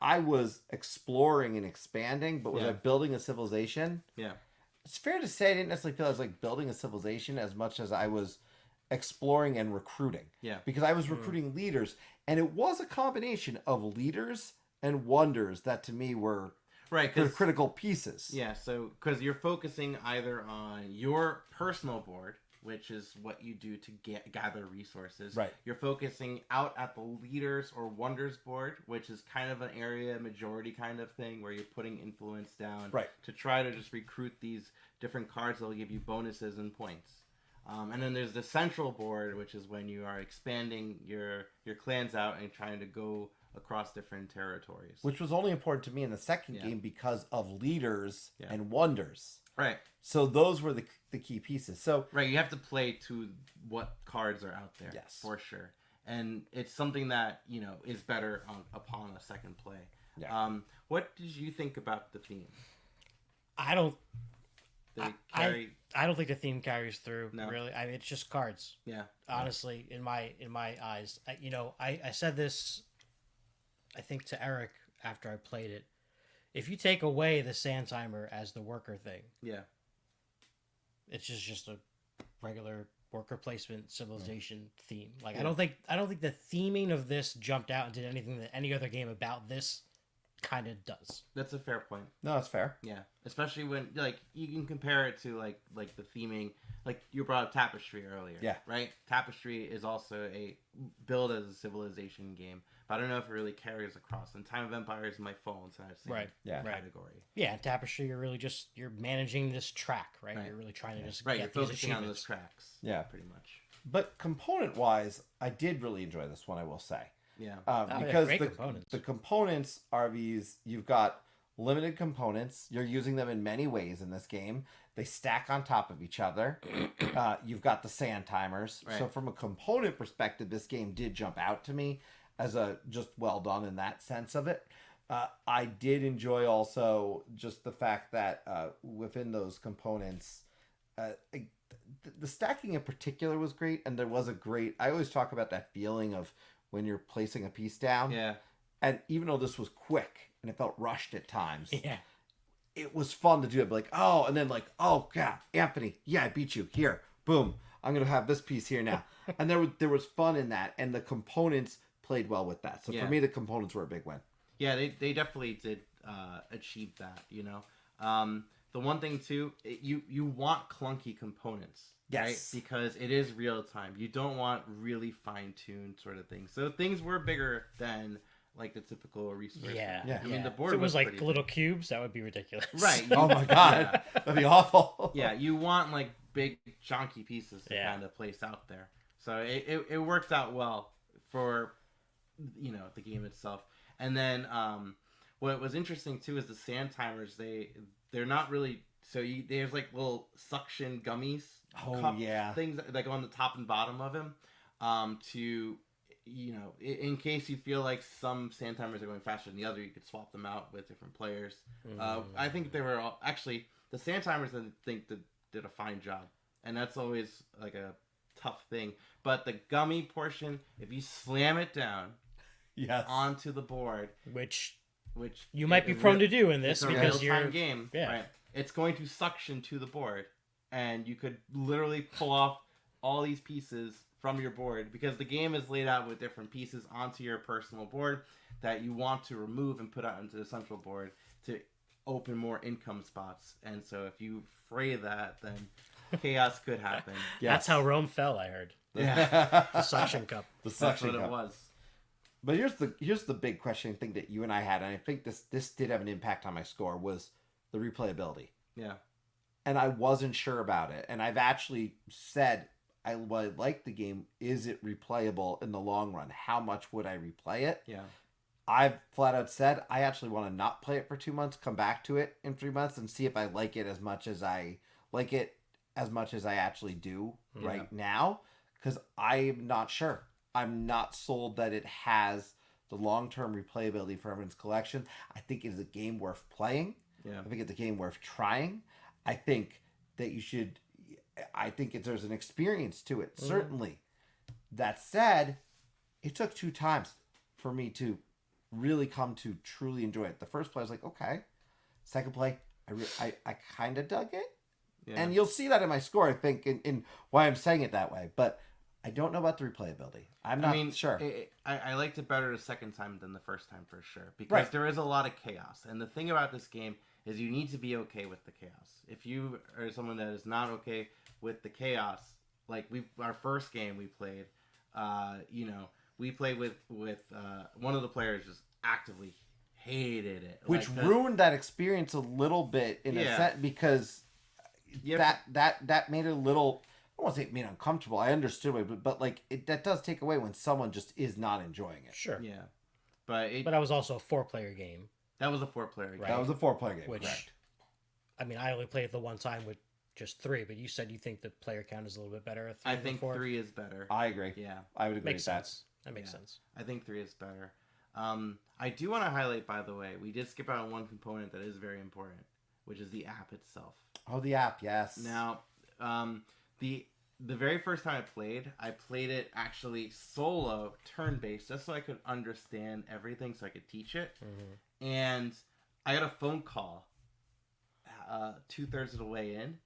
I was exploring and expanding, but was I building a civilization? Yeah. It's fair to say I didn't necessarily feel I was like building a civilization as much as I was exploring and recruiting. Yeah. Because I was recruiting leaders, and it was a combination of leaders and wonders that to me were critical pieces. Yeah, so because you're focusing either on your personal board, which is what you do to gather resources. Right. You're focusing out at the leaders or wonders board, which is kind of an area majority kind of thing where you're putting influence down to try to just recruit these different cards that will give you bonuses and points. And then there's the central board, which is when you are expanding your clans out and trying to go across different territories. Which was only important to me in the second Yeah. game because of leaders Yeah. and wonders. Right. So those were the key pieces. So Right, you have to play to what cards are out there. Yes. For sure. And it's something that, is better upon a second play. Yeah. What did you think about the theme? I don't. Did it carry? I don't think the theme carries through. No. Really, I mean, it's just cards. Yeah. Honestly, in my eyes, I said this, I think, to Eric after I played it. If you take away the sand timer as the worker thing, Yeah. it's just a regular worker placement civilization theme. Like I don't think the theming of this jumped out and did anything that any other game about this kind of does. That's a fair point. no, that's fair. Yeah, especially when you can compare it to like the theming, like you brought up Tapestry earlier. Yeah. Right. Tapestry is also a build as a civilization game, but I don't know if it really carries across. And Time of Empires might fall into that same Right. Yeah. category. Yeah, and Tapestry, you're managing this track, right? Right. You're really trying to just Right. get You're these focusing on achievements. those tracks. Yeah. Pretty much. But component wise, I did really enjoy this one, I will say. Yeah. yeah, Because great the components. the components are these, you've got limited components. You're using them in many ways in this game. They stack on top of each other. You've got the sand timers. Right. So from a component perspective, this game did jump out to me as a just well done in that sense of it. I did enjoy also just the fact that within those components, the stacking in particular was great. And there was I always talk about that feeling of when you're placing a piece down. Yeah. And even though this was quick and it felt rushed at times, Yeah. it was fun to do it. Like, oh, and then like, oh, God, Anthony, yeah, I beat you. Here, boom, I'm going to have this piece here now. And there was fun in that. And the components played well with that. So Yeah. for me, the components were a big win. Yeah, they definitely did achieve that. The one thing too, you want clunky components, right? Yes. Because it is real time. You don't want really fine tuned sort of things. So things were bigger than like the typical resource. Yeah. Yeah. I mean, the If board it was like pretty little cubes, that would be ridiculous. Right. Oh my God, that'd be awful. Yeah, you want like big chunky pieces to Yeah. kind of place out there. So it worked out well for the game itself. And then what was interesting too is the sand timers. They're not really there's like little suction gummies. Oh, cup yeah. things that go on the top and bottom of him to in case you feel like some sand timers are going faster than the other, you could swap them out with different players. I think they were all actually the sand timers. I think did a fine job, and that's always like a tough thing. But the gummy portion, if you slam it down Yes. onto the board, Which which you might be prone to do in this it's a because real-time you're game, yeah. right? It's going to suction to the board, and you could literally pull off all these pieces from your board because the game is laid out with different pieces onto your personal board that you want to remove and put out into the central board to open more income spots. And so if you fray that, then chaos could happen. That's how Rome fell, I heard. Yeah. The suction cup. The That's suction what it cup. was. But here's the big question thing that you and I had, and I think this did have an impact on my score, was the replayability. Yeah. And I wasn't sure about it. And I've actually said what I like the game. Is it replayable in the long run? How much would I replay it? Yeah. I've flat out said I actually want to not play it for 2 months, come back to it in 3 months, and see if I like it as much as I actually do right now. Because I'm not sure. I'm not sold that it has the long-term replayability for everyone's collection. I think it is a game worth playing. Yeah. I think it's a game worth trying. I think that you should. I think there's an experience to it, certainly. That said, it took 2 times for me to really come to truly enjoy it. The first play I was like, okay. Second play, I kind of dug it. Yeah. And you'll see that in my score, I think, in why I'm saying it that way. But I don't know about the replayability. I'm not sure. I liked it better the second time than the first time for sure. Because Right. there is a lot of chaos. And the thing about this game is you need to be okay with the chaos. If you are someone that is not okay with the chaos, like our first game we played, we played with one of the players just actively hated it. Which Like, ruined that experience a little bit in a Yeah. sense, because Yeah. that made it a little, I don't want to say it made it uncomfortable. I understood it, but like that does take away when someone just is not enjoying it. Sure. Yeah. But But that was also a 4-player game, that was a 4-player game. Right. That was a 4-player game. which, Correct. I mean, I only played it the one time with just 3, but you said you think the player count is a little bit better at 3 I than think 4. 3 is better. I agree. Yeah, I would agree Makes with that. sense. That makes Yeah. sense. I think 3 is better. I do want to highlight, by the way, we did skip out on one component that is very important, which is the app itself. Oh, the app, yes. Now, the very first time I played it actually solo, turn-based, just so I could understand everything, so I could teach it. Mm-hmm. And I got a phone call 2/3 of the way in,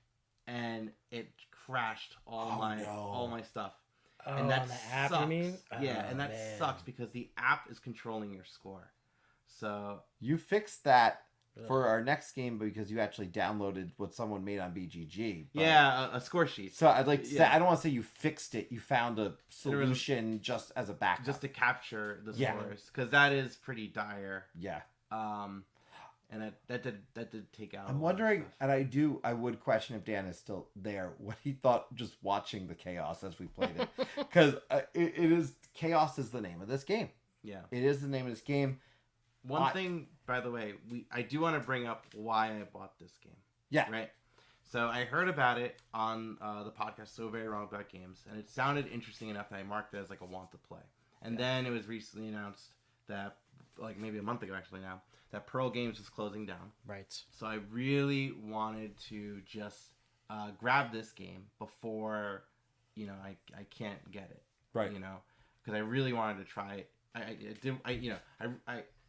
and it crashed all my stuff. Oh, And that on the app, sucks. you mean? Yeah, Oh, and that man. sucks because the app is controlling your score. So You fixed that Ugh. for our next game because you actually downloaded what someone made on BGG. but- yeah, a score sheet. So I'd like to say, Yeah. I don't want to say you fixed it. You found a solution just as a backup. Just to capture the Yeah. scores, because that is pretty dire. yeah. And that did take out. I'm a lot of wondering, stuff. and I would question if Dan is still there, what he thought just watching the chaos as we played it. Because it is, chaos is the name of this game. Yeah. It is the name of this game. One thing, by the way, I do want to bring up why I bought this game. Yeah. Right. So I heard about it on the podcast So Very Wrong About Games, and it sounded interesting enough that I marked it as like a want to play. And then it was recently announced that, like maybe a month ago actually now, that Pearl Games is closing down. Right. So I really wanted to just grab this game before, I can't get it. Right. Because I really wanted to try it.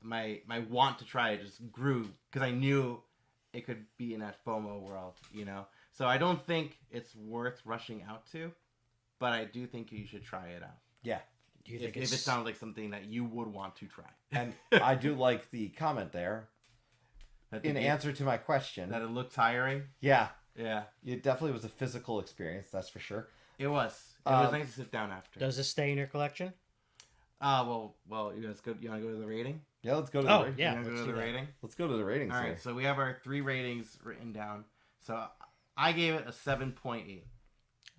My want to try it just grew because I knew it could be in that FOMO world. So I don't think it's worth rushing out to, but I do think you should try it out. Yeah. Do you If think it sounds like something that you would want to try. And I do like the comment there. That In answer to my question. that it looked tiring. Yeah. Yeah, It definitely was a physical experience, that's for sure. it was. It was nice to sit down after. Does this stay in your collection? Well, you guys go. You want to go to the rating? Yeah, let's go to Oh, the rating. yeah. You wanna let's go to do the that. rating. Let's go to the ratings All right, here. so we have our 3 ratings written down. So I gave it a 7.8.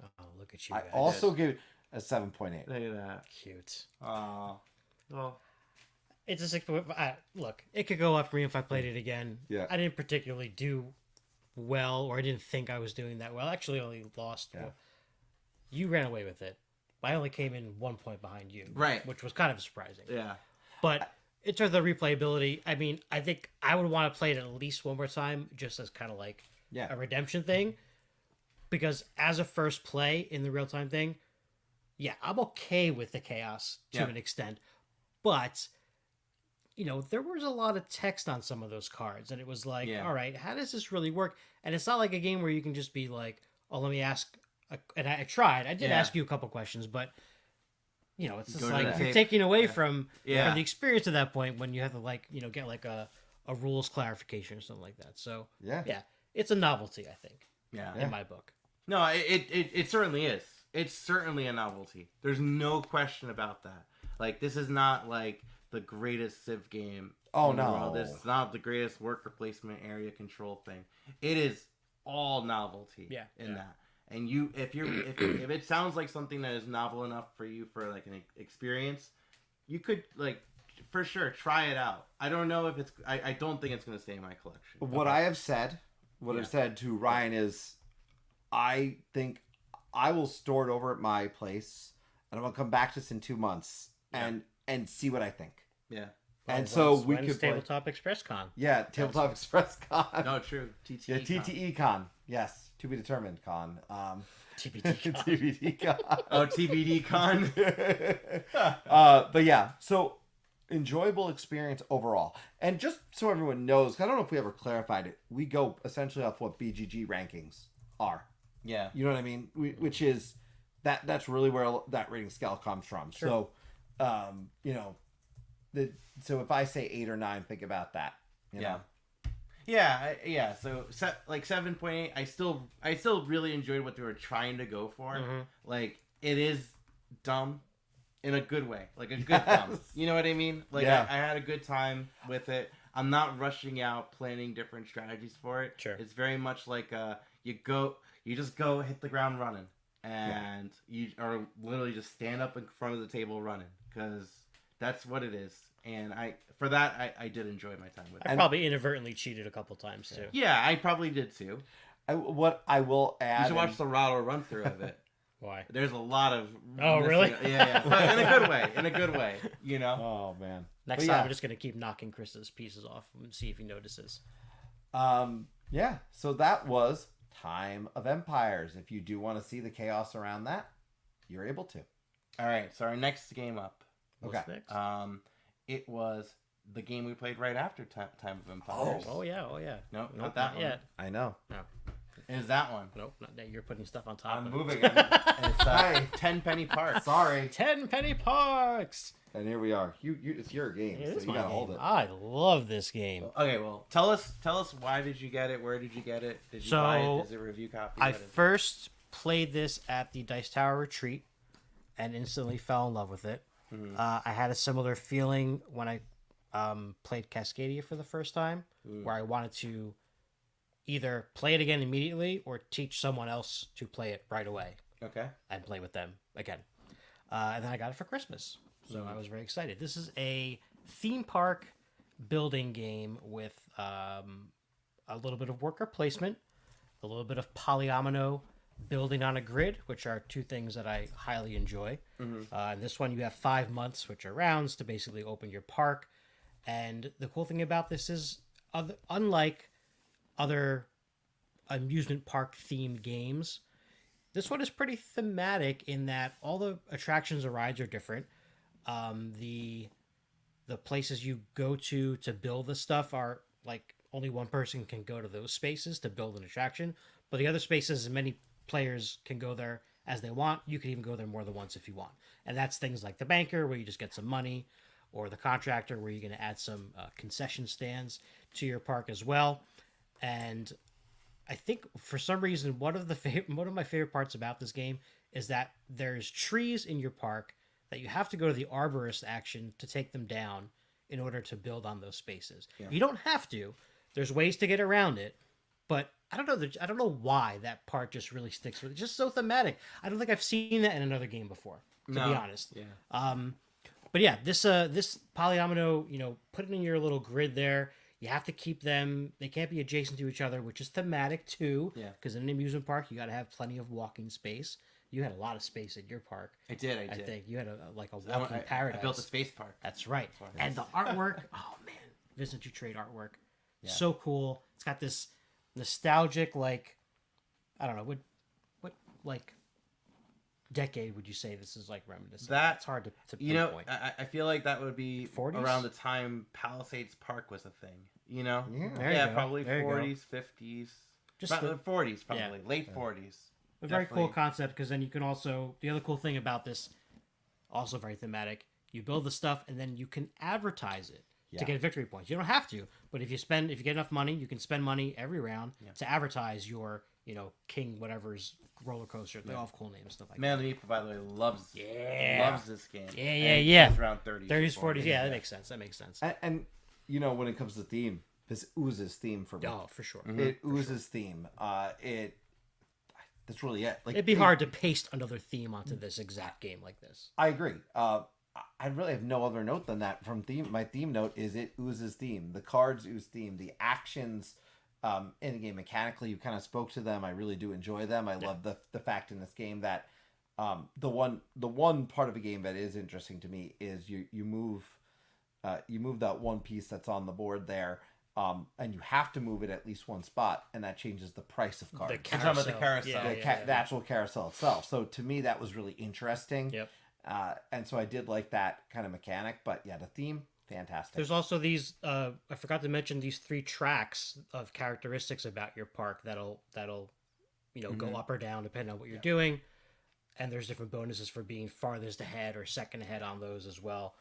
Oh, look at you I guys. also give it a 7.8. Look at that. Cute. Oh, well, It's a 6. Look, it could go up for me if I played it again. Yeah. I didn't particularly do well, or I didn't think I was doing that well. I actually only lost. Yeah. You ran away with it. I only came in 1 point behind you. Right. Which was kind of surprising. yeah. But in terms of the replayability, I mean, I think I would want to play it at least one more time, just as kind of like Yeah. a redemption thing. Because as a first play in the real time thing, yeah, I'm okay with the chaos to Yeah. an extent. But, there was a lot of text on some of those cards. And it was like, Yeah. all right, how does this really work? And it's not like a game where you can just be like, oh, let me ask. And I tried. I did Yeah. ask you a couple questions, but, it's just Go to like the you're tape. taking away from Yeah. the experience at that point when you have to get like a rules clarification or something like that. So Yeah. yeah, it's a novelty, I think, Yeah. in my book. No, it certainly is. It's certainly a novelty. There's no question about that. Like, this is not like the greatest Civ game. Oh, in the no. world. This is not the greatest worker placement area control thing. It is all novelty. Yeah. In that. And if it sounds like something that is novel enough for you for like an experience, you could like for sure try it out. I don't know if it's. I don't think it's going to stay in my collection. What I have said, Yeah. I've said to Ryan is, I think I will store it over at my place, and I'm gonna come back to this in 2 months and see what I think. Yeah. And so we when's could play- Tabletop Express Con. Yeah, Tabletop Express Con. No, true. TTE. Yeah, TTE Con. Yes, to be determined Con. TBD Con. TBD Con. Oh, TBD con. But yeah, so enjoyable experience overall. And just so everyone knows, I don't know if we ever clarified it, we go essentially off what BGG rankings are. Yeah. You know what I mean? Which is that's really where that rating scale comes from. Sure. So, so if I say 8 or 9, think about that. You know? Yeah. So like 7.8. I still really enjoyed what they were trying to go for. Mhm. Like, it is dumb in a good way, like a good dumb. Yes. You know what I mean? Like, Yeah. I had a good time with it. I'm not rushing out planning different strategies for it. Sure. It's very much like you just go hit the ground running, and you are literally just stand up in front of the table running because That's what it is. And I did enjoy my time with it. I probably inadvertently cheated a couple times too. Yeah, I probably did too. What I will add, You should watch the Rattle run through of it. Why? There's a lot of really? Yeah, but in a good way. In a good way, you know. Oh man. Next But time, yeah. I'm just gonna keep knocking Chris's pieces off and see if he notices. Yeah. So that was Time of Empires. If you do want to see the chaos around that, you're able to. All right, so our next game up. Okay. What's next? It was the game we played right after Time of Empires. Oh yeah. Nope, Nope, not that one. yet. I know. No. Is that one? Nope, not that. You're putting stuff on top. I'm of moving it. it. It's Hey. 10 Penny Park. Sorry. 10 penny parks. And here we are. It's your game, It so is you my gotta game. hold it. I love this game. Okay, well, tell us why did you get it? Where did you get it? Did you buy it? Is it a review copy? I What is it? first played this at the Dice Tower Retreat and instantly fell in love with it. I had a similar feeling when I played Cascadia for the first time, where I wanted to either play it again immediately or teach someone else to play it right away Okay. and play with them again. And then I got it for Christmas, so I was very excited. This is a theme park building game with a little bit of worker placement, a little bit of polyomino building on a grid, which are two things that I highly enjoy. And this one, you have 5 months, which are rounds, to basically open your park. And the cool thing about this is, unlike other amusement park themed games, this one is pretty thematic in that all the attractions and rides are different. The places you go to build the stuff are like only one person can go to those spaces to build an attraction, but the other spaces, many players can go there as they want. You can even go there more than once if you want. And that's things like the banker, where you just get some money, or the contractor, where you're going to add some concession stands to your park as well. And I think for some reason, one of my favorite parts about this game is that there's trees in your park that you have to go to the arborist action to take them down in order to build on those spaces. Yeah. You don't have to. There's ways to get around it, but I don't know. I don't know why that part just really sticks with it. It's just so thematic. I don't think I've seen that in another game before, to be honest. Yeah. But yeah, this polyomino, put it in your little grid there. You have to keep them. They can't be adjacent to each other, which is thematic too. Yeah. Because in an amusement park, you got to have plenty of walking space. You had a lot of space in your park. I did. I think you had a walking paradise. I built a space park. That's right. That's And the artwork, oh man, Visit to Trade artwork, so cool. It's got this nostalgic, like, I don't know, what like decade would you say this is like reminiscent? It's hard to pinpoint. I feel like that would be 40s? around the time Palisades Park was a thing. You know? Yeah. There you go. Probably There you go. 40s, 50s. Just About the- 40s, probably. Late 40s. A very cool Definitely. concept, because then you can also, the other cool thing about this, also very thematic, you build the stuff and then you can advertise it Yeah. to get victory points. You don't have to, but if you get enough money, you can spend money every round to advertise your, King whatever's roller coaster. They all have cool names and stuff like Man of the Meeple, by the way, loves this game. Yeah. It's around 30s. 30s, before 40s, me. yeah, that makes sense. And when it comes to theme, this oozes theme for me. Oh, for sure. It oozes theme. That's really it. Like, It'd be hard to paste another theme onto this exact game like this. I agree. I really have no other note than that from theme. My theme note is it oozes theme. The cards ooze theme. The actions in the game mechanically, you kind of spoke to them. I really do enjoy them. I love the fact in this game that the one part of a game that is interesting to me is you move that one piece that's on the board there. And you have to move it at least one spot, and that changes the price of cards. The You're talking about the carousel. The actual carousel itself. So to me, that was really interesting. Yep. And so I did like that kind of mechanic. But yeah, the theme, fantastic. There's also these, I forgot to mention these 3 tracks of characteristics about your park that'll go up or down depending on what you're doing. And there's different bonuses for being farthest ahead or second ahead on those as well.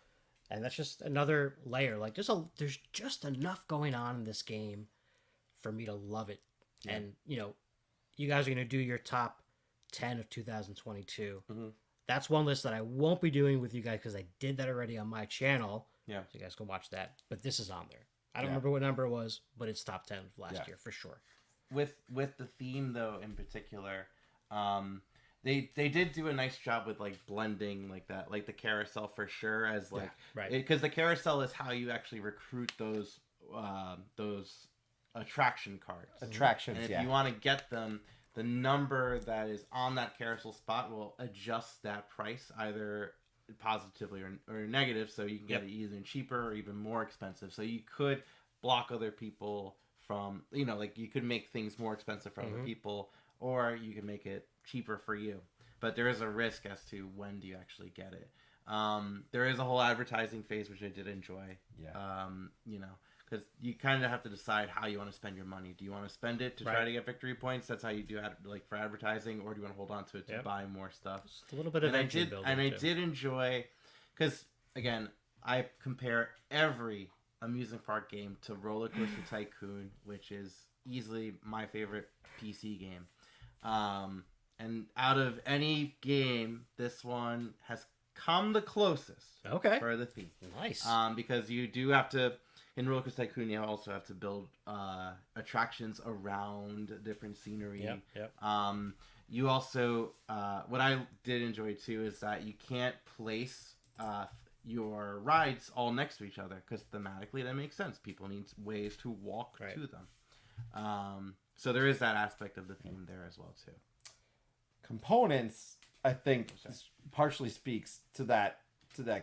And that's just another layer. Like there's just enough going on in this game for me to love it. Yeah. And you guys are going to do your top 10 of 2022. That's one list that I won't be doing with you guys because I did that already on my channel. Yeah. So you guys can watch that. But this is on there. I don't remember what number it was, but it's top 10 of last year for sure. With the theme though in particular, they did do a nice job with like blending like that, like the carousel for sure, as like right. because the carousel is how you actually recruit those attraction cards. Attractions, And if yeah. you want to get them, the number that is on that carousel spot will adjust that price either positively or negative, so you can get it either cheaper or even more expensive. So you could block other people from, like you could make things more expensive for other people, or you can make it cheaper for you. But there is a risk as to when do you actually get it. There is a whole advertising phase, which I did enjoy. Yeah. Because you kind of have to decide how you want to spend your money. Do you want to spend it to try to get victory points? That's how you do it, like for advertising, or do you want to hold on to it to buy more stuff? Just a little bit of engine building. And I did enjoy, because again, I compare every amusement park game to Roller Coaster Tycoon, which is easily my favorite PC game. And out of any game, this one has come the closest. Okay. For the theme. Nice. Because you do have to. In Roller Coaster Tycoon, you also have to build attractions around different scenery. Yep. You also, what I did enjoy too, is that you can't place your rides all next to each other, because thematically that makes sense. People need ways to walk to them. So there is that aspect of the theme there as well too. Components, I think, partially speaks to that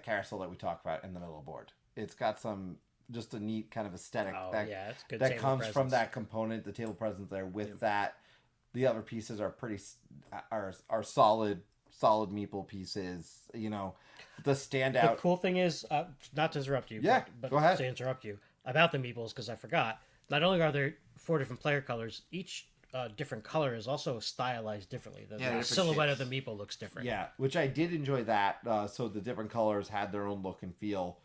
carousel that we talked about in the middle of the board. It's got just a neat kind of aesthetic it's good that comes from that component, the table presence there. With that, the other pieces are are solid meeple pieces. The standout. The cool thing is, not to interrupt you, but go ahead. To interrupt you about the meeples, because I forgot. Not only are there 4 different player colors, each different color is also stylized differently. The silhouette of the meeple looks different. Yeah, which I did enjoy that. So the different colors had their own look and feel.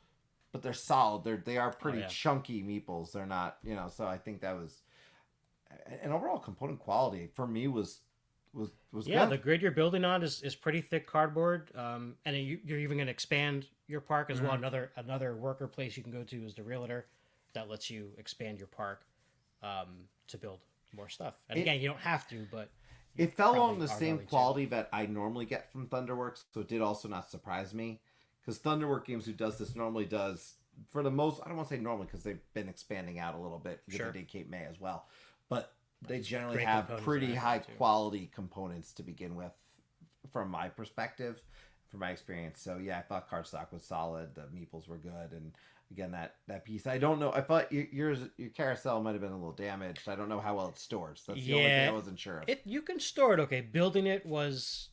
But they're solid. They are pretty chunky meeples. They're not, so I think that was, an overall component quality for me was good. The grid you're building on is pretty thick cardboard, and you're even going to expand your park as well. Another worker place you can go to is the Realtor, that lets you expand your park to build more stuff. And again, you don't have to, but it fell along the same quality that I normally get from Thunderworks, so it did also not surprise me. Because Thunderwork Games, who does this, normally does, for the most, I don't want to say normally, because they've been expanding out a little bit, because they did Cape May as well. But they generally have pretty high quality components to begin with, from my perspective, from my experience. So yeah, I thought cardstock was solid. The meeples were good. And again, that piece, I don't know, I thought your carousel might have been a little damaged. I don't know how well it stores. That's the only thing I wasn't sure of. You can store it okay. Building it was...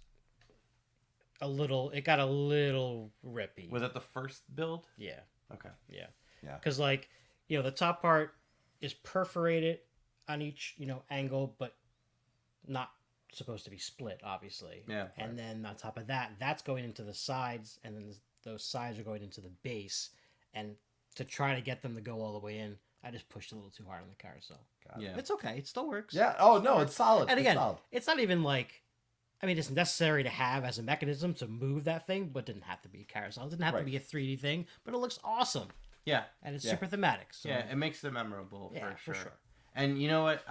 it got a little rippy. Was it the first build? Yeah. Okay. Yeah. Yeah. Because the top part is perforated on each, angle, but not supposed to be split, obviously. Yeah. And then on top of that, that's going into the sides, and then those sides are going into the base. And to try to get them to go all the way in, I just pushed a little too hard on the carousel. Yeah. It's okay. It still works. Yeah. Oh, no, it's solid. And again, it's not even like... it's necessary to have as a mechanism to move that thing, but it didn't have to be a carousel. It didn't have to be a 3D thing, but it looks awesome. Yeah. And it's super thematic. So. Yeah, it makes it memorable for sure. And you know what?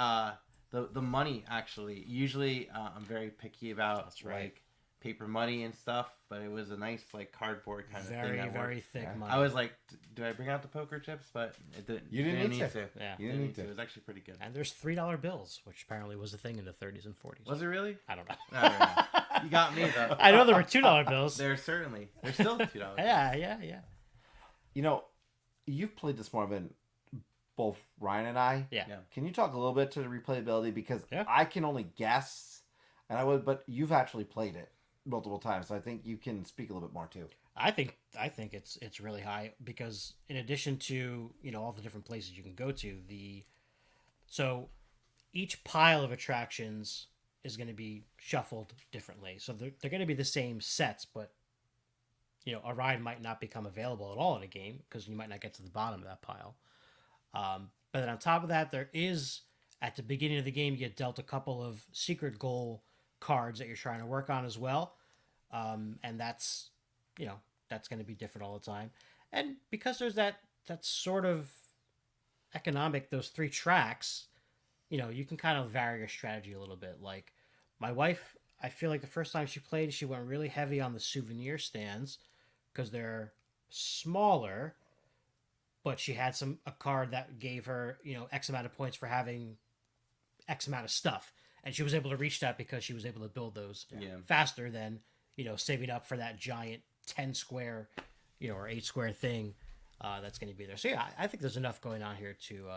The money, actually, usually I'm very picky about like paper money and stuff, but it was a nice like cardboard kind of thing. Very thick money. I was like, do I bring out the poker chips? But it didn't. You didn't need to. Yeah. You didn't need to. It was actually pretty good. And there's $3 bills, which apparently was a thing in the 30s and 40s. Was it really? I don't know. I don't know. You got me though. I know there were $2 bills. They're still $2. Yeah. You've played this more than both Ryan and I. Yeah. Can you talk a little bit to the replayability, because I can only guess, but you've actually played it multiple times, so I think you can speak a little bit more too. I think it's really high, because in addition to all the different places you can go to, so each pile of attractions is going to be shuffled differently. So they're going to be the same sets, but a ride might not become available at all in a game, because you might not get to the bottom of that pile. But then on top of that, there is, at the beginning of the game, you get dealt a couple of secret goal cards that you're trying to work on as well. And that's going to be different all the time. And because there's that sort of economic, those 3 tracks, you can kind of vary your strategy a little bit. Like my wife, I feel like the first time she played, she went really heavy on the souvenir stands because they're smaller, but she had a card that gave her, X amount of points for having X amount of stuff. And she was able to reach that because she was able to build those faster than, saving up for that giant 10 square, or 8 square thing that's going to be there. So yeah, I think there's enough going on here to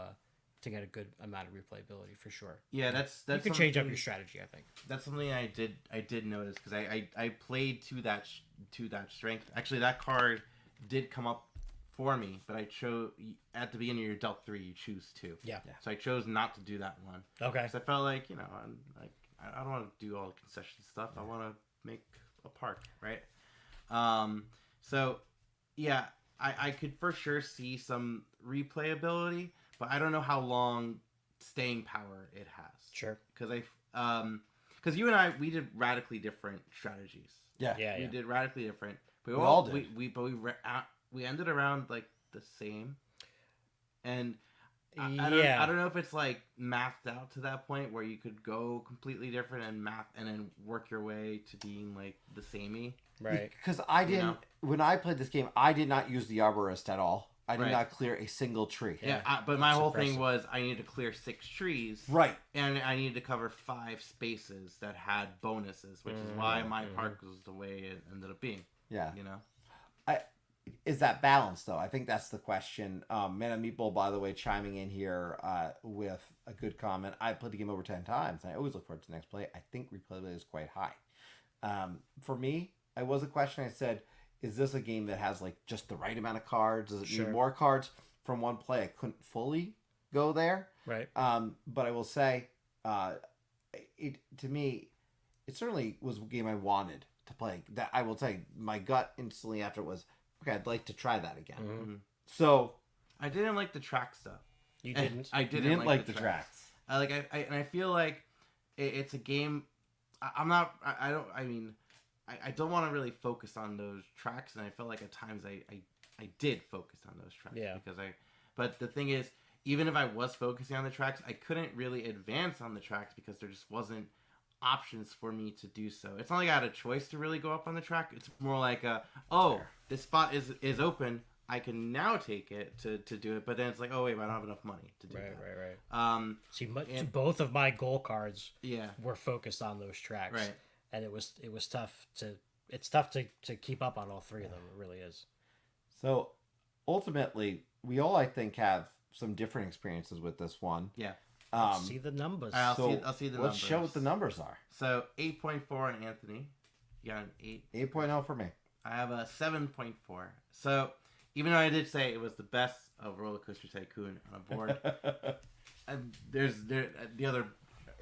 get a good amount of replayability for sure. Yeah, that's you can change up your strategy. I think that's something I did notice because I played to that strength. Actually, that card did come up for me, but I chose at the beginning of your dealt 3, you choose 2. Yeah. So I chose not to do that one. Okay. Because I felt like I don't want to do all the concession stuff. I want to make a park, right? So yeah, I could for sure see some replayability, but I don't know how long staying power it has. Sure. Because you and I, we did radically different strategies. Yeah. We did radically different. But we all did. We ended around like the same, and I don't know if it's like mathed out to that point where you could go completely different and then work your way to being like the samey. Right. Because I didn't when I played this game, I did not use the arborist at all. I did not clear a single tree. Yeah, but my whole thing was I needed to clear 6 trees. Right. And I needed to cover 5 spaces that had bonuses, which is why my park was the way it ended up being. Yeah. Is that balance, though? I think that's the question. Man and Meatball, by the way, chiming in here with a good comment. I played the game over 10 times, and I always look forward to the next play. I think replayability is quite high. For me, it was a question I said, is this a game that has like just the right amount of cards? Does it need more cards from one play? I couldn't fully go there. Right. But I will say, to me, it certainly was a game I wanted to play. That I will tell you, my gut instantly after was, okay, I'd like to try that again. Mm-hmm. So I didn't like the track stuff. You didn't. I didn't like the tracks. I feel like it's a game. I don't want to really focus on those tracks, and I felt like at times I did focus on those tracks. Yeah. But the thing is, even if I was focusing on the tracks, I couldn't really advance on the tracks because there just wasn't options for me to do so. It's not like I had a choice to really go up on the track. It's more like this spot is open. I can now take it to do it, but then it's like, oh wait, but I don't have enough money to do that. Right. See, both of my goal cards were focused on those tracks. Right. And it was tough to keep up on all 3 of them. It really is. So ultimately, we all, I think, have some different experiences with this one. Yeah. See the numbers. I'll see the numbers. Let's show what the numbers are. So 8.4 on Anthony. You got an 8. 8.0 for me. I have a 7.4. So even though I did say it was the best of Roller Coaster Tycoon on a board, and the other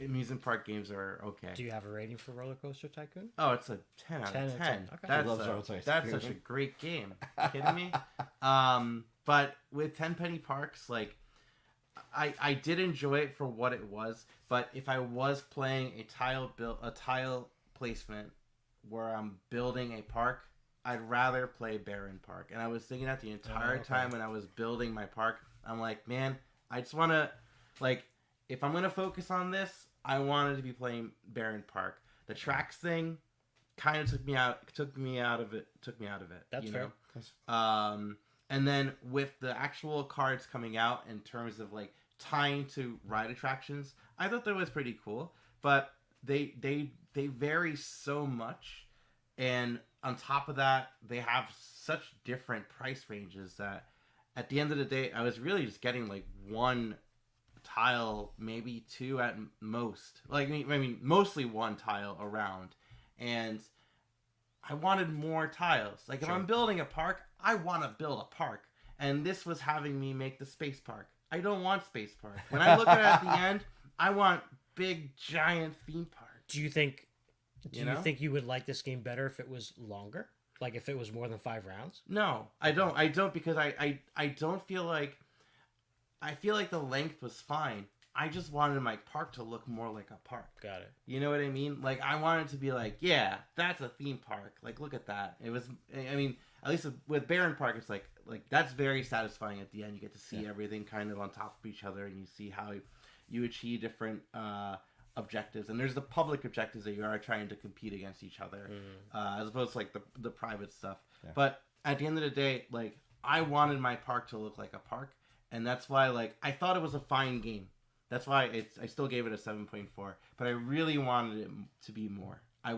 amusement park games are okay. Do you have a rating for Roller Coaster Tycoon? Oh, it's a 10 out of 10. Okay. That's such a great game. Are you kidding me? But with 10 penny parks, like I did enjoy it for what it was. But if I was playing a tile placement where I'm building a park, I'd rather play Barren Park. And I was thinking that the entire time when I was building my park, I'm like, man, I just want to, like, if I'm going to focus on this, I wanted to be playing Barren Park. The tracks thing kind of took me out of it. That's fair. And then with the actual cards coming out in terms of like tying to ride attractions, I thought that was pretty cool. But they vary so much, and on top of that, they have such different price ranges that at the end of the day, I was really just getting like one tile, maybe 2 at most. Like, I mean, mostly 1 tile around, and I wanted more tiles. Like, if I'm building a park, I want to build a park, and this was having me make the space park. I don't want space park. When I look at the end, I want big, giant theme park. Do you think you would like this game better if it was longer? Like if it was more than 5 rounds? No, I don't because I don't feel like. I feel like the length was fine. I just wanted my park to look more like a park. Got it. You know what I mean? Like, I wanted to be like, yeah, that's a theme park. Like, look at that. It was, I mean, at least with Barren Park, it's like that's very satisfying at the end. You get to see everything kind of on top of each other, and you see how you achieve different objectives, and there's the public objectives that you are trying to compete against each other, as opposed to like the private stuff. Yeah. But at the end of the day, like I wanted my park to look like a park, and that's why like I thought it was a fine game. That's why I still gave it a 7.4, but I really wanted it to be more. I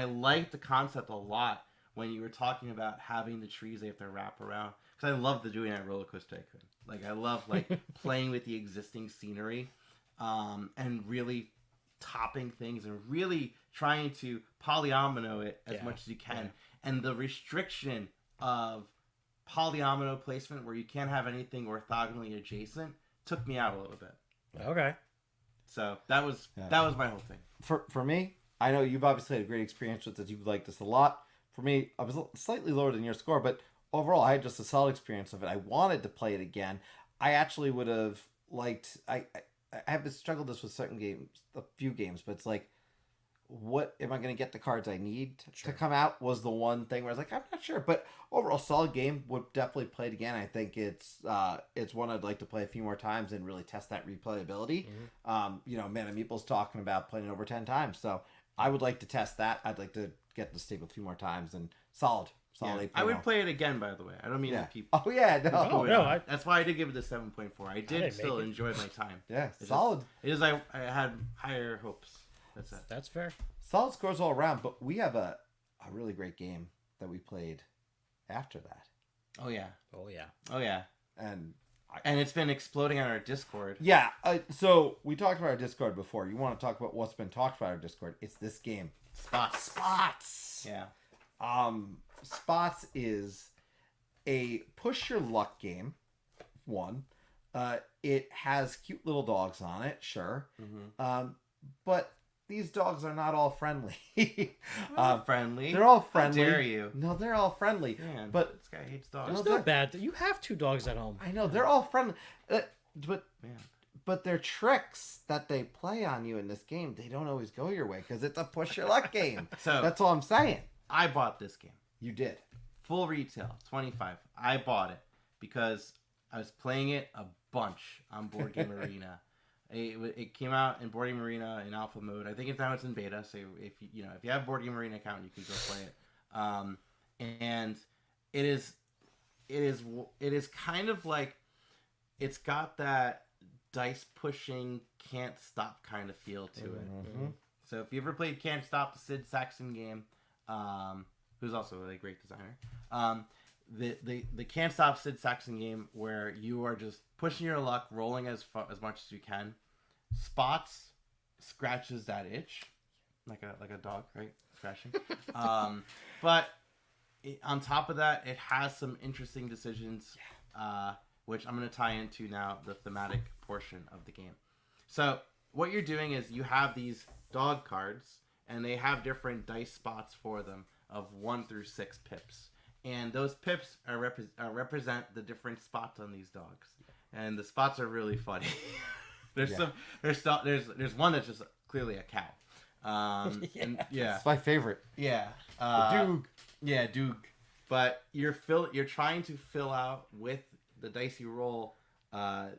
liked the concept a lot when you were talking about having the trees they have to wrap around, because I love doing that Roller Coaster Tycoon. Like I love like playing with the existing scenery, and really topping things and really trying to polyomino it as much as you can. And the restriction of polyomino placement where you can't have anything orthogonally adjacent took me out a little bit. Okay. So that was my whole thing. For me, I know you've obviously had a great experience with this. You've liked this a lot. For me, I was slightly lower than your score, but overall, I had just a solid experience of it. I wanted to play it again. I actually would have liked. I have struggled this with certain games, a few games, but it's like, what am I going to get the cards I need to come out? Was the one thing where I was like, I'm not sure, but overall, solid game. Would definitely play it again. I think it's one I'd like to play a few more times and really test that replayability. Man of Meeple's talking about playing it over 10 times, so I would like to test that. I'd like to get this table a few more times, and solid. Yeah. I would play it again, by the way. I don't mean to keep. Oh yeah, no. That's why I did give it a 7.4. I did still enjoy my time. Yeah, it's solid. I had higher hopes. That's it. That's fair. Solid scores all around, but we have a really great game that we played after that. Oh yeah. Oh yeah. Oh yeah. And it's been exploding on our Discord. Yeah. So we talked about our Discord before. You want to talk about what's been talked about our Discord? It's this game. Spots. Yeah. Spots is a push your luck game. One. It has cute little dogs on it, sure. Mm-hmm. But these dogs are not all friendly. Friendly? They're all friendly. How dare you? No, they're all friendly. Man, but this guy hates dogs. It's not bad. You have 2 dogs at home. I know, they're all friendly. But their tricks that they play on you in this game, they don't always go your way because it's a push your luck game. So that's all I'm saying. I bought this game. You did. Full retail, $25. I bought it because I was playing it a bunch on Board Game Arena. It came out in Board Game Arena in alpha mode. I think it's in beta. So if you have a Board Game Arena account, you can go play it. And it is kind of like, it's got that dice pushing can't stop kind of feel to it. Mm-hmm. So if you ever played Can't Stop, the Sid Saxon game, who's also a great designer, the Can't Stop Sid Saxon game where you are just pushing your luck, rolling as much as you can. Spots scratches that itch, like a dog, right? Scratching. But on top of that, it has some interesting decisions, which I'm going to tie into now the thematic portion of the game. So what you're doing is you have these dog cards, and they have different dice spots for them of 1 through 6 pips. And those pips represent the different spots on these dogs. And the spots are really funny. There's one that's just clearly a cow. It's my favorite. Yeah. Doog. Yeah, Doog. But you're trying to fill out with the dice you roll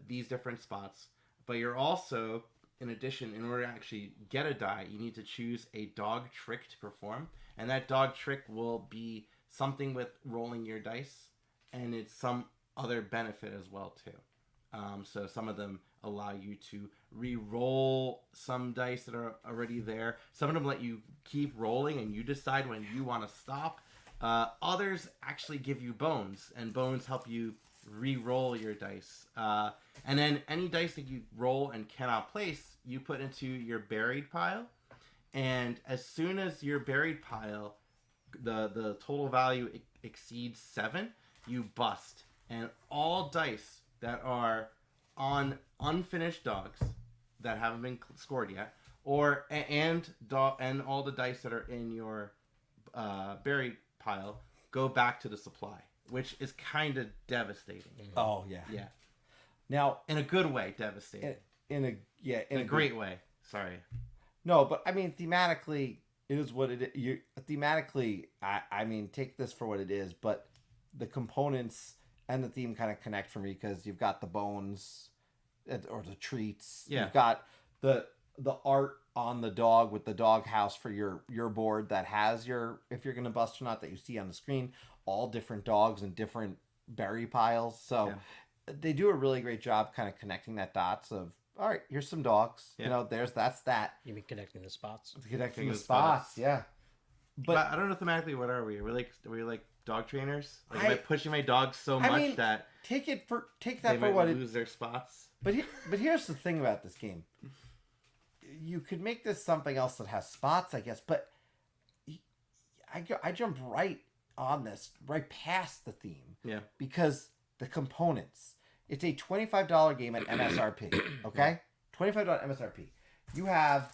these different spots. But you're also, in addition, in order to actually get a die, you need to choose a dog trick to perform. And that dog trick will be something with rolling your dice, and it's some other benefit as well too. So some of them allow you to re-roll some dice that are already there. Some of them let you keep rolling, and you decide when you want to stop. Others actually give you bones, and bones help you re-roll your dice. And then any dice that you roll and cannot place, you put into your buried pile. And as soon as your buried pile, the total value exceeds 7, you bust. And all dice that are on unfinished dogs that haven't been scored yet, and all the dice that are in your buried pile go back to the supply, which is kind of devastating. Oh yeah. Yeah. Now, in a good way, devastating. In a great way. Sorry. No, but I mean, thematically, it is what it is. Thematically, I mean, take this for what it is, but the components and the theme kind of connect for me because you've got the bones or the treats. Yeah. You've got the the art on the dog with the dog house for your board that has your, if you're gonna bust or not, that you see on the screen, all different dogs and different berry piles. So they do a really great job kind of connecting that dots of, all right, here's some dogs. Yeah. You know, that's that. You mean connecting the spots? Connecting the the spots. spots. Yeah. But I don't know thematically, what are we? Are we like dog trainers? Like, am I I- pushing my dogs so I much mean, that take that they for might what it. lose their spots? But here's the thing about this game. You could make this something else that has spots, I guess. But I jump right on this, right past the theme. Yeah. Because the components. It's a $25 game at MSRP. Okay, $25 MSRP. You have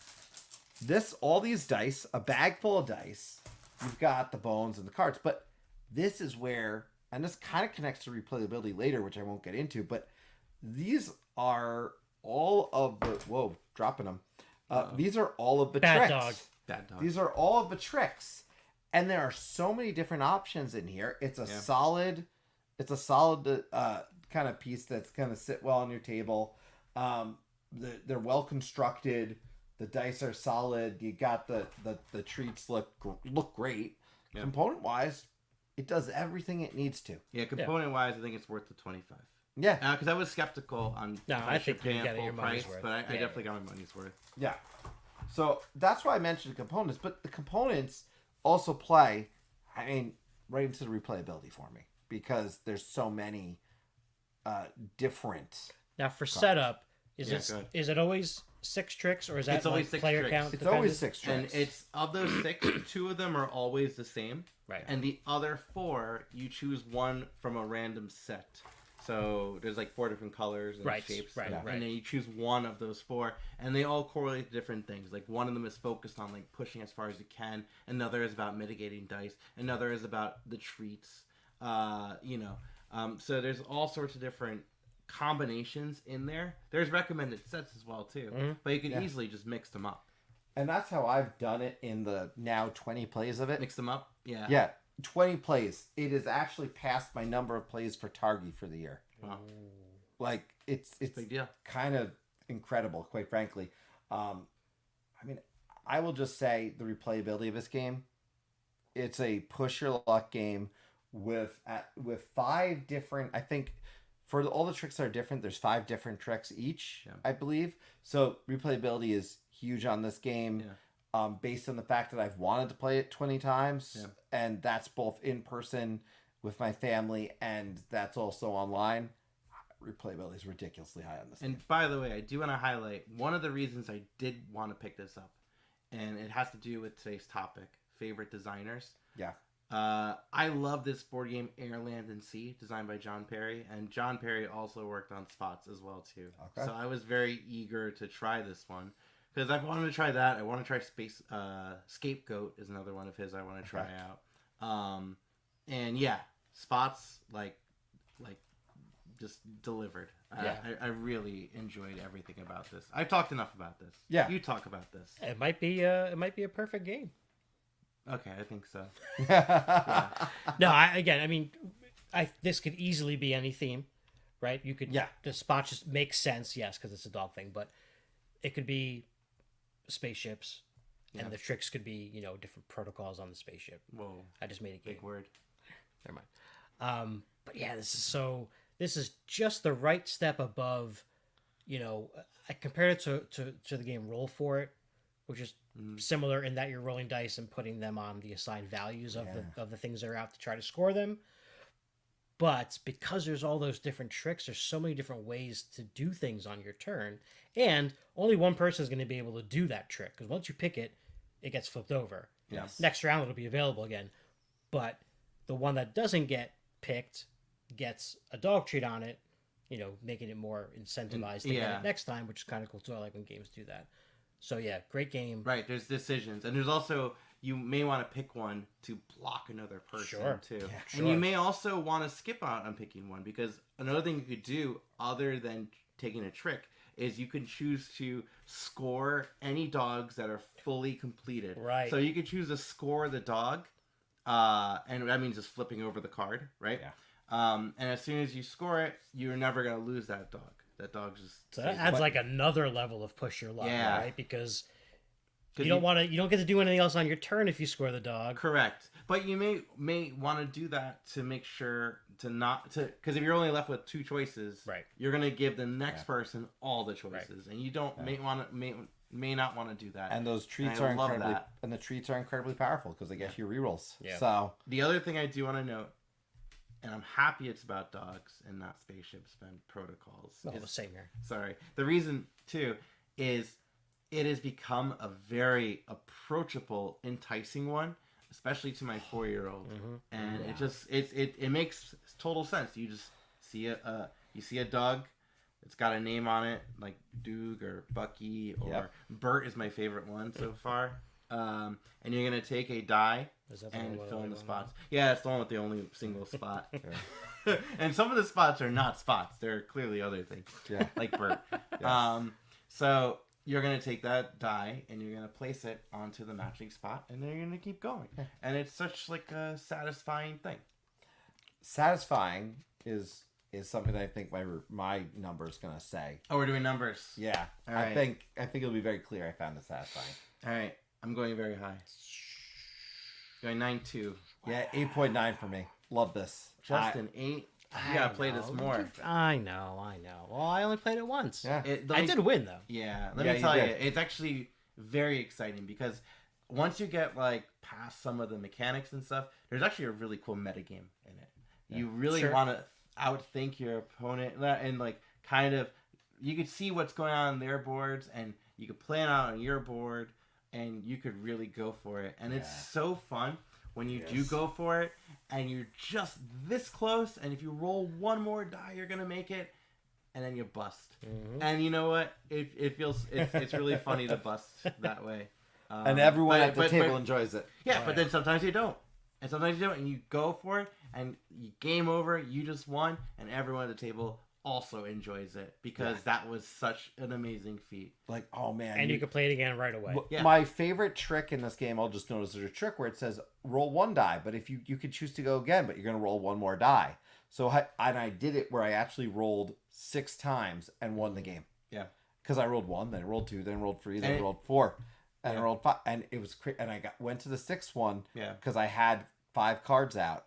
all these dice, a bag full of dice. You've got the bones and the cards, but this is where, and this kind of connects to replayability later, which I won't get into, but these are all of the dropping them. These are all of the Bad tricks. dog. Bad dog. These are all of the tricks, and there are so many different options in here. It's a solid kind of piece that's going to sit well on your table. They're well constructed. The dice are solid. You got the treats look great. Yeah. Component wise, it does everything it needs to. Yeah, component wise, I think it's worth the 25. Yeah, Because I was skeptical on No, if I should think you're pay a getting full your money's price, worth. but I Yeah. definitely got my money's worth. yeah. So that's why I mentioned components, but the components also play, I mean, right into the replayability for me because there's so many different. Now for setup, Yeah, go ahead. is it always 6 tricks or is that It's always like 6 player tricks. count? It's always dependent? 6 And tricks. it's of those 6, 2 of them are always the same. Right. And the other 4, you choose one from a random set. So there's like 4 different colors and Right, shapes. right, and, right. and then you choose one of those 4. And they all correlate to different things. Like one of them is focused on like pushing as far as you can. Another is about mitigating dice. Another is about the treats. So there's all sorts of different combinations in there. There's recommended sets as well too. Mhm. But you can Yeah. easily just mix them up. And that's how I've done it in the now 20 plays of it. Mix them up. Yeah. Yeah, 20 plays. It has actually passed my number of plays for Targi for the year. Wow. Like it's Big deal. kind of incredible, quite frankly. I mean, I will just say the replayability of this game. It's a push your luck game with 5 different. I think for all the tricks that are different, there's 5 different tricks each. Yeah. I believe so. Replayability is huge on this game. Yeah. Based on the fact that I've wanted to play it 20 times, Yeah. and that's both in person with my family, and that's also online. Replayability is ridiculously high on this game. And by the way, I do want to highlight one of the reasons I did want to pick this up, and it has to do with today's topic: favorite designers. Yeah. I love this board game, Air, Land, and Sea, designed by John Perry, and John Perry also worked on Spots as well too. Okay. So I was very eager to try this one because I've wanted to try that. I want to try Space Scapegoat is another one of his I want to try out. And yeah, Spots like just delivered. Yeah. I really enjoyed everything about this. I've talked enough about this. Yeah. You talk about this. It might be a perfect game. Okay, I think so. No, this could easily be any theme, right? You could, Yeah. The spot just makes sense, yes, because it's a dog thing, but it could be spaceships, and Yeah. the tricks could be, different protocols on the spaceship. Whoa, I just made a game. big word. Never mind. But yeah, this is just the right step above. I compared it to the game Roll For It, which is similar in that you're rolling dice and putting them on the assigned values of the things that are out to try to score them. But because there's all those different tricks, there's so many different ways to do things on your turn, and only one person is going to be able to do that trick because once you pick it, it gets flipped over. Yes. Next round it'll be available again, but the one that doesn't get picked gets a dog treat on it, making it more incentivized to get Yeah. it next time, which is kind of cool too. I like when games do that. So yeah, great game. Right, there's decisions, and there's also you may want to pick one to block another person Sure. too, Yeah, and sure. you may also want to skip out on picking one because another thing you could do other than taking a trick is you can choose to score any dogs that are fully completed. Right. So you could choose to score the dog, and that means just flipping over the card, right? Yeah. And as soon as you score it, you're never gonna lose that dog. that dog just. So that adds like another level of push your luck, Yeah. right? Because you don't get to do anything else on your turn if you score the dog. Correct, but you may want to do that to make sure to not to because if you're only left with 2 choices, Right. you're gonna give the next person all the choices, and you don't may not want to do that. And those treats I are love incredibly that. and the treats are incredibly powerful because they get you rerolls. Yeah. So The other thing I do want to note, and I'm happy it's about dogs and not spaceships and protocols. Oh, is- the same here. Sorry. The reason too is it has become a very approachable, enticing one, especially to my 4-year-old. And it just it makes total sense. You just see a dog. It's got a name on it, like Doog or Bucky or Bert is my favorite one so far. And you're gonna take a die Is that the and one fill in the with spots. Yeah, it's the one with the only single spot. And some of the spots are not spots; they're clearly other things. Yeah. Like Bert. So you're gonna take that die and you're gonna place it onto the matching spot, and then you're gonna keep going. And it's such like a satisfying thing. satisfying is something that I think my number is gonna say. Oh, we're doing numbers. Yeah. All I right. think it'll be very clear. I found it satisfying. All right, I'm going very high. Going 9-2. Yeah, 8.9 for me. Love this. Justin, 8. You gotta play this more. I know. Well, I only played it once. Yeah. I did win though. Yeah, let Yeah, me you tell you, did. it's actually very exciting because once you get like past some of the mechanics and stuff, there's actually a really cool metagame in it. You really Sure. want to outthink your opponent and like kind of you could see what's going on their boards and you could plan out on your board and you could really go for it. And it's so fun when you do go for it and you're just this close and if you roll one more die, you're gonna make it. And then you bust, and you know what? It feels it's really funny to bust that way. And everyone but- at the but- table but- enjoys it. Yeah, Oh, but yeah. then sometimes you don't, and sometimes you don't, and you go for it, and you game over. You just won, and everyone at the table also enjoys it because that was such an amazing feat. Like, oh man. And you can play it again right away. W- Yeah. My favorite trick in this game, I'll just notice there's a trick where it says roll 1 die, but if you could choose to go again, but you're going to roll 1 more die. So I did it where I actually rolled 6 times and won the game. Yeah. Because I rolled 1, then I rolled 2, then I rolled 3, then I And- rolled 4, and I rolled 5, and it was and I went to the 6th one Yeah. because I had 5 cards out,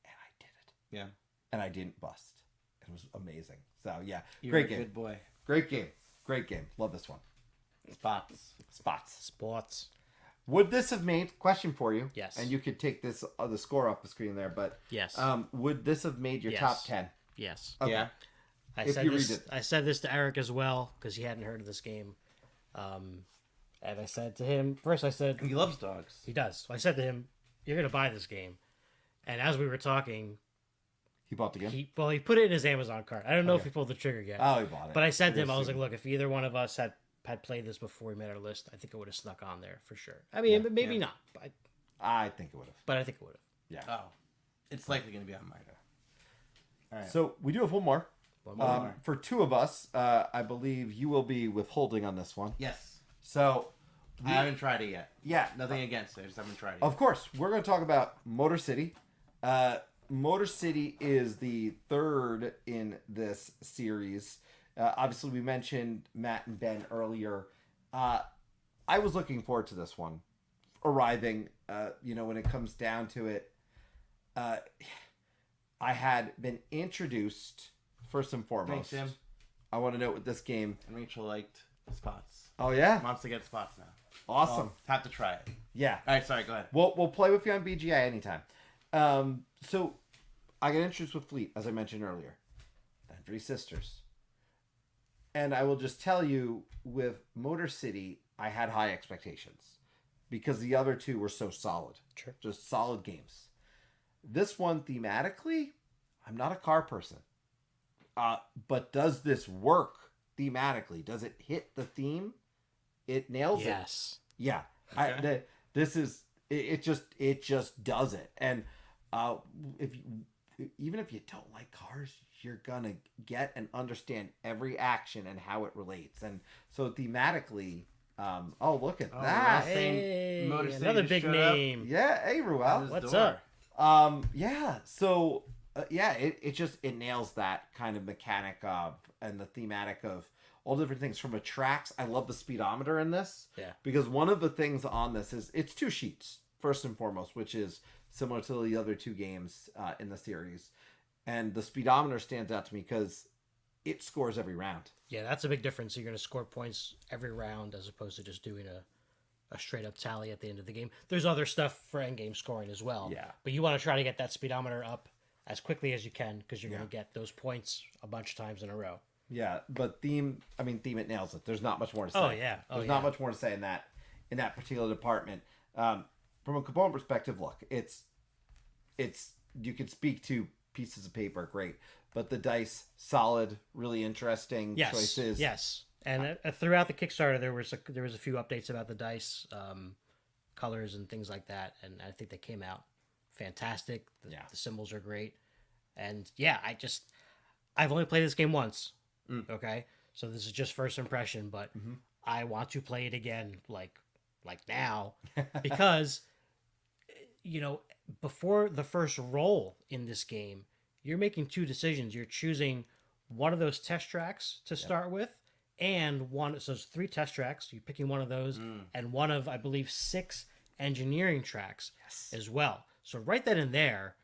and I did it. Yeah. And I didn't bust. It was amazing. So yeah, You're great a game. good boy. Great game. Great game. Love this one. Spots. Spots. Sports. Would this have made question for you? Yes. And you could take this the score off the screen there, but Yes. would this have made your Yes. top 10? Yes. Okay. Yeah. I If said you this. read it. I said this to Eric as well because he hadn't heard of this game. And I said to him first. I said He loves dogs. he does. So I said to him, "You're gonna buy this game." And as we were talking, He bought the game? he put it in his Amazon cart. I don't know if Okay. he pulled the trigger yet. Oh, he bought it. But I said to him, I was assume. like, "Look, if either one of us had played this before we made our list, I think it would have snuck on there for sure. I mean, maybe Yeah. not, but I think it would have. I think it would have." Yeah. Oh, it's likely going to be on mine. All right. So we do have one more. One more. For 2 of us, I believe you will be withholding on this one. Yes. So, I haven't tried it yet. yeah. Nothing against it. I just haven't tried it. Of course, we're going to talk about Motor City. Motor City is the 3rd in this series. Obviously, we mentioned Matt and Ben earlier. I was looking forward to this one arriving. When it comes down to it, I had been introduced first and foremost. Thanks, Jim. I want to note with this game. And Rachel liked spots. Oh yeah, Wants to get spots now. awesome. Well, have to try it. Yeah. All right, sorry, go ahead. We'll play with you on BGI anytime. So I got introduced with Fleet, as I mentioned earlier. Then 3 Sisters. And I will just tell you, with Motor City, I had high expectations. Because the other 2 were so solid. Sure. Just solid games. This one, thematically, I'm not a car person. But does this work thematically? Does it hit the theme? It nails it. Yes. Yeah, Okay. this is it. Just does it. And even if you don't like cars, you're gonna get and understand every action and how it relates. And so thematically, look at that. Russ. Same Hey, Motor City another just big showed up. name. Yeah, hey Ruel. His What's door. up? Yeah. So yeah, it nails that kind of mechanic of and the thematic of all different things from attracts. I love the speedometer in this. Yeah. Because one of the things on this is it's 2 sheets first and foremost, which is similar to the other 2 games in the series, and the speedometer stands out to me because it scores every round. Yeah, that's a big difference. You're going to score points every round as opposed to just doing a straight up tally at the end of the game. There's other stuff for end game scoring as well. Yeah. But you want to try to get that speedometer up as quickly as you can because you're going to get those points a bunch of times in a row. Yeah, but theme it nails it. There's not much more to say. Oh, yeah. There's not much more to say in that particular department. From a component perspective, look, it's you could speak to pieces of paper, great, but the dice, solid, really interesting choices. Yes, and throughout the Kickstarter, there was a few updates about the dice, colors and things like that, and I think they came out fantastic. The symbols are great, and yeah, I've only played this game once. Okay, so this is just first impression, but I want to play it again, like now, because before the first roll in this game, you're making 2 decisions. You're choosing one of those test tracks to start with, and so it's 3 test tracks. You're picking one of those, and one of, I believe, 6 engineering tracks as well. So right then and there,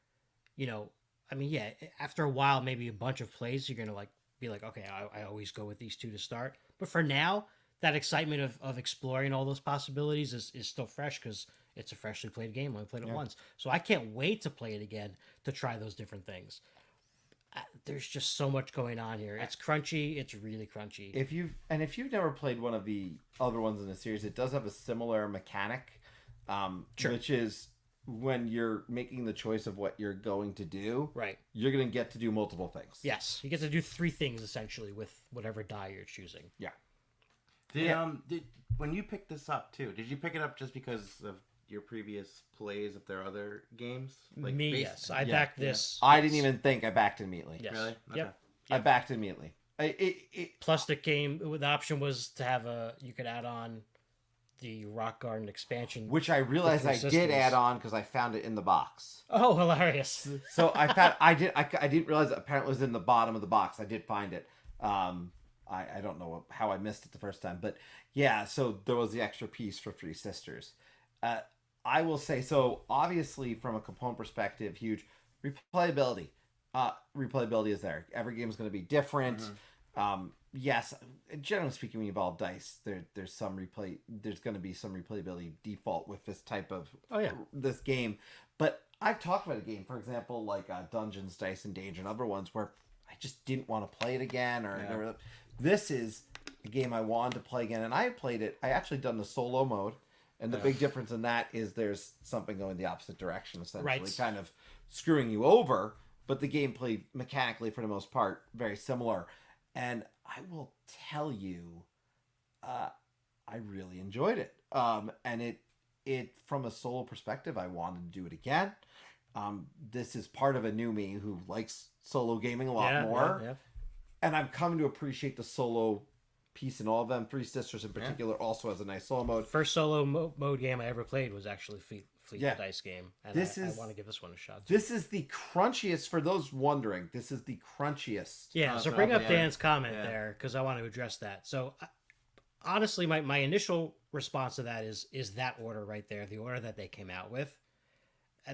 after a while, maybe a bunch of plays, you're gonna be like, okay, I always go with these 2 to start. But for now, that excitement of exploring all those possibilities is still fresh because it's a freshly played game. I only played it once. So I can't wait to play it again to try those different things. There's just so much going on here. It's crunchy. It's really crunchy. If you've never played one of the other ones in the series, it does have a similar mechanic, which is when you're making the choice of what you're going to do, right, you're going to get to do multiple things. Yes, you get to do 3 things essentially with whatever die you're choosing. Yeah. Did when you picked this up too? Did you pick it up just because of your previous plays of their other games? Yes, I backed this. I didn't even think. I backed it immediately. Yes. Really? Okay. Yep. I backed it immediately. Plus, the game, the option was to have you could add on the Rock Garden expansion, which I realized I did add on because I found it in the box. Oh, hilarious! So I didn't realize it apparently was in the bottom of the box. I did find it. I don't know how I missed it the first time, but yeah. So there was the extra piece for Three Sisters. I will say, so obviously from a component perspective, huge replayability. Replayability is there. Every game is going to be different. Yes, generally speaking, when you involve dice, there's some replay. There's going to be some replayability default with this type of this game. But I've talked about a game, for example, like Dungeons, Dice, and Danger, and other ones where I just didn't want to play it again. This is a game I wanted to play again, and I played it. I actually done the solo mode, and the big difference in that is there's something going the opposite direction, essentially, kind of screwing you over. But the gameplay, mechanically, for the most part, very similar. And I will tell you, I really enjoyed it. And it from a solo perspective, I wanted to do it again. This is part of a new me who likes solo gaming a lot more. Yeah. And I'm coming to appreciate the solo piece in all of them. Three Sisters in particular also has a nice solo mode. First solo mode game I ever played was actually Fleet the Dice game. And I want to give this one a shot. This is the crunchiest, for those wondering, this is the crunchiest. Yeah, so bring up Dan's comment there, because I want to address that. So, honestly, my initial response to that is that order right there, the order that they came out with.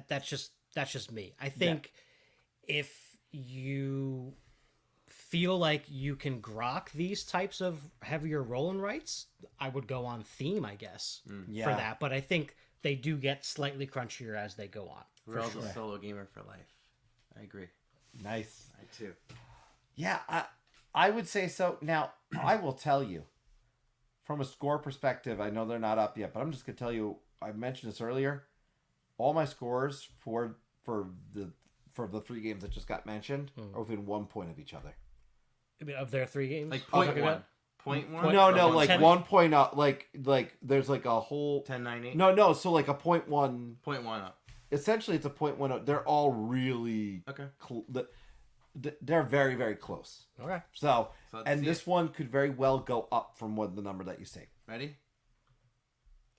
That's just me. I think if you feel like you can grok these types of heavier rolling rights, I would go on theme, I guess, for that. But I think they do get slightly crunchier as they go on. We're all a solo gamer for life. I agree. Nice. I too. Yeah, I would say so. Now, I will tell you, from a score perspective, I know they're not up yet, but I'm just going to tell you, I mentioned this earlier, all my scores for the 3 games that just got mentioned are within 1 point of each other. I mean, of their 3 games? Like point one. Point one? No, like 1 point up. Like there's like a whole 10-9-8? No. So like a 0.1. 0.1 up. Essentially, it's a 0.1 up. They're all really they're very, very close. Okay. So and this one could very well go up from the number that you say. Ready?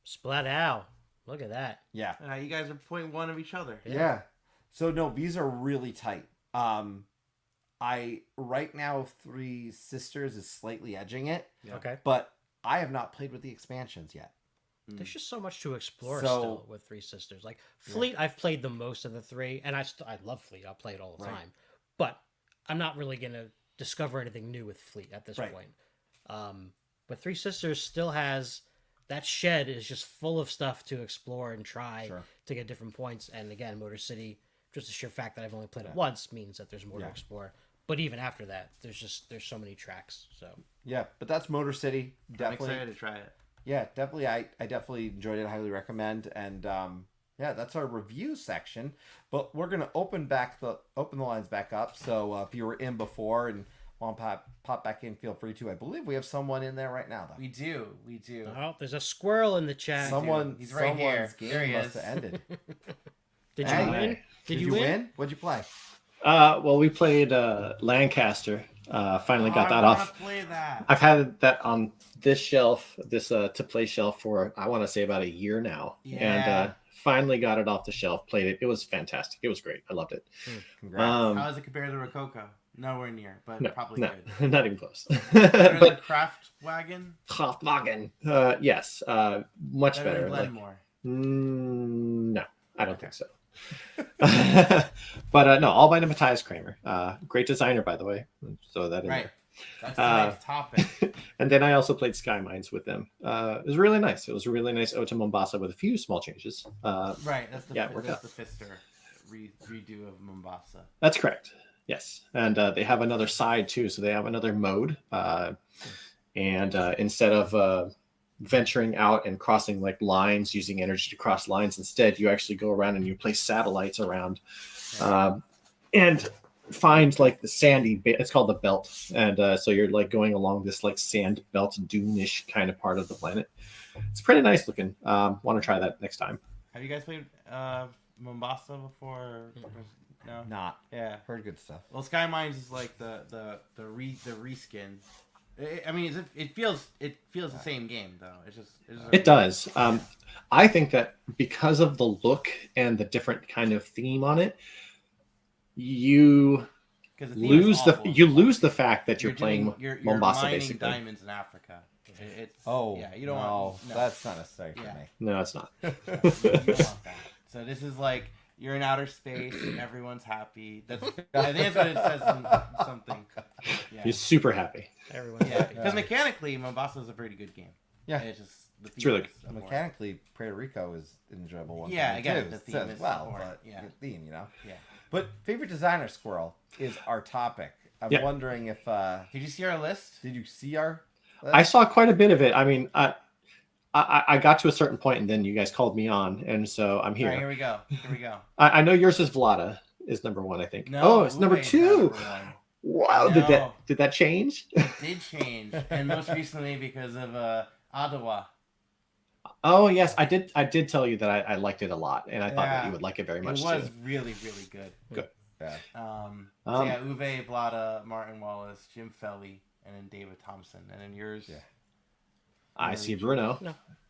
Splat out. Look at that. Yeah. You guys are 0.1 of each other. Yeah. So no, these are really tight. I right now Three Sisters is slightly edging it, Yeah. Okay. but I have not played with the expansions yet. There's just so much to explore So- still with Three Sisters. Like Fleet, I've played the most of the three, and I love Fleet. I'll play it all the Right. time, but I'm not really gonna discover anything new with Fleet at this Right. point. But Three Sisters still has that shed is just full of stuff to explore and try Sure. to get different points. And again, Motor City, just the sheer fact that I've only played it once means that there's more to Yeah. explore. But even after that, there's so many tracks. So Yeah, but that's Motor City. I'm Definitely. excited to try it. Yeah, definitely. I definitely enjoyed it. Highly recommend. And yeah, that's our review section. But we're gonna open the lines back up. So if you were in before and want to pop back in, feel free to. I believe we have someone in there right now, though. We do. oh, there's a squirrel in the chat. He's right here. Someone's game There he must is. have ended. Did you Hey. win? Did you win? What'd you play? Well, we played Lancaster. Finally got that off. Play that. I've had that on this shelf, this to play shelf for I want to say about a year now, Yeah. and finally got it off the shelf. Played it. It was fantastic. It was great. I loved it. Congrats. How does it compare to Rococo? Nowhere near, but probably no, good. not even close. Better than but Craft Wagon. Kraftwagen, yes, much Better better. than Like, Glenmore. no, I don't think so. But no, all by Matthias Kramer. Great designer, by the way. So that in Right. there. That's tonight's topic. And then I also played Sky Mines with them. It was really nice. It was a really nice Ode to Mombasa with a few small changes. Right. That's the Yeah, it worked out. Fister redo of Mombasa. That's correct. Yes, and they have another side too. So they have another mode, and instead of venturing out and crossing like lines, using energy to cross lines, instead you actually go around and you place satellites around, and find like the sandy. It's called the belt, and so you're like going along this like sand belt dune-ish kind of part of the planet. It's pretty nice looking. Want to try that next time. Have you guys played Mombasa before? No. Not. Yeah. Heard good stuff. Well, Sky Mines is like the reskin. I mean, it feels the same game though. It's just It does. I think that because of the look and the different kind of theme on it, you 'cause the theme is awful. lose the fact that you're playing doing- you're Mombasa mining basically. diamonds in Africa. It's yeah. You don't no, want that's not necessary for Yeah. me. No, it's not. you don't want that. So this is like you're in outer space and everyone's happy. That's I think that's what it says in something. Yeah. You're super happy. Everyone's Yeah, happy. because mechanically, Mombasa is a pretty good game. Yeah. It's just the It's really theme is abhorrent. Mechanically, Puerto Rico is an enjoyable one. Yeah, for me, again, too, the as theme is well, abhorrent, but yeah. good theme, you know. Yeah. But favorite designer squirrel is our topic. I'm Yeah. wondering if Did you see our list? did you see our? I saw quite a bit of it. I mean, I got to a certain point, and then you guys called me on, and so I'm All right, here. here we go. Here we go. I know yours is Vlada is number one. I think. No, Oh, it's number Uwe is 2. number one. Wow, No. did that change? It did change, and most recently because of Ottawa. Oh yes, I did tell you that I liked it a lot, and I thought that Yeah. you would like it very It much was too. really, really good. Yeah. So yeah, Uwe, Vlada, Martin Wallace, Jim Felly, and then David Thompson, and then yours. Yeah. I see Bruno.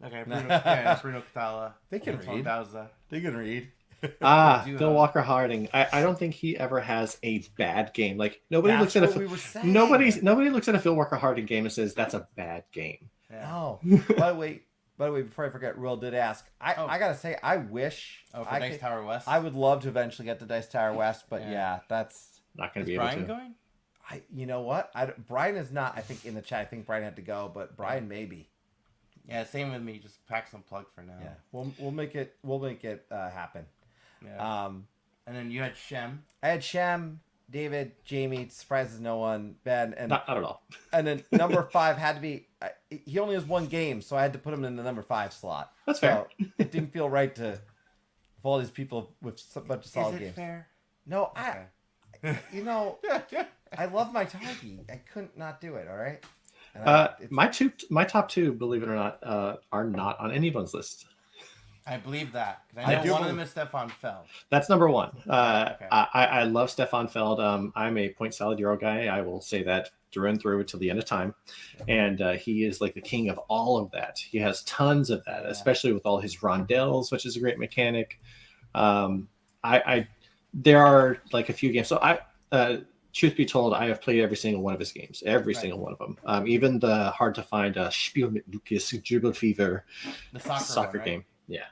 Okay, Bruno, yeah, Bruno Catala. They can Antoine read. Bauza. They can read. Do, Phil Walker Harding. I don't think he ever has a bad game. Like nobody That's looks at what a we were saying. nobody looks at a Phil Walker Harding game and says that's a bad game. Yeah. Oh, by the way, before I forget, Will did ask. I gotta say, I wish. Oh, for I Dice could- Tower West. I would love to eventually get to Dice Tower West, but Yeah. yeah, that's. Not going Is to be able Brian to. going? You know what? Brian is not. I think in the chat. I think Brian had to go, but Brian maybe. Yeah, same with me. Just pack some plug for now. Yeah, we'll make it. We'll make it happen. Yeah. And then you had Shem. I had Shem, David, Jamie. Surprises no one. Ben, and Not at all. and then number 5 had to be. He only has one game, so I had to put him in the number 5 slot. That's fair. So it didn't feel right to. Of all these people with a bunch of solid Is it games. fair? No, Okay. you know, I love my Targi. I couldn't not do it. All right. And My top 2, believe it or not, are not on anyone's list. I believe that because I I know do one of believe- them is Stefan Feld. That's number 1. Okay. I love Stefan Feld. I'm a point salad Euro guy. I will say that through and through until the end of time. And he is like the king of all of that. He has tons of that, Yeah. especially with all his rondelles, which is a great mechanic. There are like a few games. So truth be told, I have played every single one of his games, every Right. single one of them. Even the hard to find Spiel mit Lucas Dribble Fever The soccer, soccer one, right? game. Yeah.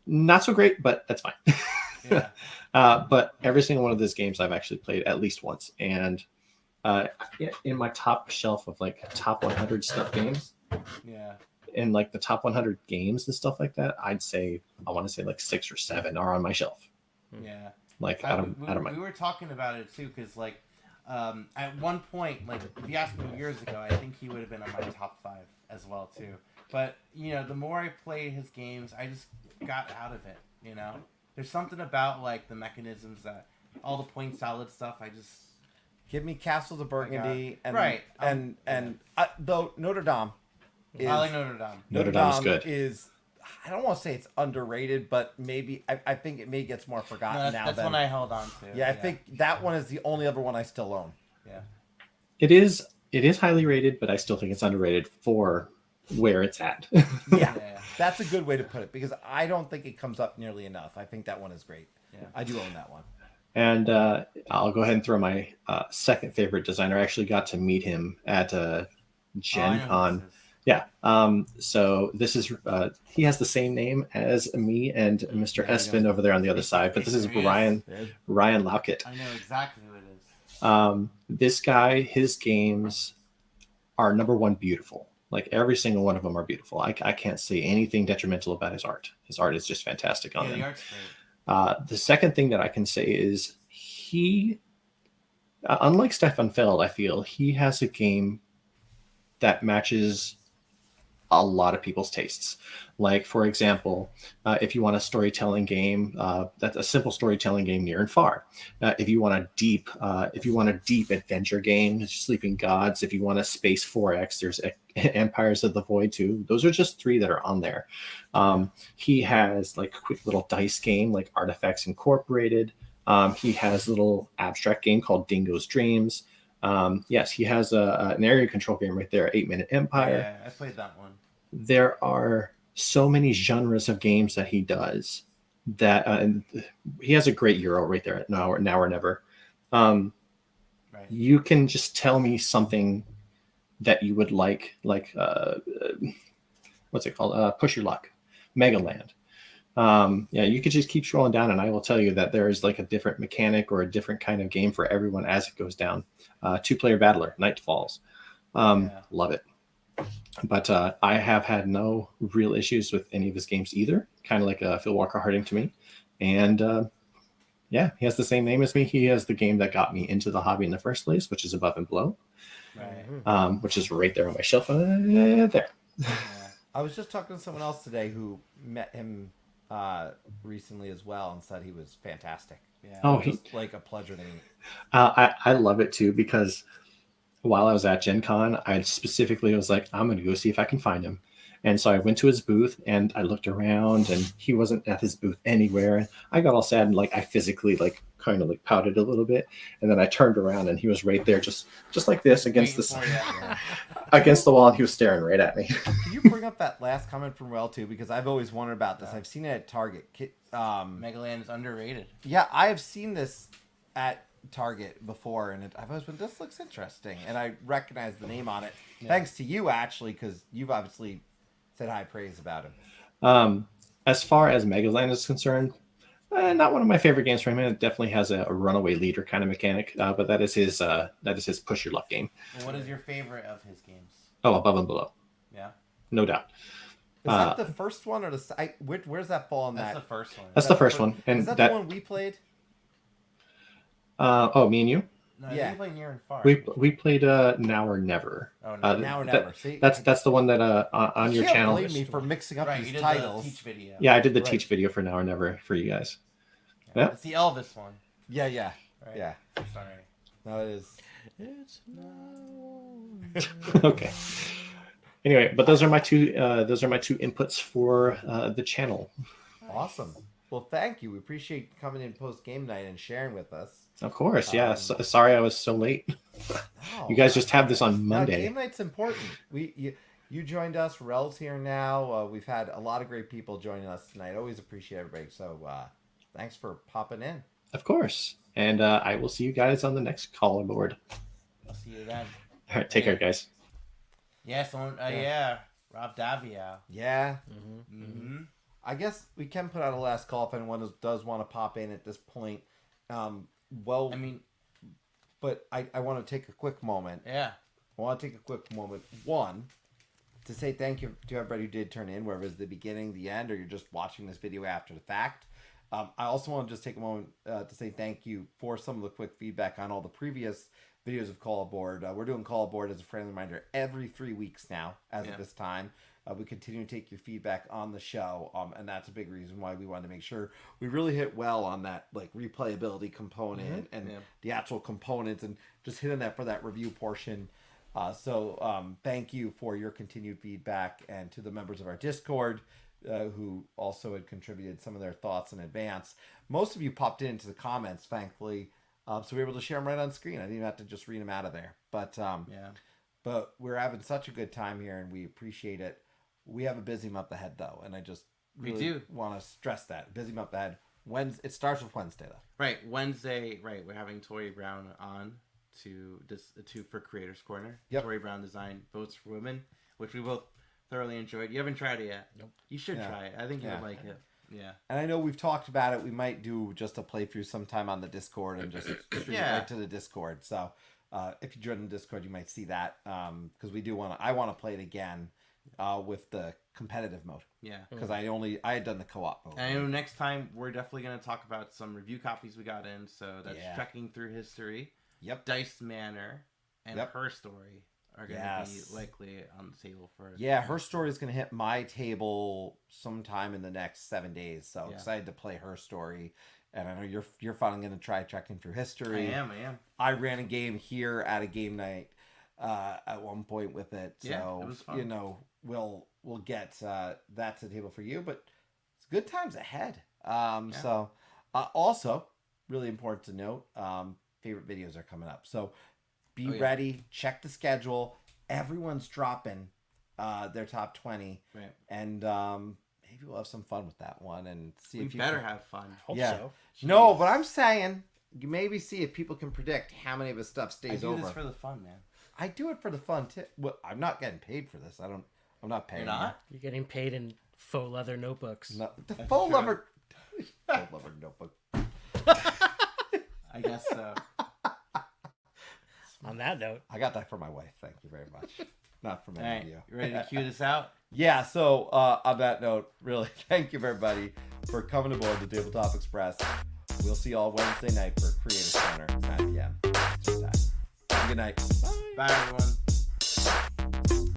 Not so great, but that's fine. Yeah. But every single one of those games I've actually played at least once. And in my top shelf of like top 100 stuff games, Yeah. in like the top 100 games and stuff like that, I want to say like 6 or 7 are on my shelf. Yeah. Like We were talking about it too, because like at one point, like if you asked me years ago, I think he would have been on my top 5 as well too. But you know, the more I play his games, I just got out of it. You know, there's something about like the mechanisms that all the point salad stuff. I just Give me Castles of Burgundy and Right. though Notre Dame is I like Notre Dame. Notre Dame is good. I don't want to say it's underrated, but maybe I think it gets more forgotten No, now. that's one I held on to. Yeah, I think that one is the only other one I still own. Yeah. It is highly rated, but I still think it's underrated for where it's at. Yeah, that's a good way to put it, because I don't think it comes up nearly enough. I think that one is great. Yeah. I do own that one. And I'll go ahead and throw my second favorite designer. I actually got to meet him at Gen Con. Yeah. So this is he has the same name as me and Mr. Espen over there on the other side, but this is Ryan Laukett. I know exactly who it is. This guy, his games are number one beautiful. Like every single one of them are beautiful. I can't say anything detrimental about his art. His art is just fantastic on them. The art's great. The second thing that I can say is he, unlike Stefan Feld, I feel he has a game that matches a lot of people's tastes. Like, for example, if you want a storytelling game, that's a simple storytelling game, near and far. If you want a deep adventure game, Sleeping Gods. If you want a space 4X, there's Empires of the Void too. Those are just 3 that are on there. He has like a quick little dice game like Artifacts Incorporated. He has a little abstract game called Dingo's Dreams. Yes, he has an area control game right there, 8-Minute Empire. Yeah, I played that one. There are so many genres of games that he does that and he has a great Euro right there at Now or Never. Right. You can just tell me something that you would like what's it called? Push Your Luck, Megaland. Yeah, you could just keep scrolling down and I will tell you that there is like a different mechanic or a different kind of game for everyone as it goes down. 2-player battler, Night Falls. Love it. But I have had no real issues with any of his games either. Kind of like Phil Walker Harding to me. And yeah, he has the same name as me. He has the game that got me into the hobby in the first place, which is Above and Below. Right. Which is right there on my shelf. There. Yeah. I was just talking to someone else today who met him recently as well and said he was fantastic. Yeah. Oh, Just like a pleasure to meet. I love it too, because while I was at Gen Con, I specifically was like, I'm going to go see if I can find him. And so I went to his booth and I looked around and he wasn't at his booth anywhere. And I got all sad and like I physically like kind of like pouted a little bit. And then I turned around and he was right there, just like this against against the wall. And he was staring right at me. Can you bring up that last comment from Rel too? Because I've always wondered about this. I've seen it at Target. Megaland is underrated. Yeah, I have seen this at Target before, and I've always been, this looks interesting, and I recognize the name on it. Yeah. Thanks to you, actually, because you've obviously said high praise about him. As far as Megaland is concerned, not one of my favorite games from him. It definitely has a runaway leader kind of mechanic, but that is his push your luck game. Well, what is your favorite of his games? Oh, Above and Below, Yeah. no doubt. Is that the first one, or where's that fall on That's that? the first one. That's the first one, and Is that the one we played? Me and you. No, Yeah. you play Near and Far. We played Now or Never. Oh, no. Now or Never. See, That's the one that on your you can't channel. blame me for mixing up Right, you these did titles. the teach video. Yeah, I did the Right. teach video for Now or Never for you guys. Yeah. Yeah. It's the Elvis one. Yeah, Right? yeah. Sorry. No, it is. It's Okay. Anyway, but those are my two inputs for the channel. Awesome. Well, thank you. We appreciate coming in post game night and sharing with us. Of course, yeah. Sorry I was so late. Oh, You guys just have this on no, Monday. game night's important. You joined us. Rel's here now. We've had a lot of great people joining us tonight. Always appreciate everybody. So thanks for popping in. Of course. And I will see you guys on the next call aboard. I'll see you then. All right, take care, guys. Yeah, someone. Yeah, Rob Davio. Yeah. Mm-hmm. I guess we can put out a last call if anyone does want to pop in at this point. Well, I mean, but I want to take a quick moment. yeah. I want to take a quick moment. One, to say thank you to everybody who did turn in, whether it's the beginning, the end, or you're just watching this video after the fact. I also want to just take a moment to say thank you for some of the quick feedback on all the previous videos of Call Aboard. We're doing Call Aboard, as a friendly reminder, every 3 weeks now as of this time. We continue to take your feedback on the show, and that's a big reason why we wanted to make sure we really hit well on that like replayability component and the actual components, and just hitting that for that review portion. So thank you for your continued feedback, and to the members of our Discord who also had contributed some of their thoughts in advance. Most of you popped into the comments, thankfully, so we were able to share them right on screen. I didn't even have to just read them out of there. But but we're having such a good time here, and we appreciate it. We have a busy month ahead, though, and I just really want to stress that. Busy month ahead. It starts with Wednesday, though. Right, Wednesday. Right, we're having Tori Brown on for Creators Corner. Yep. Tori Brown design Votes for Women, which we both thoroughly enjoyed. You haven't tried it yet. Nope. You should try it. I think you would like it. Yeah. And I know we've talked about it. We might do just a playthrough sometime on the Discord and just stream it right to the Discord. So if you join the Discord, you might see that, because I want to play it again with the competitive mode. Yeah. Because I had done the co-op mode. And I know next time we're definitely going to talk about some review copies we got in. So that's Trekking Through History. Yep. Dice Manor and Her Story are going to be likely on the table for us. Yeah, Her Story is going to hit my table sometime in the next 7 days. So excited to play Her Story. And I know you're finally going to try Trekking Through History. I am. I ran a game here at a game night at one point with it. So, it was fun. you know, we'll get that to the table for you. But it's good times ahead. So, also, really important to note, favorite videos are coming up. So, be ready. Check the schedule. Everyone's dropping their top 20. Right. And maybe we'll have some fun with that one and see if you better have fun. Hope so. No, but I'm saying you maybe see if people can predict how many of his stuff stays over. I do this for the fun, man. I do it for the fun too. Well, I'm not getting paid for this. I'm not paying. You're not? You're getting paid in faux leather notebooks. The faux leather notebook. I guess so. On that note, I got that for my wife. Thank you very much. Not from any of you. You ready to cue this out? Yeah. So on that note, really, thank you everybody for coming aboard the Tabletop Express. We'll see you all Wednesday night for Creators Corner, 9 p.m. Good night. Bye everyone.